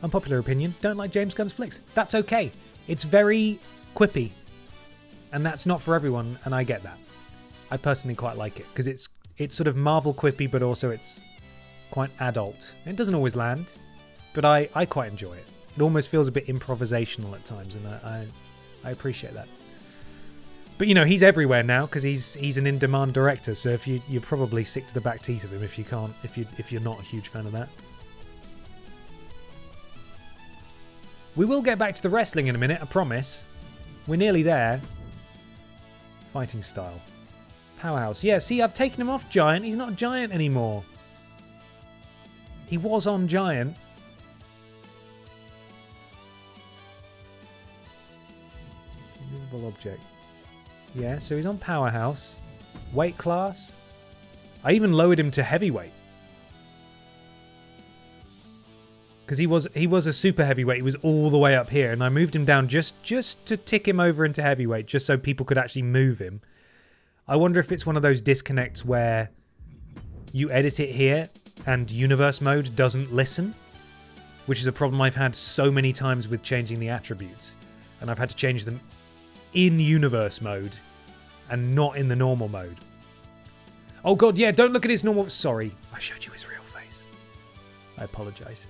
Unpopular opinion, don't like James Gunn's flicks. That's okay. It's very quippy, and that's not for everyone, and I get that. I personally quite like it because it's sort of Marvel quippy, but also it's quite adult. It doesn't always land, but I quite enjoy it. It almost feels a bit improvisational at times, and I appreciate that. But he's everywhere now because he's an in-demand director. So if you're probably sick to the back teeth of him if you're not a huge fan of that. We will get back to the wrestling in a minute, I promise. We're nearly there. Fighting style. Powerhouse. Yeah, see, I've taken him off Giant. He's not Giant anymore. He was on Giant. Immovable object. Yeah, so he's on Powerhouse. Weight class. I even lowered him to heavyweight. Because he was a super heavyweight. He was all the way up here, and I moved him down just to tick him over into heavyweight, just so people could actually move him. I wonder if it's one of those disconnects where you edit it here and universe mode doesn't listen, which is a problem I've had so many times with changing the attributes, and I've had to change them in universe mode and not in the normal mode. Oh god, yeah, don't look at his normal... Sorry, I showed you his real face. I apologise.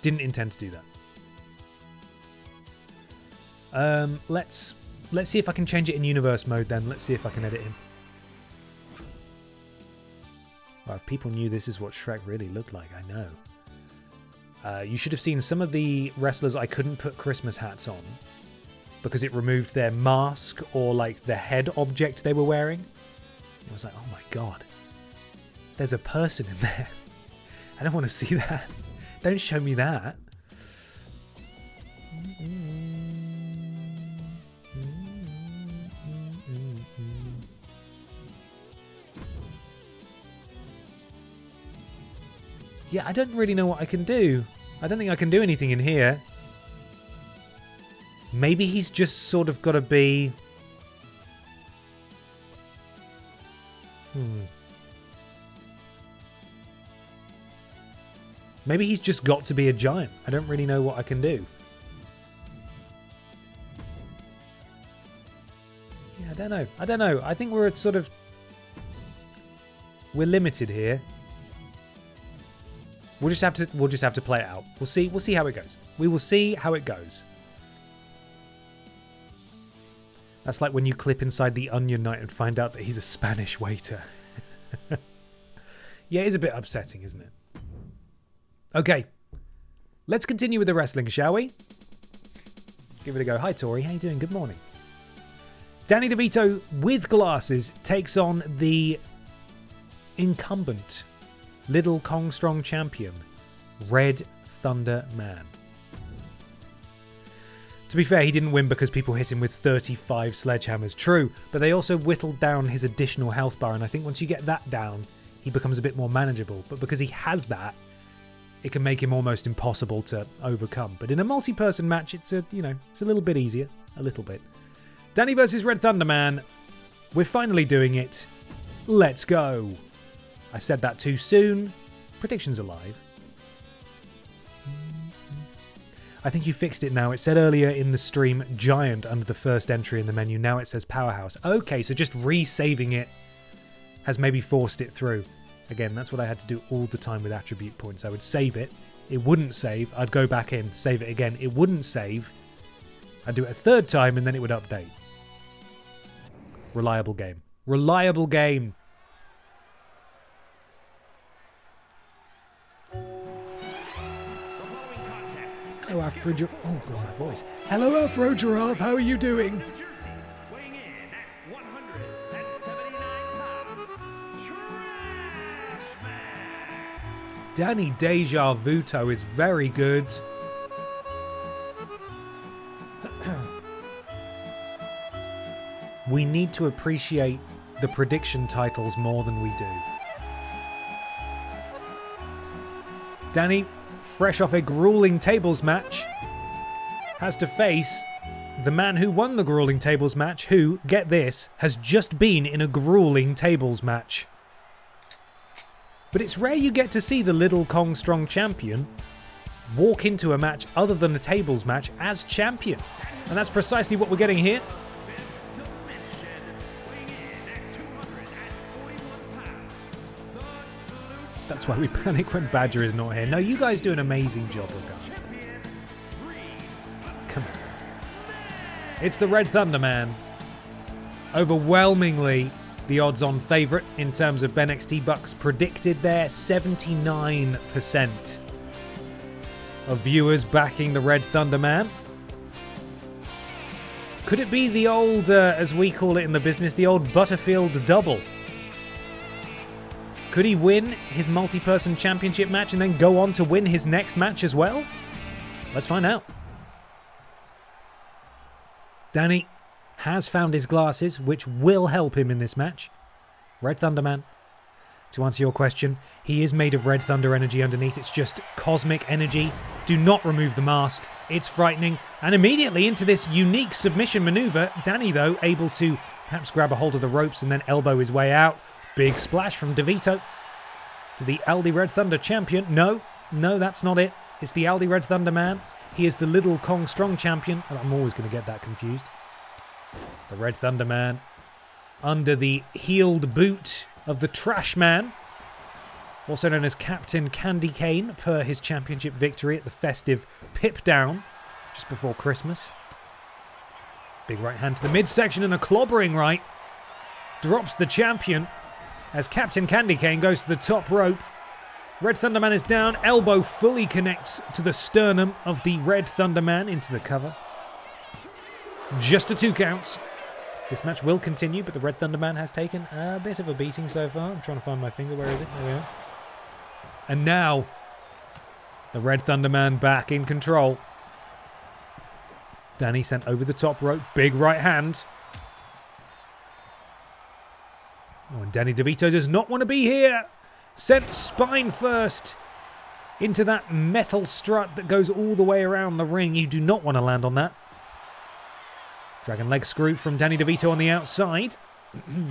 Didn't intend to do that. Let's see if I can change it in universe mode then. Let's see if I can edit him. Well, if people knew this is what Shrek really looked like, I know. You should have seen some of the wrestlers I couldn't put Christmas hats on because it removed their mask or like the head object they were wearing. I was like, oh my god, there's a person in there. I don't want to see that. Don't show me that. Yeah, I don't really know what I can do. I don't think I can do anything in here. Maybe he's just sort of got to be... Maybe he's just got to be a giant. I don't really know what I can do. Yeah, I don't know. I think we're sort of... We're limited here. We'll just have to play it out. We'll see how it goes. We will see how it goes. That's like when you clip inside the Onion Knight and find out that he's a Spanish waiter. Yeah, it's a bit upsetting, isn't it? Okay, let's continue with the wrestling, shall we? Give it a go. Hi, Tori. How you doing? Good morning. Danny DeVito, with glasses, takes on the incumbent Little Kong Strong champion, Red Thunder Man. To be fair, he didn't win because people hit him with 35 sledgehammers. True, but they also whittled down his additional health bar, and I think once you get that down, he becomes a bit more manageable. But because he has that, it can make him almost impossible to overcome. But in a multi-person match, it's a little bit easier. A little bit. Danny versus Red Thunder Man. We're finally doing it. Let's go. I said that too soon. Predictions are live. I think you fixed it now. It said earlier in the stream, Giant under the first entry in the menu. Now it says Powerhouse. Okay, so just resaving it has maybe forced it through. Again, that's what I had to do all the time with attribute points. I would save it. It wouldn't save. I'd go back in, save it again. It wouldn't save. I'd do it a third time and then it would update. Reliable game. Reliable game. Hello, Afro Giraffe. Oh, God, my voice. Hello, Afro Giraffe. How are you doing? Weighing in at 179 pounds, Trash Man. Danny Deja Vuto is very good. We need to appreciate the prediction titles more than we do. Danny, fresh off a grueling tables match, has to face the man who won the grueling tables match, who, get this, has just been in a grueling tables match. But it's rare you get to see the Little Kong Strong champion walk into a match other than a tables match as champion. And that's precisely what we're getting here. That's why we panic when Badger is not here. No, you guys do an amazing job regardless. Come on. It's the Red Thunder Man. Overwhelmingly the odds-on favourite in terms of BENXT Bucks predicted there. 79% of viewers backing the Red Thunder Man. Could it be the old, as we call it in the business, the old Butterfield double? Could he win his multi-person championship match and then go on to win his next match as well? Let's find out. Danny has found his glasses, which will help him in this match. Red Thunder Man To answer your question, he is made of red thunder energy underneath. It's just cosmic energy. Do not remove the mask. It's frightening. And immediately into this unique submission maneuver. Danny, though, able to perhaps grab a hold of the ropes and then elbow his way out. Big splash from DeVito to the Aldi Red Thunder champion. No, that's not it. It's the Aldi Red Thunder man. He is the Little Kong Strong champion. I'm always going to get that confused. The Red Thunder man under the heeled boot of the Trash Man, also known as Captain Candy Cane, per his championship victory at the festive Pip Down just before Christmas. Big right hand to the midsection and a clobbering right. Drops the champion as Captain Candy Cane goes to the top rope. Red Thunder Man is down. Elbow fully connects to the sternum of the Red Thunder Man into the cover. Just a 2 counts. This match will continue, but the Red Thunder Man has taken a bit of a beating so far. I'm trying to find my finger. Where is it? There we are. And now, the Red Thunder Man back in control. Danny sent over the top rope. Big right hand. Oh, and Danny DeVito does not want to be here. Sent spine first into that metal strut that goes all the way around the ring. You do not want to land on that. Dragon leg screw from Danny DeVito on the outside.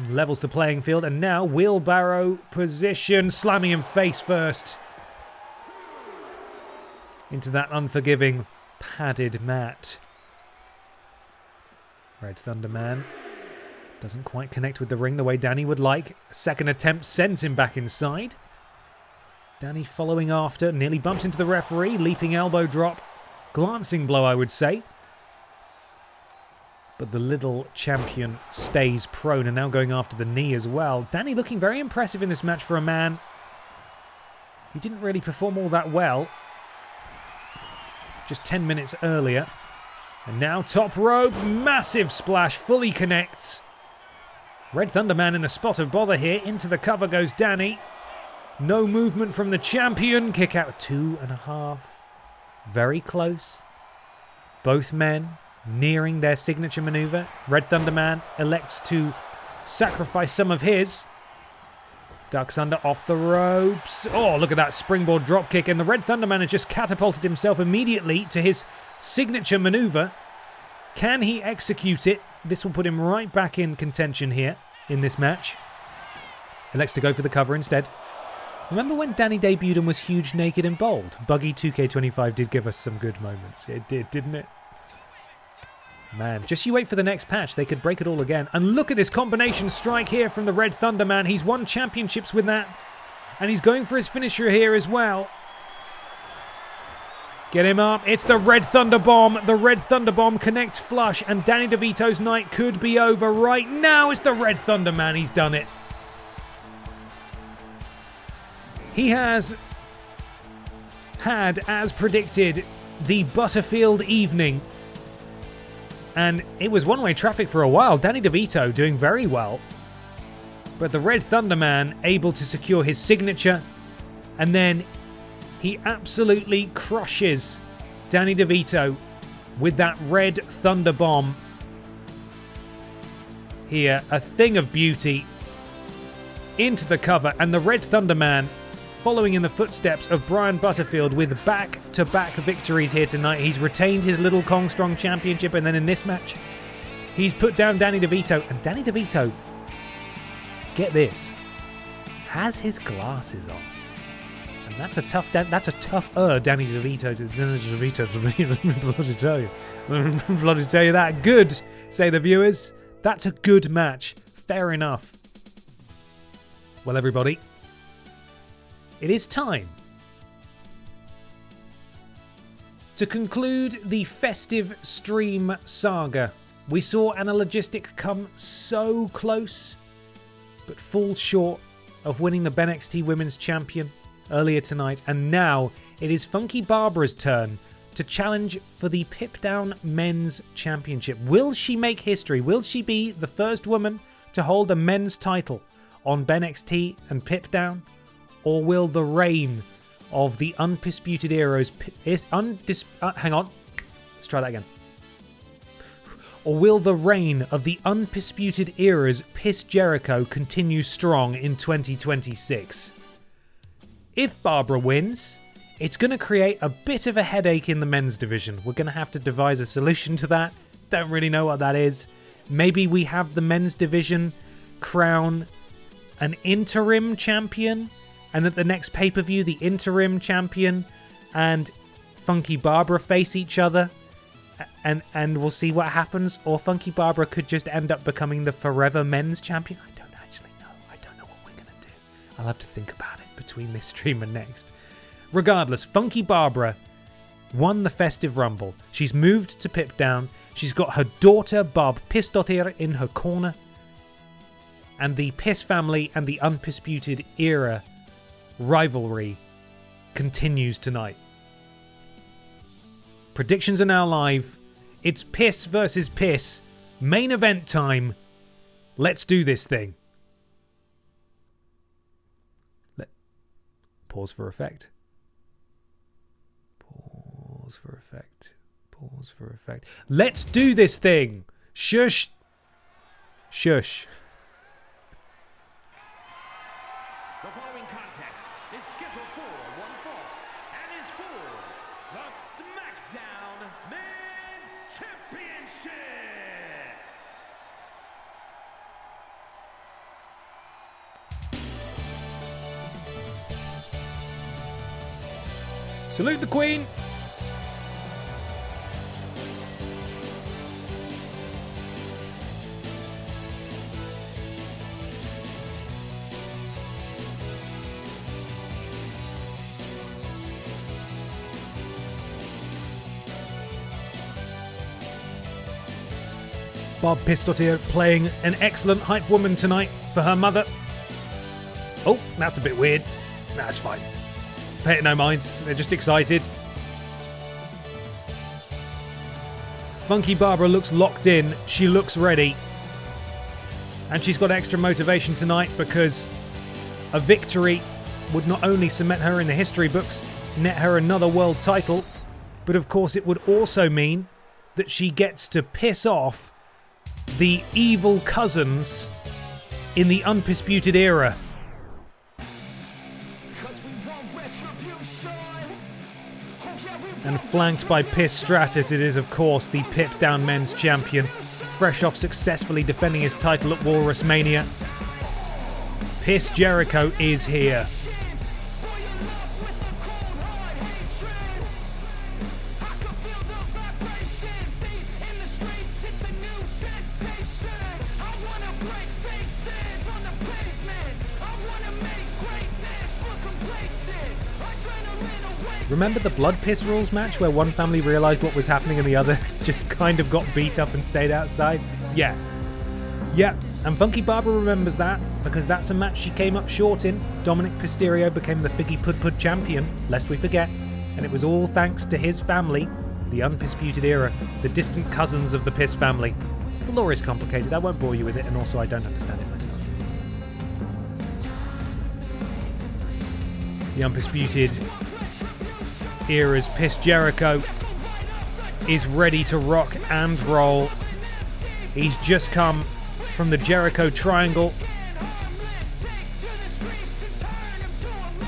Levels the playing field. And now wheelbarrow position. Slamming him face first into that unforgiving padded mat. Red Thunder Man doesn't quite connect with the ring the way Danny would like. Second attempt sends him back inside. Danny following after. Nearly bumps into the referee. Leaping elbow drop. Glancing blow, I would say. But the little champion stays prone and now going after the knee as well. Danny looking very impressive in this match for a man who didn't really perform all that well just 10 minutes earlier. And now top rope, massive splash, fully connects. Red Thunder Man in a spot of bother here. Into the cover goes Danny. No movement from the champion. Kick out 2.5. Very close. Both men nearing their signature maneuver. Red Thunder Man elects to sacrifice some of his. Ducks under off the ropes. Oh, look at that springboard drop kick. And the Red Thunder Man has just catapulted himself immediately to his signature maneuver. Can he execute it? This will put him right back in contention here in this match. Elects to go for the cover instead. Remember when Danny debuted and was huge, naked and bold? Buggy 2K25 did give us some good moments. It did, didn't it? Man, just you wait for the next patch. They could break it all again. And look at this combination strike here from the Red Thunder Man. He's won championships with that. And he's going for his finisher here as well. Get him up. It's the Red Thunder Bomb. The Red Thunder Bomb connects flush. And Danny DeVito's night could be over right now. It's the Red Thunder Man. He's done it. He has had, as predicted, the Butterfield evening. And it was one-way traffic for a while. Danny DeVito doing very well. But the Red Thunder Man able to secure his signature. And then he absolutely crushes Danny DeVito with that Red Thunder Bomb. Here, a thing of beauty. Into the cover. And the Red Thunder Man following in the footsteps of Brian Butterfield with back-to-back victories here tonight. He's retained his Little Kong Strong Championship, and then in this match, he's put down Danny DeVito. And Danny DeVito, get this, has his glasses on. And that's a tougher Danny DeVito to bloody tell you. Bloody tell you that. Good, say the viewers. That's a good match. Fair enough. Well, everybody, it is time to conclude the festive stream saga. We saw Anna Logistic come so close, but fall short of winning the BENXT Women's Champion earlier tonight. And now it is Funky Barbara's turn to challenge for the Pip Down Men's Championship. Will she make history? Will she be the first woman to hold a men's title on BENXT and Pip Down? Or will the reign of the undisputed heroes hang on, let's try that again. Or will the reign of the undisputed era's Piss Jericho continue strong in 2026? If Barbara wins, it's going to create a bit of a headache in the men's division. We're going to have to devise a solution to that. Don't really know what that is. Maybe we have the men's division crown an interim champion, and at the next pay-per-view, the interim champion and Funky Barbara face each other, and we'll see what happens. Or Funky Barbara could just end up becoming the forever men's champion. I don't actually know. I don't know what we're going to do. I'll have to think about it between this stream and next. Regardless, Funky Barbara won the Festive Rumble. She's moved to Pip Down. She's got her daughter, Barb Pistotir, in her corner. And the Piss family and the Undisputed Era rivalry continues tonight. Predictions are now live. It's Piss versus Piss. Main event time. Let's do this thing. Pause for effect. Pause for effect. Pause for effect. Let's do this thing. Shush. Shush. The following contest is scheduled for one fall and is for the SmackDown Men's Championship. Salute the Queen. Barb Pistotir playing an excellent hype woman tonight for her mother. Oh, that's a bit weird. That's fine. Pay it no mind. They're just excited. Funky Barbara looks locked in. She looks ready. And she's got extra motivation tonight because a victory would not only cement her in the history books, net her another world title, but of course it would also mean that she gets to piss off the evil cousins in the Undisputed Era. And flanked by Piss Stratus, it is of course the Pip Down Men's Champion, fresh off successfully defending his title at Walrus Mania. Piss Jericho is here. Remember the blood piss rules match where one family realised what was happening and the other just kind of got beat up and stayed outside? Yeah. And Funky Barbara remembers that because that's a match she came up short in. Dominic Mysterio became the Figgy Pud Pud champion, lest we forget, and it was all thanks to his family, the Undisputed Era, the distant cousins of the Piss family. The lore is complicated, I won't bore you with it, and also I don't understand it myself. The Undisputed Era's Piss Jericho is ready to rock and roll. He's just come from the Jericho Triangle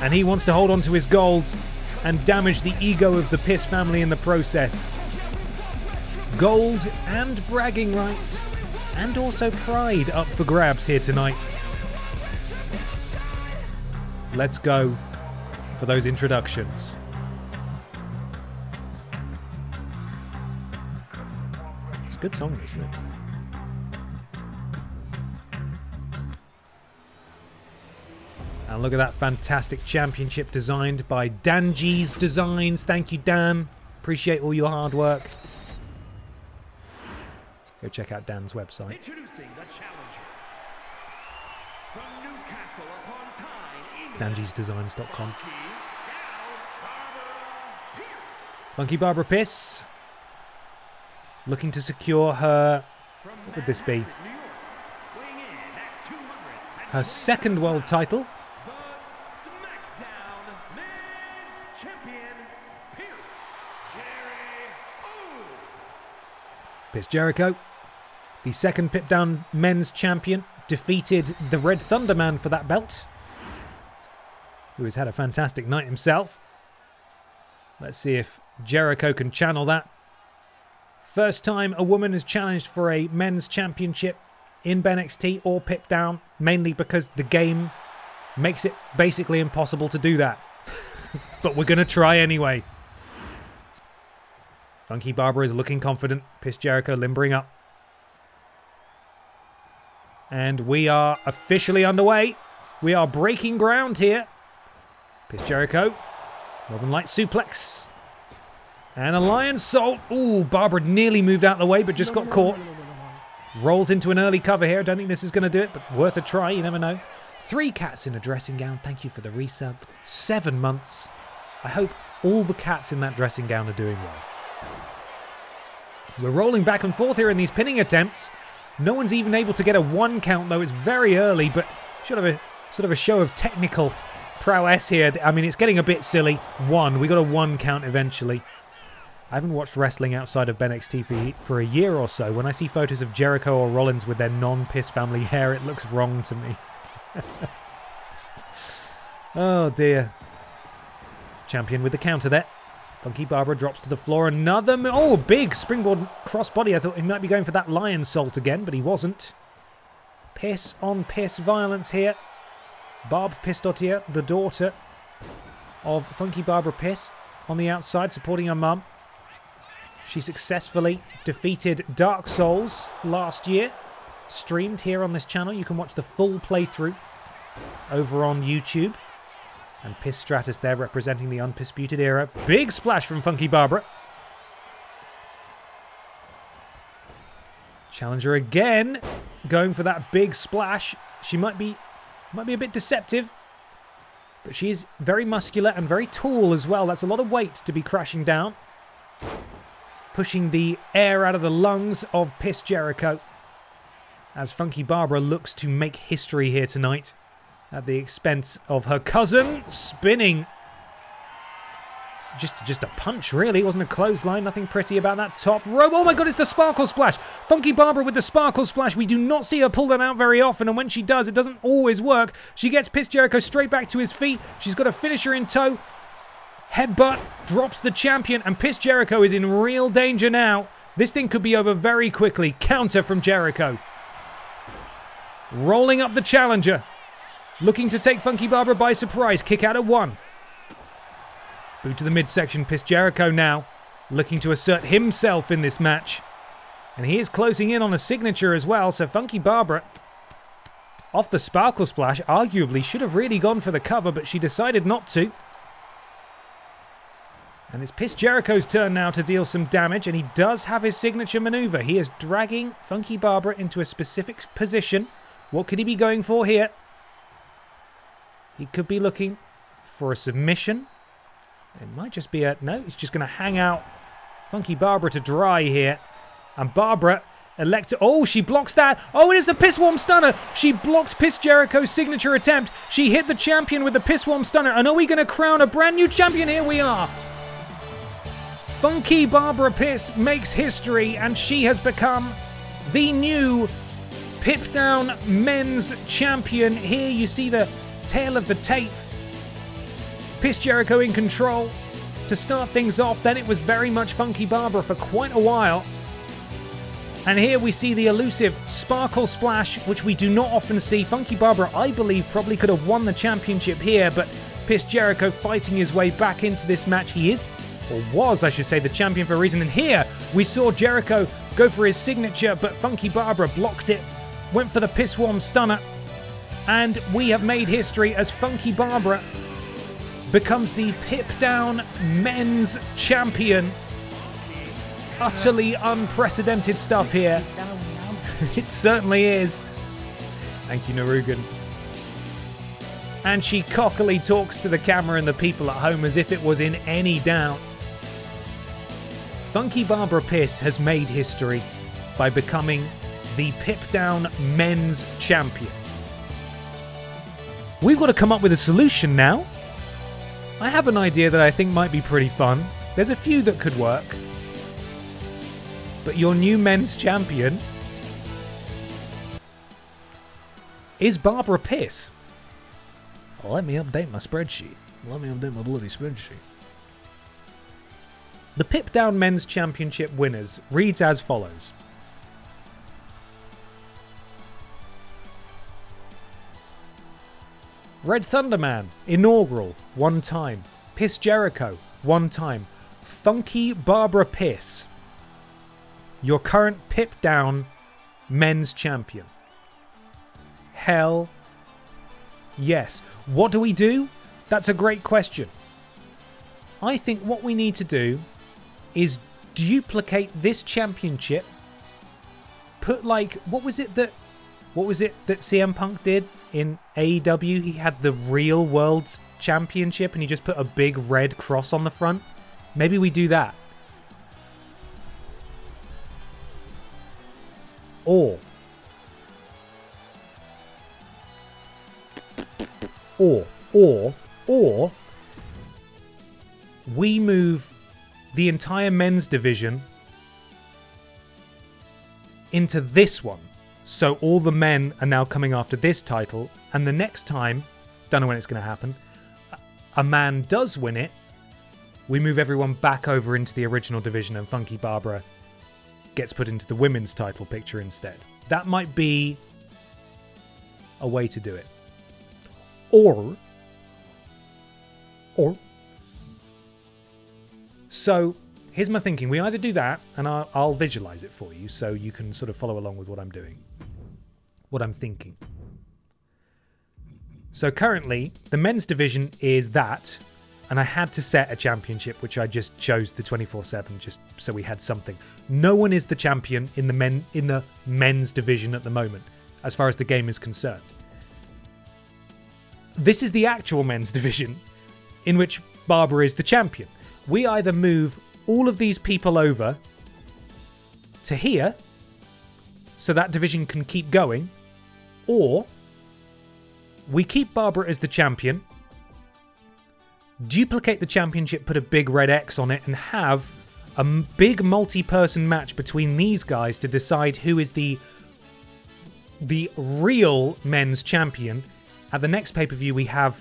and he wants to hold on to his gold and damage the ego of the Piss family in the process. Gold and bragging rights and also pride up for grabs here tonight. Let's go for those introductions. It's a good song, isn't it? And look at that fantastic championship designed by Danji's Designs. Thank you, Dan. Appreciate all your hard work. Go check out Dan's website. Introducing the challenger from Newcastle upon Tyne, Danji'sDesigns.com. Funky Barbara Piss. Looking to secure her, what would this be? Her second world title. Piss Jericho The second Pip Down men's champion, defeated the Red Thunder Man for that belt, who has had a fantastic night himself. Let's see if Jericho can channel that. First time a woman is challenged for a men's championship in BENXT or Pip Down, mainly because the game makes it basically impossible to do that. But we're going to try anyway. Funky Barbara is looking confident. Piss Jericho limbering up. And we are officially underway. We are breaking ground here. Piss Jericho. Northern Light suplex. And a Lion Salt. Ooh, Barbara nearly moved out of the way, but just got caught. Rolls into an early cover here. I don't think this is going to do it, but worth a try. You never know. 3 cats in a dressing gown. Thank you for the resub. 7 months. I hope all the cats in that dressing gown are doing well. We're rolling back and forth here in these pinning attempts. No one's even able to get a 1 count, though. It's very early, but should have a sort of a show of technical prowess here. I mean, it's getting a bit silly. 1. We got a 1 count eventually. I haven't watched wrestling outside of BENXT for a year or so. When I see photos of Jericho or Rollins with their non-Piss family hair, it looks wrong to me. Oh, dear. Champion with the counter there. Funky Barbara drops to the floor. Another... Oh, big springboard crossbody. I thought he might be going for that Lion Salt again, but he wasn't. Piss on piss violence here. Barb Pistotier, the daughter of Funky Barbara Piss, on the outside supporting her mum. She successfully defeated Dark Souls last year. Streamed here on this channel. You can watch the full playthrough over on YouTube. And Piss Stratus there representing the Undisputed Era. Big splash from Funky Barbara. Challenger again, going for that big splash. She might be a bit deceptive, but she is very muscular and very tall as well. That's a lot of weight to be crashing down. Pushing the air out of the lungs of Piss Jericho, as Funky Barbara looks to make history here tonight at the expense of her cousin. Spinning. Just a punch, really. It wasn't a clothesline. Nothing pretty about that top rope. Oh my god, it's the Sparkle Splash. Funky Barbara with the Sparkle Splash. We do not see her pull that out very often, and when she does, it doesn't always work. She gets Piss Jericho straight back to his feet. She's got a finisher in tow. Headbutt drops the champion, and Piss Jericho is in real danger now. This thing could be over very quickly. Counter from Jericho. Rolling up the challenger. Looking to take Funky Barbara by surprise. Kick out at 1. Boot to the midsection. Piss Jericho now looking to assert himself in this match. And he is closing in on a signature as well. So Funky Barbara, off the Sparkle Splash, arguably should have really gone for the cover, but she decided not to. And it's Piss Jericho's turn now to deal some damage, and he does have his signature maneuver. He is dragging Funky Barbara into a specific position. What could he be going for here? He could be looking for a submission. It might just be a... No, he's just going to hang out Funky Barbara to dry here. And Barbara oh, she blocks that. Oh, it is the Pissworm Stunner. She blocked Piss Jericho's signature attempt. She hit the champion with the Pissworm Stunner. And are we going to crown a brand new champion? Here we are. Funky Barbara Piss makes history, and she has become the new Pip Down men's champion. Here you see the tail of the tape. Piss Jericho in control to start things off. Then it was very much Funky Barbara for quite a while. And here we see the elusive Sparkle Splash, which we do not often see. Funky Barbara, I believe, probably could have won the championship here, but Piss Jericho fighting his way back into this match. He is, or was, I should say, the champion for a reason. And here we saw Jericho go for his signature, but Funky Barbara blocked it, went for the Pissworm Stunner, and we have made history as Funky Barbara becomes the Pip Down men's champion. Utterly unprecedented stuff here. It certainly is. Thank you, Narugan. And she cockily talks to the camera and the people at home as if it was in any doubt. Funky Barbara Piss has made history by becoming the Pip Down men's champion. We've got to come up with a solution now. I have an idea that I think might be pretty fun. There's a few that could work. But your new men's champion Is Barbara piss? Let me update my spreadsheet. Let me update my bloody spreadsheet. The Pip Down Men's Championship winners reads as follows. Red Thunderman, inaugural, 1 time. Piss Jericho, 1 time. Funky Barbara Piss, your current Pip Down Men's Champion. Hell yes. What do we do? That's a great question. I think what we need to do is duplicate this championship. Put like, what was it that CM Punk did in AEW? He had the real World Championship and he just put a big red cross on the front. Maybe we do that. Or we move the entire men's division into this one. So all the men are now coming after this title, and the next time, don't know when it's going to happen, a man does win it, we move everyone back over into the original division and Funky Barbara gets put into the women's title picture instead. That might be a way to do it. Or so here's my thinking. We either do that, and I'll visualize it for you so you can sort of follow along with what I'm doing, what I'm thinking. So currently, the men's division is that, and I had to set a championship, which I just chose the 24/7 just so we had something. No one is the champion in the men's division at the moment, as far as the game is concerned. This is the actual men's division, in which Barbara is the champion. We either move all of these people over to here, so that division can keep going, or we keep Barbara as the champion, duplicate the championship, put a big red X on it, and have a big multi-person match between these guys to decide who is the real men's champion. At the next pay-per-view, we have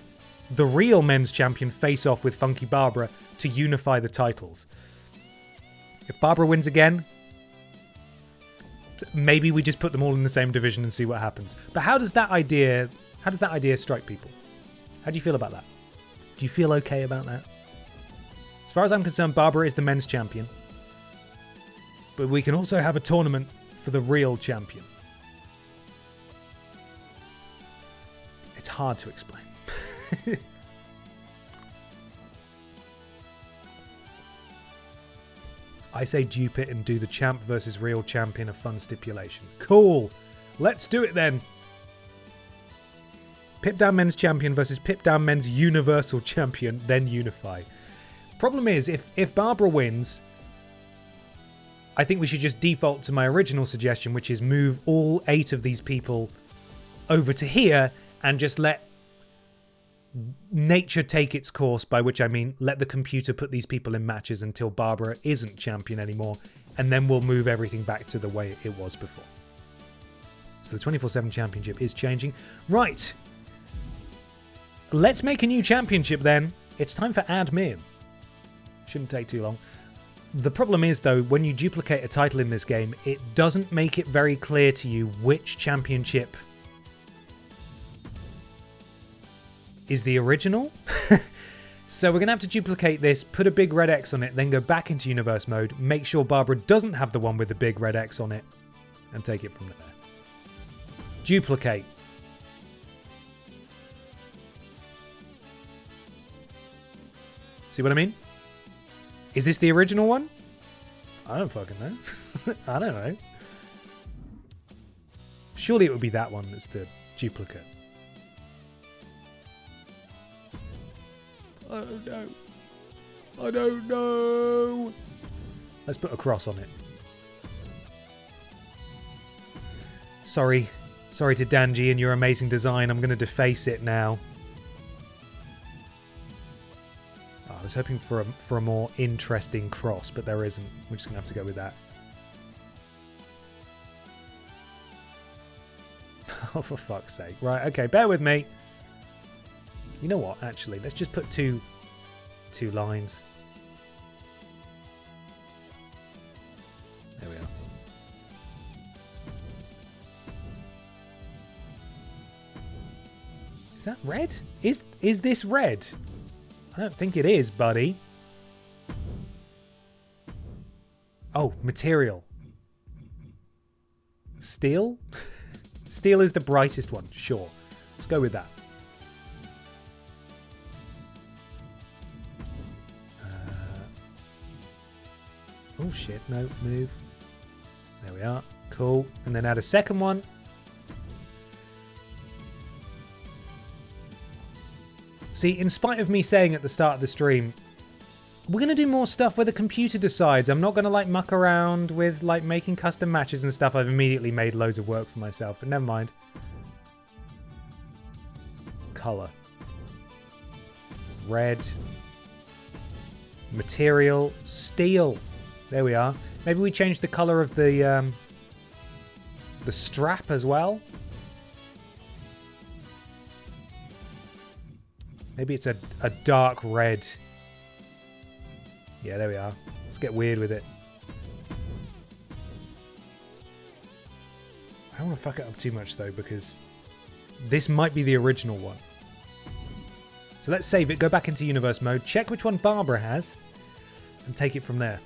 the real men's champion face off with Funky Barbara to unify the titles. If Barbara wins again, maybe we just put them all in the same division and see what happens. But how does that idea strike people? How do you feel about that? Do you feel okay about that? As far as I'm concerned, Barbara is the men's champion. But we can also have a tournament for the real champion. It's hard to explain. I say dupe it and do the champ versus real champion, a fun stipulation. Cool. Let's do it then. Pip Down Men's Champion versus Pip Down Men's Universal Champion, then unify. Problem is, if Barbara wins, I think we should just default to my original suggestion, which is move all 8 of these people over to here and just let nature take its course, by which I mean let the computer put these people in matches until Barbara isn't champion anymore, and then we'll move everything back to the way it was before. So the 24/7 championship is changing. Right. Let's make a new championship then. It's time for admin. Shouldn't take too long. The problem is, though, when you duplicate a title in this game, it doesn't make it very clear to you which championship is the original. So we're going to have to duplicate this, put a big red X on it, then go back into universe mode, make sure Barbara doesn't have the one with the big red X on it, and take it from there. Duplicate. See what I mean? Is this the original one? I don't fucking know. I don't know. Surely it would be that one that's the duplicate. I don't know. I don't know. Let's put a cross on it. Sorry. Sorry to Danji and your amazing design. I'm going to deface it now. I was hoping for a more interesting cross, but there isn't. We're just going to have to go with that. Oh, for fuck's sake. Right, okay, bear with me. You know what, actually, let's just put two lines. There we are. Is that red? Is this red? I don't think it is, buddy. Oh, material. Steel? Steel is the brightest one, sure. Let's go with that. Oh shit, no, move. There we are, cool. And then add a second one. See, in spite of me saying at the start of the stream, we're going to do more stuff where the computer decides. I'm not going to like muck around with like making custom matches and stuff. I've immediately made loads of work for myself, but never mind. Color. Red. Material. Steel. There we are. Maybe we change the color of the strap as well. Maybe it's a dark red. Yeah, there we are. Let's get weird with it. I don't want to fuck it up too much though, because this might be the original one. So let's save it, go back into universe mode, check which one Barbara has, and take it from there.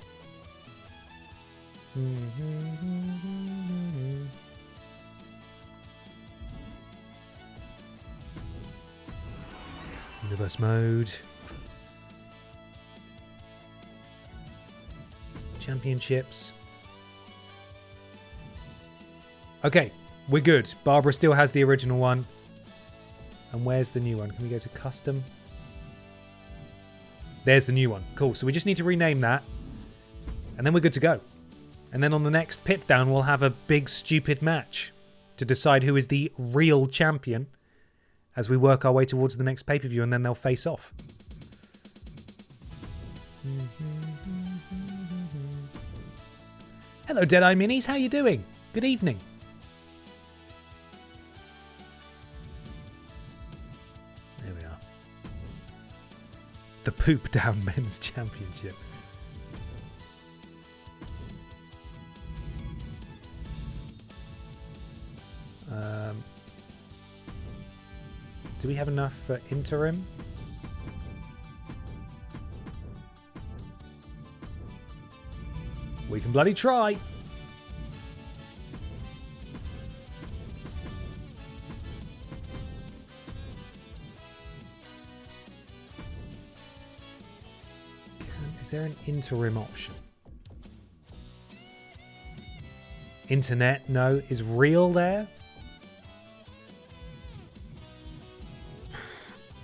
Universe mode. Championships. Okay, we're good. Barbara still has the original one. And where's the new one? Can we go to custom? There's the new one. Cool, so we just need to rename that. And then we're good to go. And then on the next pit down, we'll have a big stupid match to decide who is the real champion as we work our way towards the next pay-per-view, and then they'll face off. Hello, Deadeye Minis. How you doing? Good evening. There we are. The Poop Down Men's Championship. Do we have enough for interim? We can bloody try. Is there an interim option? Internet, no. Is real there?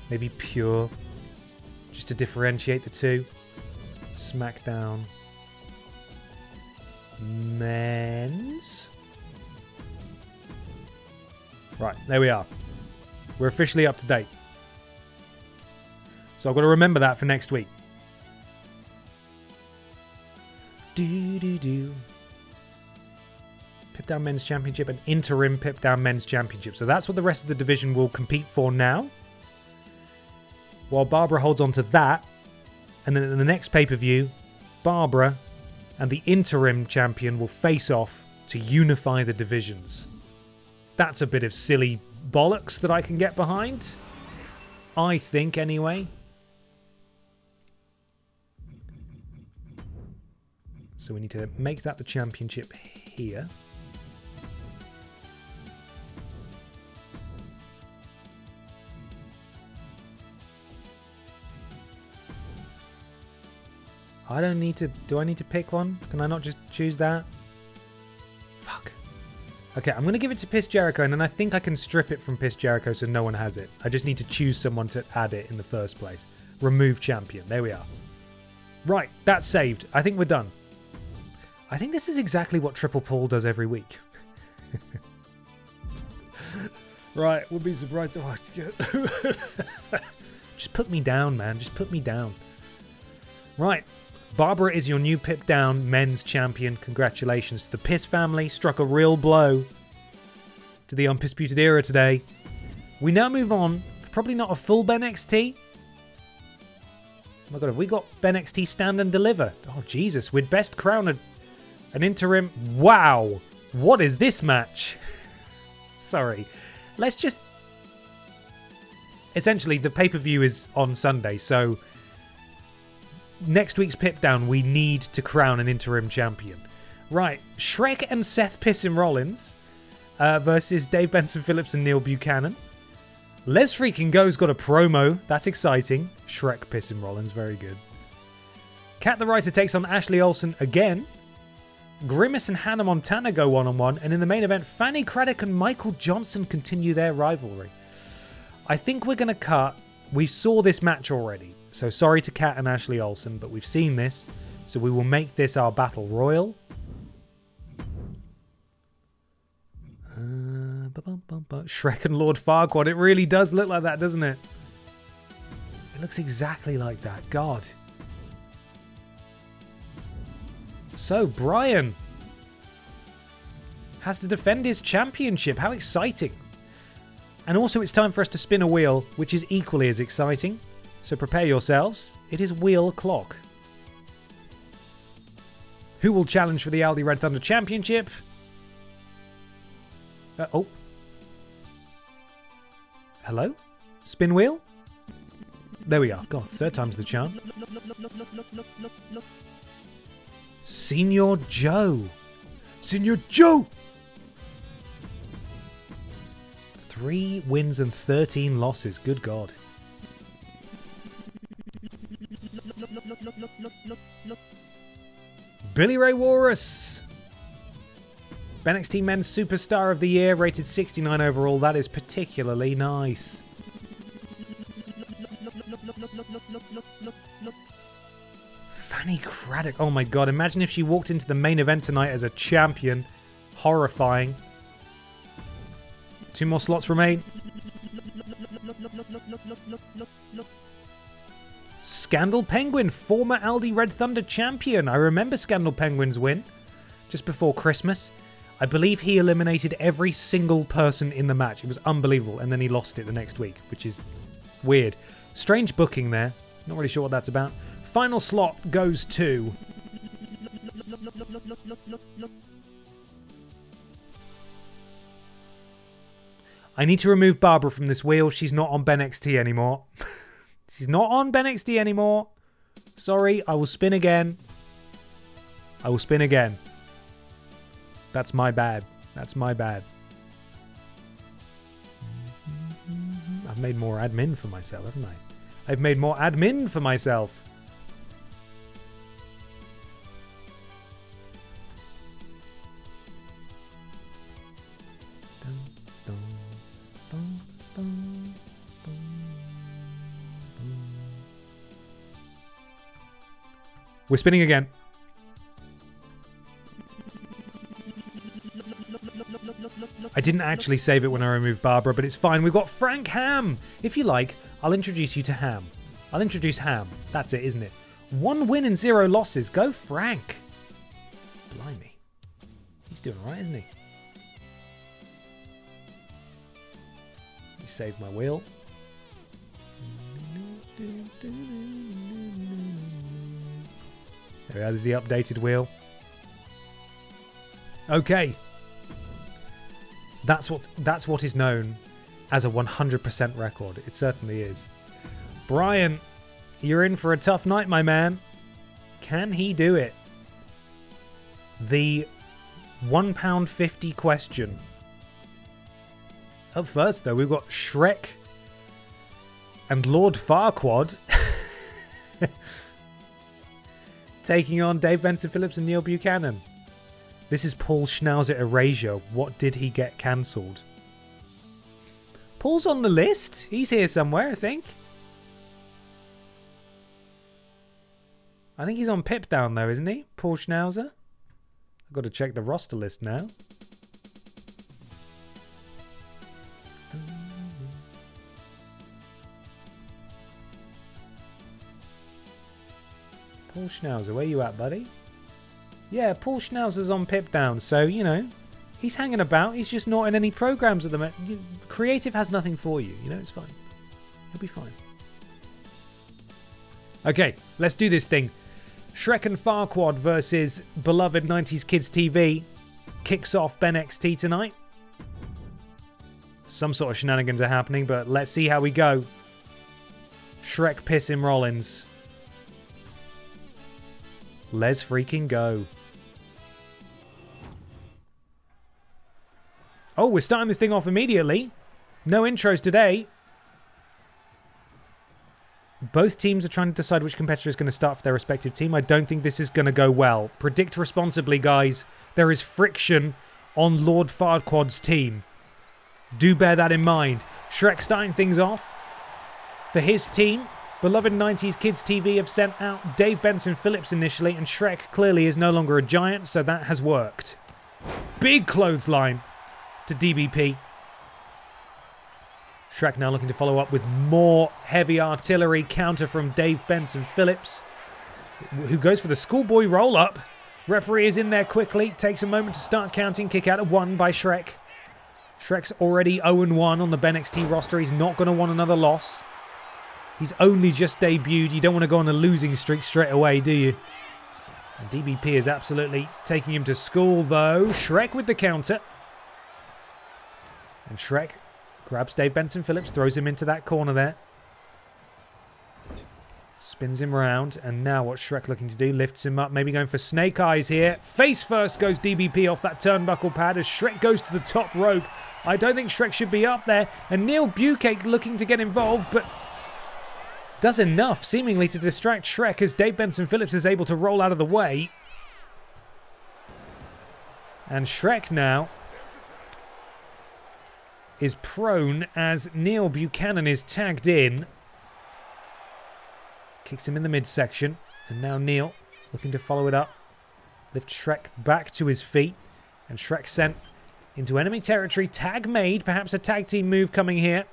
Maybe pure, just to differentiate the two. SmackDown. Men's. Right, there we are. We're officially up to date. So I've got to remember that for next week. Pip Down Men's Championship and interim Pip Down Men's Championship. So that's what the rest of the division will compete for now. While Barbara holds on to that. And then in the next pay-per-view, Barbara and the interim champion will face off to unify the divisions. That's a bit of silly bollocks that I can get behind. I think, anyway. So we need to make that the championship here. I don't need to... Do I need to pick one? Can I not just choose that? Fuck. Okay, I'm going to give it to Piss Jericho, and then I think I can strip it from Piss Jericho so no one has it. I just need to choose someone to add it in the first place. Remove champion. There we are. Right, that's saved. I think we're done. I think this is exactly what Triple Paul does every week. Right, we'll be surprised. Oh, just put me down, man. Just put me down. Right. Barbara is your new Pip Down Men's Champion. Congratulations to the Piss family. Struck a real blow. to the Undisputed Era today. We now move on, probably not a full BENXT. Oh my god, have we got BENXT Stand and Deliver? Oh Jesus, we'd best crown an interim. Wow, what is this match? Sorry, let's just... Essentially, the pay-per-view is on Sunday, so next week's Pip Down, we need to crown an interim champion. Right, Shrek and Seth Pissin Rollins versus Dave Benson Phillips and Neil Buchanan. Les Freaking Go's got a promo. That's exciting. Shrek Pissin Rollins, very good. Kat the Writer takes on Ashley Olsen again. Grimace and Hannah Montana go one-on-one. And in the main event, Fanny Craddock and Michael Johnson continue their rivalry. I think we're going to cut. We saw this match already. So sorry to Kat and Ashley Olsen, but we've seen this. So we will make this our battle royal. Shrek and Lord Farquaad. It really does look like that, doesn't it? It looks exactly like that. God. So, Brian has to defend his championship. How exciting. And also it's time for us to spin a wheel, which is equally as exciting. So prepare yourselves. It is wheel clock. Who will challenge for the Aldi Red Thunder Championship? Oh. Hello? Spin wheel? There we are. God, third time's the charm. Senior Joe. Senior Joe! 3 wins and 13 losses. Good God. Billy Ray Walrus. BENXT Men's Superstar of the Year, rated 69 overall. That is particularly nice. Fanny Craddock. Oh my god, imagine if she walked into the main event tonight as a champion. Horrifying. 2 more slots remain. Scandal Penguin, former Aldi Red Thunder champion. I remember Scandal Penguin's win just before Christmas. I believe he eliminated every single person in the match. It was unbelievable. And then he lost it the next week, which is weird. Strange booking there. Not really sure what that's about. Final slot goes to... I need to remove Barbara from this wheel. She's not on BENXT anymore. She's not on BENXT anymore. Sorry, I will spin again. I will spin again. That's my bad. That's my bad. I've made more admin for myself, haven't I? I've made more admin for myself. We're spinning again. I didn't actually save it when I removed Barbara, but it's fine. We've got Frank Ham. If you like, I'll introduce you to Ham. I'll introduce Ham. That's it, isn't it? 1 win and 0 losses. Go Frank. Blimey. He's doing all right, isn't he? Let me save my wheel. There we are, there's the updated wheel. Okay. That's what is known as a 100% record. It certainly is. Brian, you're in for a tough night, my man. Can he do it? The £1.50 question. Up first, though, we've got Shrek and Lord Farquaad taking on Dave Benson Phillips and Neil Buchanan. This is Paul Schnauzer Erasure. What did he get cancelled? Paul's on the list. He's here somewhere, I think. I think he's on Pip Down, though, isn't he? Paul Schnauzer. I've got to check the roster list now. Paul Schnauzer, where you at, buddy? Yeah, Paul Schnauzer's on Pip Down, so, you know, He's hanging about. He's just not in any programs at the moment. Creative has nothing for you. You know, it's fine. He'll be fine. Okay, let's do this thing. Shrek and Farquaad versus beloved 90s Kids TV kicks off BENXT tonight. Some sort of shenanigans are happening, but let's see how we go. Shrek piss him Rollins. Let's freaking go. Oh, we're starting this thing off immediately. No intros today. Both teams are trying to decide which competitor is going to start for their respective team. I don't think this is going to go well. Predict responsibly, guys. There is friction on Lord Farquaad's team. Do bear that in mind. Shrek starting things off for his team. Beloved 90s Kids TV have sent out Dave Benson Phillips initially, and Shrek clearly is no longer a giant, so that has worked. Big clothesline to DBP. Shrek now looking to follow up with more heavy artillery counter from Dave Benson Phillips, who goes for the schoolboy roll-up. Referee is in there quickly, takes a moment to start counting, kick out at 1 by Shrek. Shrek's already 0-1 on the BENXT roster. He's not going to want another loss. He's only just debuted. You don't want to go on a losing streak straight away, do you? And DBP is absolutely taking him to school, though. Shrek with the counter. And Shrek grabs Dave Benson Phillips, throws him into that corner there. Spins him around. And now what's Shrek looking to do? Lifts him up, maybe going for snake eyes here. Face first goes DBP off that turnbuckle pad as Shrek goes to the top rope. I don't think Shrek should be up there. And Neil Bucake looking to get involved, but does enough seemingly to distract Shrek as Dave Benson Phillips is able to roll out of the way. And Shrek now is prone as Neil Buchanan is tagged in. Kicks him in the midsection. And now Neil looking to follow it up. Lift Shrek back to his feet. And Shrek sent into enemy territory. Tag made. Perhaps a tag team move coming here.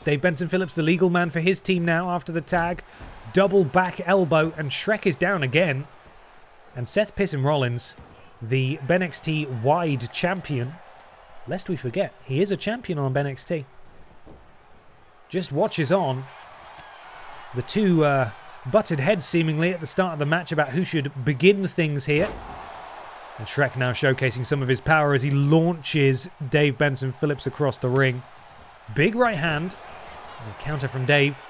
Dave Benson Phillips, the legal man for his team now after the tag. Double back elbow. And Shrek is down again. And Seth Pisson Rollins, the BENXT wide champion. Lest we forget, he is a champion on BENXT. Just watches on. The two butted heads seemingly at the start of the match about who should begin things here. And Shrek now showcasing some of his power as he launches Dave Benson Phillips across the ring. Big right hand. And a counter from Dave.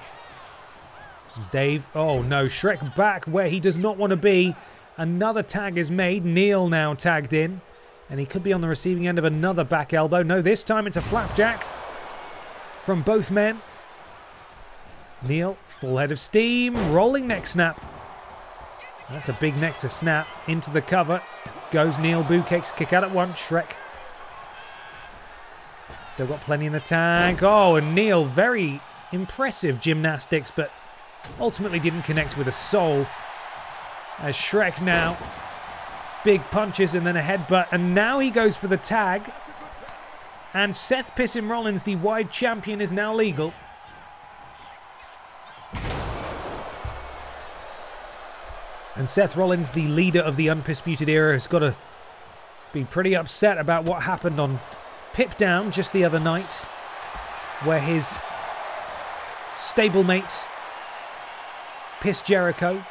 Dave, oh no, Shrek back where he does not want to be. Another tag is made. Neil now tagged in. And he could be on the receiving end of another back elbow. No, this time it's a flapjack from both men. Neil, full head of steam, rolling neck snap. That's a big neck to snap. Into the cover goes Neil Bucake's kick out at 1. Shrek still got plenty in the tank. Oh, and Neil, very impressive gymnastics, but ultimately didn't connect with a soul. As Shrek now, big punches and then a headbutt, and now he goes for the tag. And Seth Pisson Rollins, the wide champion, is now legal. And Seth Rollins, the leader of the Undisputed Era, has got to be pretty upset about what happened on Pip Down just the other night, where his stablemate, Piss Jericho,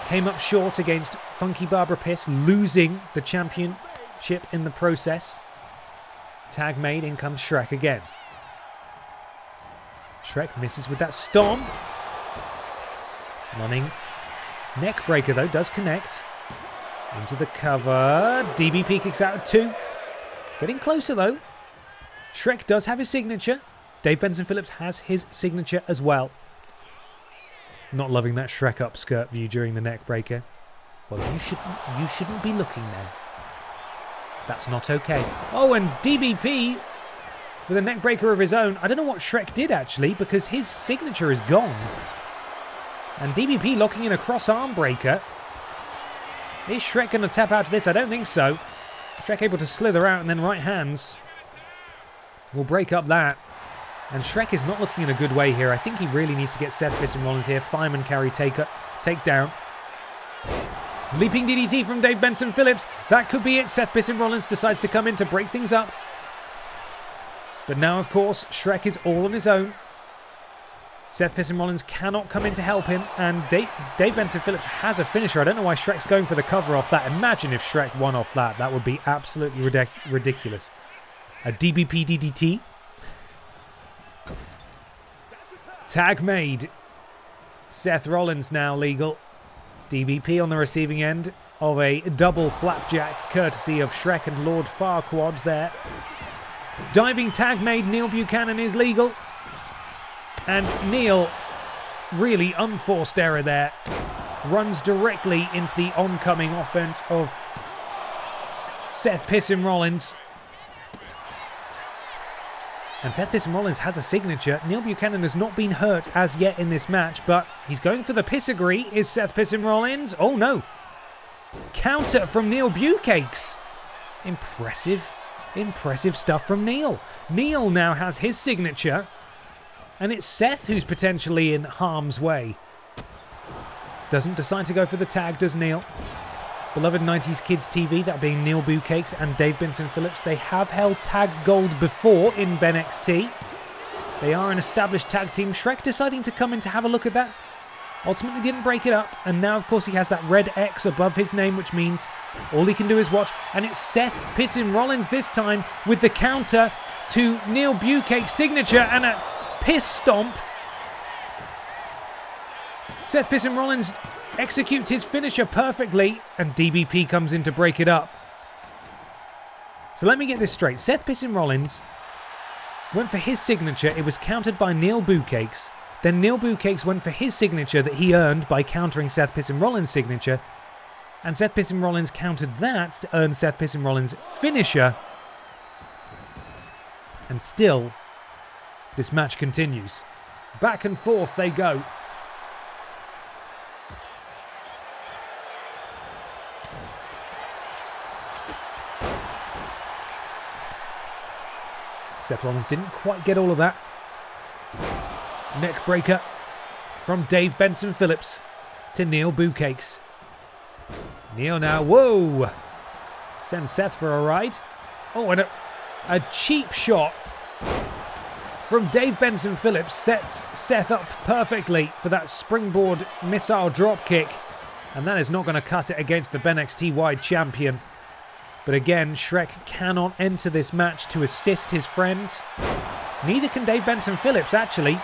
came up short against Funky Barbara Piss, losing the championship in the process. Tag made, in comes Shrek again. Shrek misses with that stomp. Running neck breaker though, does connect. Into the cover. DBP kicks out at 2. Getting closer though. Shrek does have his signature. Dave Benson Phillips has his signature as well. Not loving that Shrek upskirt view during the neck breaker. Well, you shouldn't be looking there. That's not okay. Oh, and DBP with a neck breaker of his own. I don't know what Shrek did actually, because his signature is gone. And DBP locking in a cross arm breaker. Is Shrek going to tap out to this? I don't think so. Shrek able to slither out, and then right hands will break up that. And Shrek is not looking in a good way here. I think he really needs to get Seth Pisson Rollins here. Fireman carry takedown. Leaping DDT from Dave Benson Phillips. That could be it. Seth Piston Rollins decides to come in to break things up. But now, of course, Shrek is all on his own. Seth Piston Rollins cannot come in to help him. And Dave Benson Phillips has a finisher. I don't know why Shrek's going for the cover off that. Imagine if Shrek won off that. That would be absolutely ridiculous. A DBP DDT. Tag made. Seth Rollins now legal. DBP on the receiving end of a double flapjack courtesy of Shrek and Lord Farquaad there. Diving tag made. Neil Buchanan is legal. And Neil, really unforced error there, runs directly into the oncoming offense of Seth Piston Rollins. And Seth Piston Rollins has a signature. Neil Buchanan has not been hurt as yet in this match, but he's going for the pissagree. Is Seth Piston Rollins? Oh no. Counter from Neil Bucakes. Impressive stuff from Neil. Neil now has his signature. And it's Seth who's potentially in harm's way. Doesn't decide to go for the tag, does Neil? Beloved 90s Kids TV, that being Neil Bucakes and Dave Benson Phillips. They have held tag gold before in BENXT. They are an established tag team. Shrek deciding to come in to have a look at that. Ultimately didn't break it up. And now, of course, he has that red X above his name, which means all he can do is watch. And it's Seth Piston Rollins this time with the counter to Neil Bucakes' signature and a piss stomp. Seth Piston Rollins executes his finisher perfectly, and DBP comes in to break it up. So let me get this straight. Seth Piston Rollins went for his signature. It was countered by Neil Bucakes. Then Neil Bucakes went for his signature that he earned by countering Seth Piston Rollins' signature. And Seth Piston Rollins countered that to earn Seth Piston Rollins' finisher. And still, this match continues. Back and forth they go. Seth Rollins didn't quite get all of that. Neck breaker from Dave Benson Phillips to Neil Bucakes. Neil now, whoa! Sends Seth for a ride. Oh, and a cheap shot from Dave Benson Phillips sets Seth up perfectly for that springboard missile dropkick. And that is not going to cut it against the BENXT Wide Champion. But again, Shrek cannot enter this match to assist his friend. Neither can Dave Benson Phillips, actually.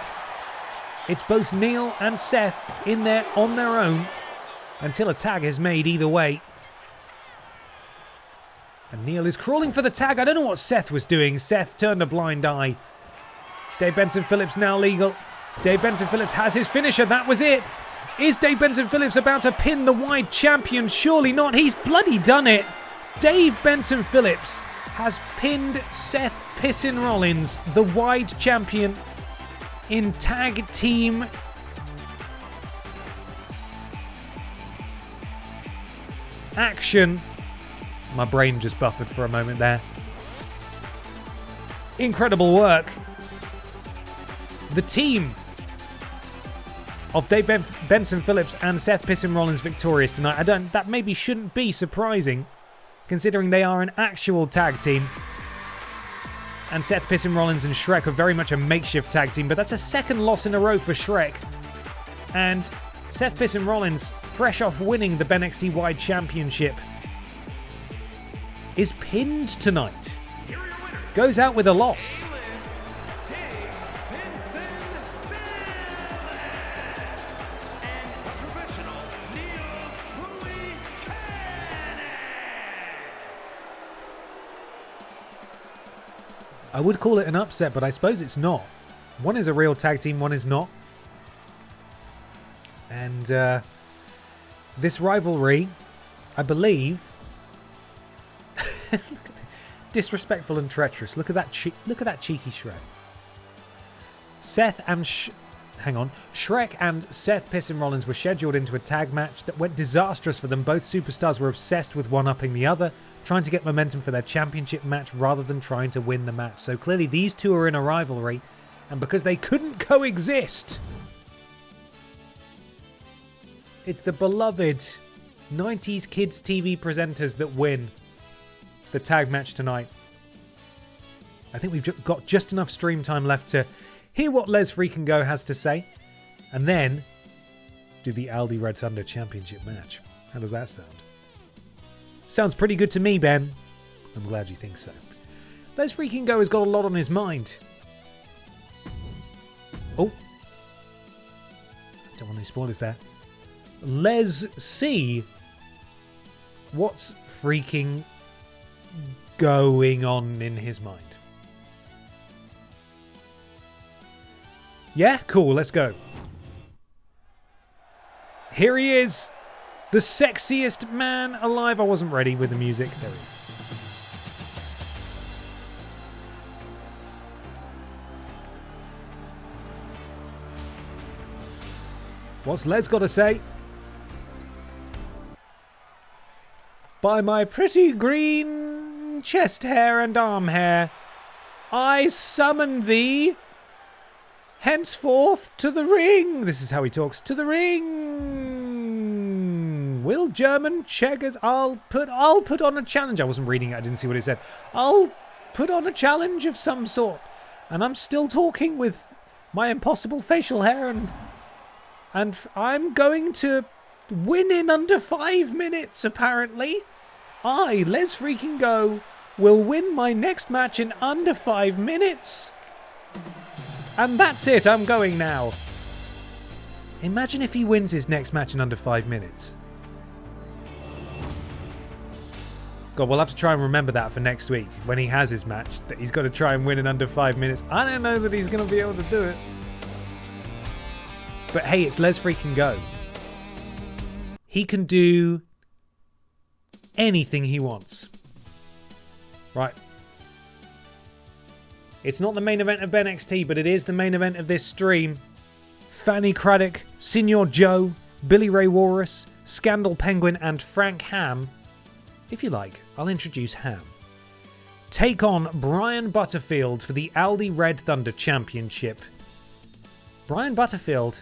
It's both Neil and Seth in there on their own until a tag is made either way. And Neil is crawling for the tag. I don't know what Seth was doing. Seth turned a blind eye. Dave Benson Phillips now legal. Dave Benson Phillips has his finisher. That was it. Is Dave Benson Phillips about to pin the Wide Champion? Surely not. He's bloody done it. Dave Benson Phillips has pinned Seth Piston Rollins, the Wide Champion, in tag team action. My brain just buffered for a moment there. Incredible work. The team of Dave Benson Phillips and Seth Piston Rollins victorious tonight. That maybe shouldn't be surprising, considering they are an actual tag team. And Seth Piston Rollins and Shrek are very much a makeshift tag team, but that's a second loss in a row for Shrek. And Seth Piston Rollins, fresh off winning the BENXT Wide Championship, is pinned tonight. Goes out with a loss. I would call it an upset, but I suppose it's not. One is a real tag team, one is not. And this rivalry, I believe... disrespectful and treacherous. Look at that cheeky Shrek. Shrek and Seth Piston Rollins were scheduled into a tag match that went disastrous for them. Both superstars were obsessed with one-upping the other, trying to get momentum for their championship match rather than trying to win the match. So clearly these two are in a rivalry, and because they couldn't coexist, it's the beloved 90s kids TV presenters that win the tag match tonight. I think we've got just enough stream time left to hear what Les Freaking Go has to say, and then do the Aldi Red Thunder Championship match. How does that sound? Sounds pretty good to me, Ben. I'm glad you think so. Les Freaking Go has got a lot on his mind. Oh. Don't want any spoilers there. Les C. What's freaking going on in his mind? Yeah? Cool, let's go. Here he is. The sexiest man alive. I wasn't ready with the music. There he is. What's Les got to say? By my pretty green chest hair and arm hair, I summon thee henceforth to the ring. This is how he talks. To the ring. Will German checkers? I'll put on a challenge. I wasn't reading it. I didn't see what it said. I'll put on a challenge of some sort. And I'm still talking with my impossible facial hair and I'm going to win in under 5 minutes, apparently. I, Les Freaking Go, will win my next match in under 5 minutes. And that's it, I'm going now. Imagine if he wins his next match in under 5 minutes. God, we'll have to try and remember that for next week, when he has his match, that he's got to try and win in under 5 minutes. I don't know that he's going to be able to do it. But hey, it's Les Freaking Go. He can do anything he wants. Right. It's not the main event of BENXT, but it is the main event of this stream. Fanny Craddock, Signor Joe, Billy Ray Walrus, Scandal Penguin, and Frank Ham. If you like, I'll introduce Ham. Take on Brian Butterfield for the Aldi Red Thunder Championship. Brian Butterfield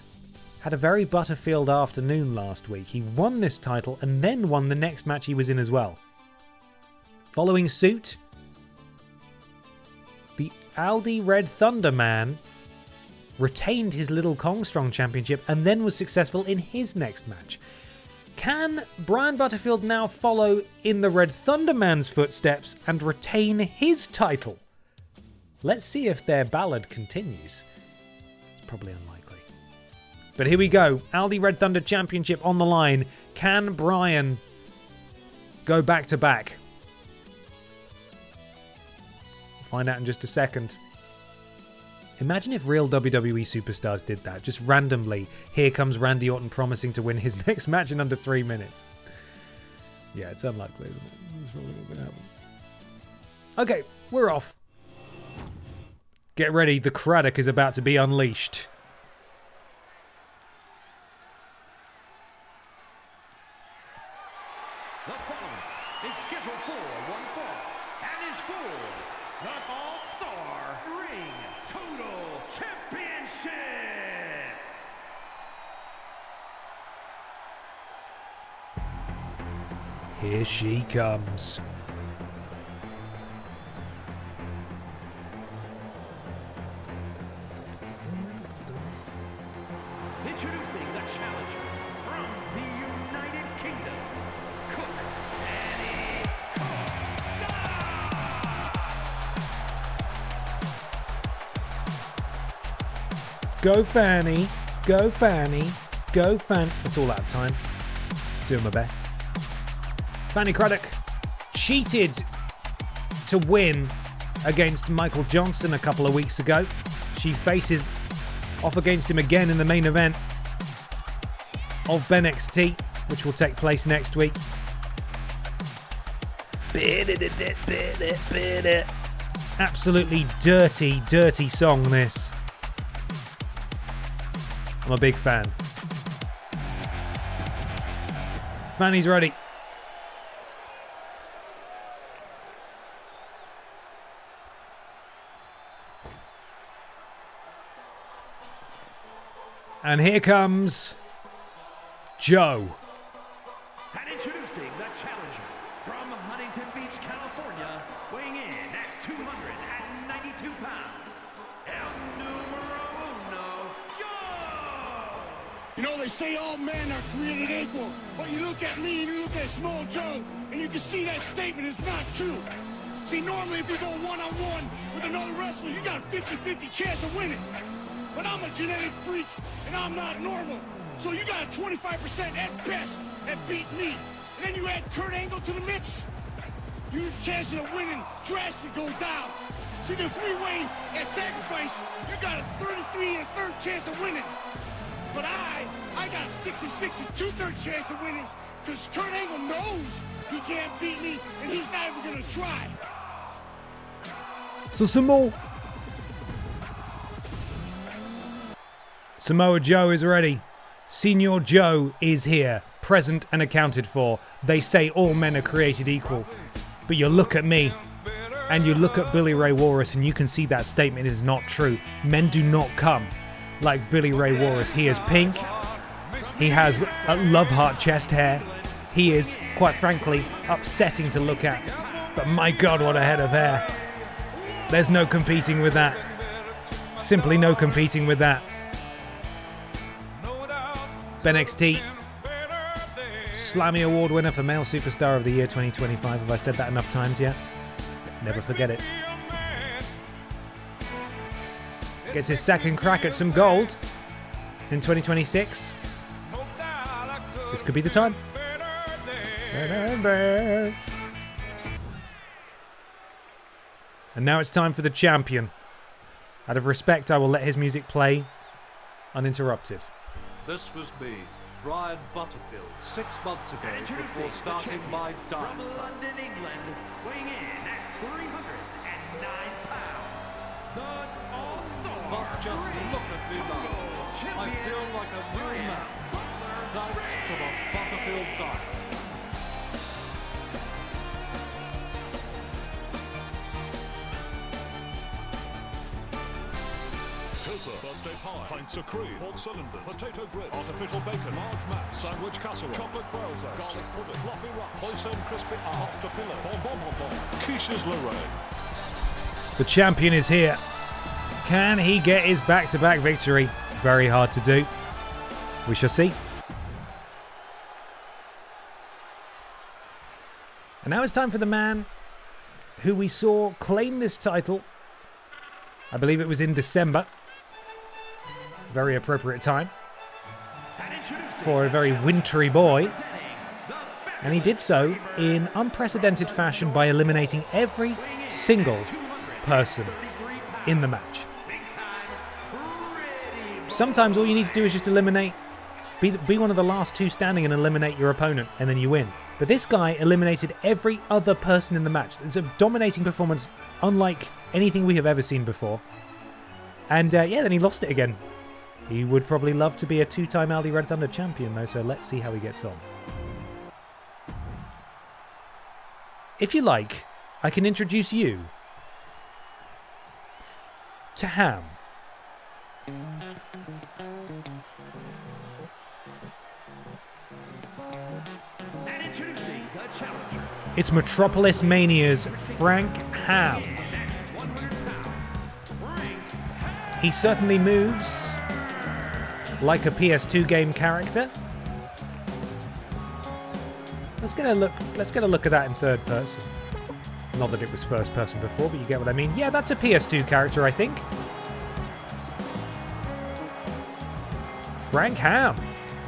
had a very Butterfield afternoon last week. He won this title and then won the next match he was in as well. Following suit, the Aldi Red Thunder man retained his Little Kong Strong Championship and then was successful in his next match. Can Brian Butterfield now follow in the Red Thunder man's footsteps and retain his title? Let's see if their ballad continues. It's probably unlikely. But here we go. Aldi Red Thunder Championship on the line. Can Brian go back to back? We'll find out in just a second. Imagine if real WWE superstars did that. Just randomly. Here comes Randy Orton promising to win his next match in under 3 minutes. Yeah, it's unlikely, isn't it? It's probably not going to happen. Okay, we're off. Get ready. The Craddock is about to be unleashed. The following is scheduled for one fall and is for the All-Star Ring Total Championship. Here she comes. Introducing the challenger from the United Kingdom, Cook Annie Go Fanny, go Fanny, go Fanny. It's all out of time. Doing my best. Fanny Craddock cheated to win against Michael Johnston a couple of weeks ago. She faces off against him again in the main event of BENXT, which will take place next week. Absolutely dirty, dirty song, this. I'm a big fan. Fanny's ready. And here comes Joe. And You know, they say all men are created equal, but you look at me and you look at Small Joe, and you can see that statement is not true. See, normally if you go one-on-one with another wrestler, you got a 50-50 chance of winning. But I'm a genetic freak, and I'm not normal. So you got a 25% at best at beating me. And then you add Kurt Angle to the mix, your chances of winning drastically goes down. See, the three-way at sacrifice, you got a 33 and a third chance of winning. But I got a 66 and 2/3 chance of winning, because Kurt Angle knows he can't beat me, and he's not even gonna try. So some more. Samoa Joe is ready. Senior Joe is here, present and accounted for. They say all men are created equal. But you look at me, and you look at Billy Ray Walrus, and you can see that statement is not true. Men do not come like Billy Ray Walrus. He is pink. He has a love heart chest hair. He is, quite frankly, upsetting to look at. But my God, what a head of hair. There's no competing with that. Simply no competing with that. BENXT Slammy Award winner for Male Superstar of the Year 2025. Have I said that enough times yet? Never forget it. Gets his second crack at some gold in 2026. This could be the time. And now it's time for the champion. Out of respect, I will let his music play uninterrupted. This was me, Brian Butterfield, 6 months ago before starting my diet. From London, England, weighing in at 309 pounds, the All-Star. But just look at me now. I feel like a real man, thanks to the Butterfield diet. Birthday pie, pints of cream, pork cylinder, potato grid, artificial bacon, large mac, sandwich casserole, chocolate quail's egg, garlic pudding, fluffy wrap, hoisin crispy, pasta pillow, bon, quiches Lorraine. The champion is here. Can he get his back-to-back victory? Very hard to do. We shall see. And now it's time for the man who we saw claim this title. I believe it was in December. Very appropriate time for a very wintry boy. And he did so in unprecedented fashion by eliminating every single person in the match. Sometimes all you need to do is just eliminate, be one of the last two standing and eliminate your opponent, and then you win. But this guy eliminated every other person in the match. It's a dominating performance unlike anything we have ever seen before. And yeah, then he lost it again. He would probably love to be a 2-time Aldi Red Thunder champion though, so let's see how he gets on. If you like, I can introduce you to Ham. And introducing the challenger. It's Metropolis Mania's Frank Ham. He certainly moves like a PS2 game character. Let's get a look at that in third person. Not that it was first person before, but you get what I mean. Yeah, that's a PS2 character, I think. Frank Ham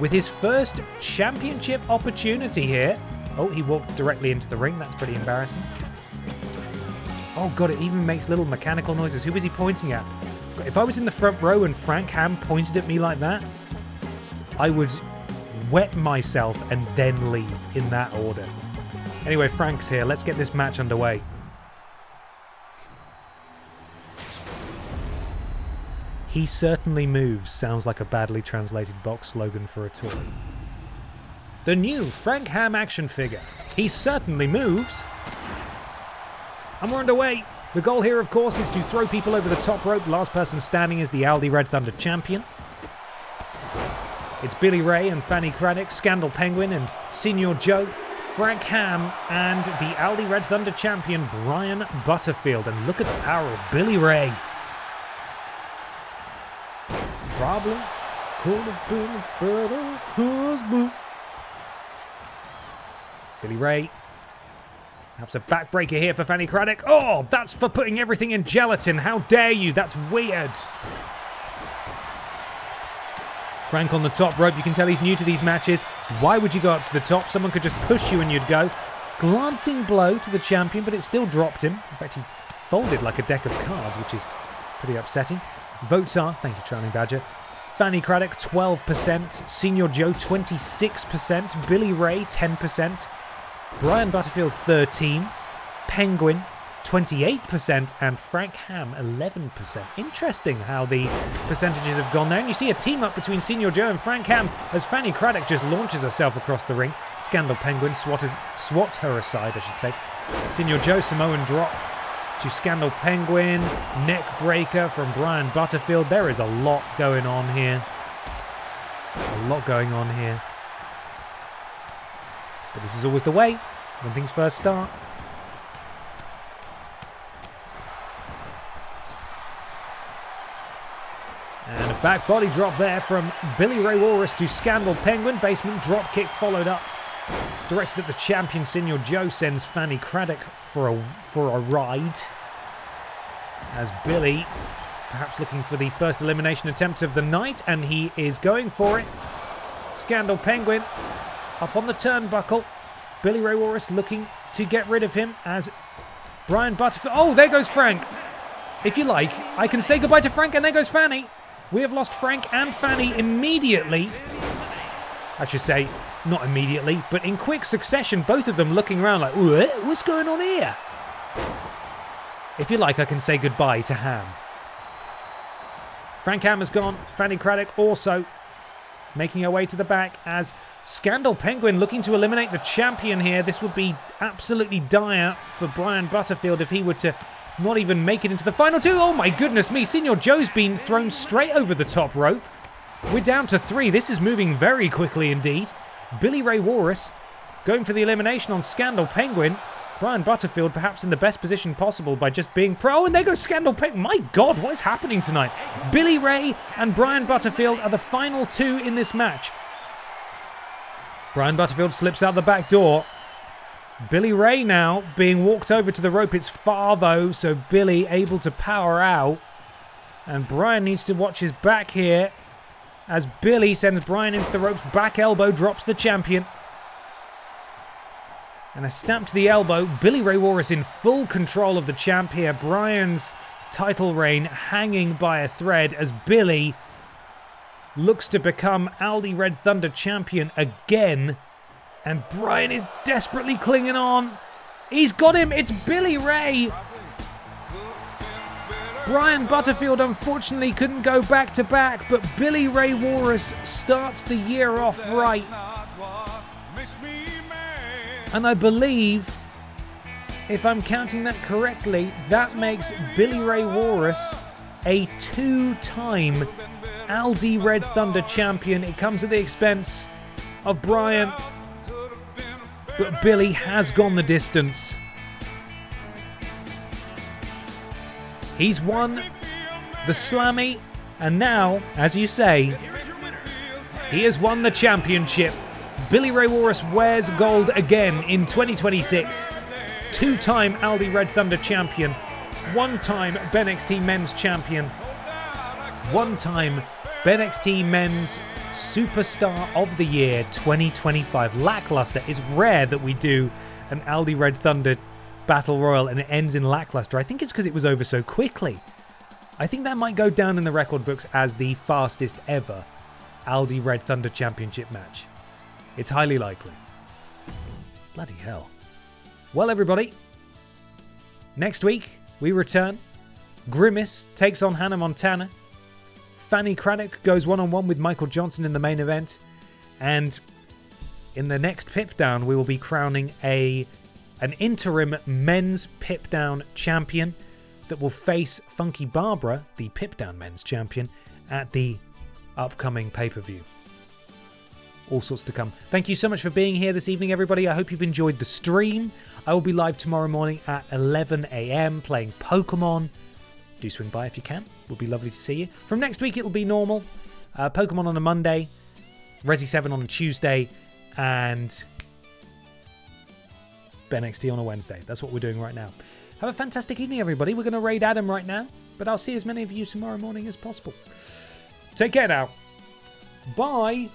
with his first championship opportunity here. Oh, he walked directly into the ring. That's pretty embarrassing. Oh god, it even makes little mechanical noises. Who was he pointing at? If I was in the front row and Frank Ham pointed at me like that, I would wet myself and then leave in that order. Anyway, Frank's here. Let's get this match underway. He certainly moves sounds like a badly translated box slogan for a toy. The new Frank Ham action figure. He certainly moves. And we're underway. The goal here, of course, is to throw people over the top rope. Last person standing is the Aldi Red Thunder champion. It's Billy Ray and Fanny Craddock, Scandal Penguin and Senior Joe, Frank Ham, and the Aldi Red Thunder champion, Brian Butterfield. And look at the power of Billy Ray. Could have been a better husband. Billy Ray. Perhaps a backbreaker here for Fanny Craddock. Oh, that's for putting everything in gelatin. How dare you? That's weird. Frank on the top rope. You can tell he's new to these matches. Why would you go up to the top? Someone could just push you and you'd go. Glancing blow to the champion, but it still dropped him. In fact, he folded like a deck of cards, which is pretty upsetting. Votes are, thank you, Trailing Badger. Fanny Craddock, 12%. Senior Joe, 26%. Billy Ray, 10%. Brian Butterfield, 13%. Penguin, 28%. And Frank Ham, 11%. Interesting how the percentages have gone there. And you see a team up between Senior Joe and Frank Ham as Fanny Craddock just launches herself across the ring. Scandal Penguin swats her aside, I should say. Senior Joe, Samoan drop to Scandal Penguin. Neck breaker from Brian Butterfield. There is a lot going on here. A lot going on here. But this is always the way when things first start. And a back body drop there from Billy Ray Walrus to Scandal Penguin. Basement drop kick followed up. Directed at the champion, Senior Joe sends Fanny Craddock for a ride. As Billy, perhaps looking for the first elimination attempt of the night, and he is going for it. Scandal Penguin up on the turnbuckle. Billy Ray Walrus looking to get rid of him as Brian Butterfield. Oh, there goes Frank. If you like, I can say goodbye to Frank, and there goes Fanny. We have lost Frank and Fanny immediately. I should say, not immediately, but in quick succession, both of them looking around like, what's going on here? If you like, I can say goodbye to Ham. Frank Ham has gone. Fanny Craddock also making her way to the back as Scandal Penguin looking to eliminate the champion here. This would be absolutely dire for Brian Butterfield if he were to not even make it into the final two. Oh my goodness me, Senior Joe's been thrown straight over the top rope. We're down to 3. This is moving very quickly indeed. Billy Ray Walrus going for the elimination on Scandal Penguin. Brian Butterfield perhaps in the best position possible by just being pro. And there goes Scandal Penguin. My God, what is happening tonight? Billy Ray and Brian Butterfield are the final 2 in this match. Brian Butterfield slips out the back door. Billy Ray now being walked over to the rope. It's far though, so Billy able to power out. And Brian needs to watch his back here as Billy sends Brian into the ropes. Back elbow drops the champion. And a stamp to the elbow. Billy Ray Walrus in full control of the champ here. Brian's title reign hanging by a thread as Billy looks to become Aldi Red Thunder champion again. And Brian is desperately clinging on. He's got him. It's Billy Ray. Brian Butterfield unfortunately couldn't go back to back, but Billy Ray Walrus starts the year off right. And I believe, if I'm counting that correctly, that makes Billy Ray Walrus a 2-time Aldi Red Thunder champion. It comes at the expense of Brian, but Billy has gone the distance. He's won the Slammy, and now, as you say, he has won the championship. Billy Ray Walrus wears gold again in 2026. 2-time Aldi Red Thunder champion. 1-time BENXT Men's champion. 1-time BENXT Men's Superstar of the Year 2025. Lackluster. It's rare that we do an Aldi Red Thunder Battle Royal and it ends in lackluster. I think it's because it was over so quickly. I think that might go down in the record books as the fastest ever Aldi Red Thunder Championship match. It's highly likely. Bloody hell. Well, everybody, next week we return. Grimace takes on Hannah Montana. Fanny Craddock goes one-on-one with Michael Johnson in the main event. And in the next Pip Down, we will be crowning an interim men's Pip Down champion that will face Funky Barbara, the Pip Down men's champion, at the upcoming pay-per-view. All sorts to come. Thank you so much for being here this evening, everybody. I hope you've enjoyed the stream. I will be live tomorrow morning at 11 a.m. playing Pokémon. Do swing by if you can. It would be lovely to see you. From next week, it will be normal. Pokemon on a Monday, Resi 7 on a Tuesday, and BENXT on a Wednesday. That's what we're doing right now. Have a fantastic evening, everybody. We're going to raid Adam right now, but I'll see as many of you tomorrow morning as possible. Take care now. Bye.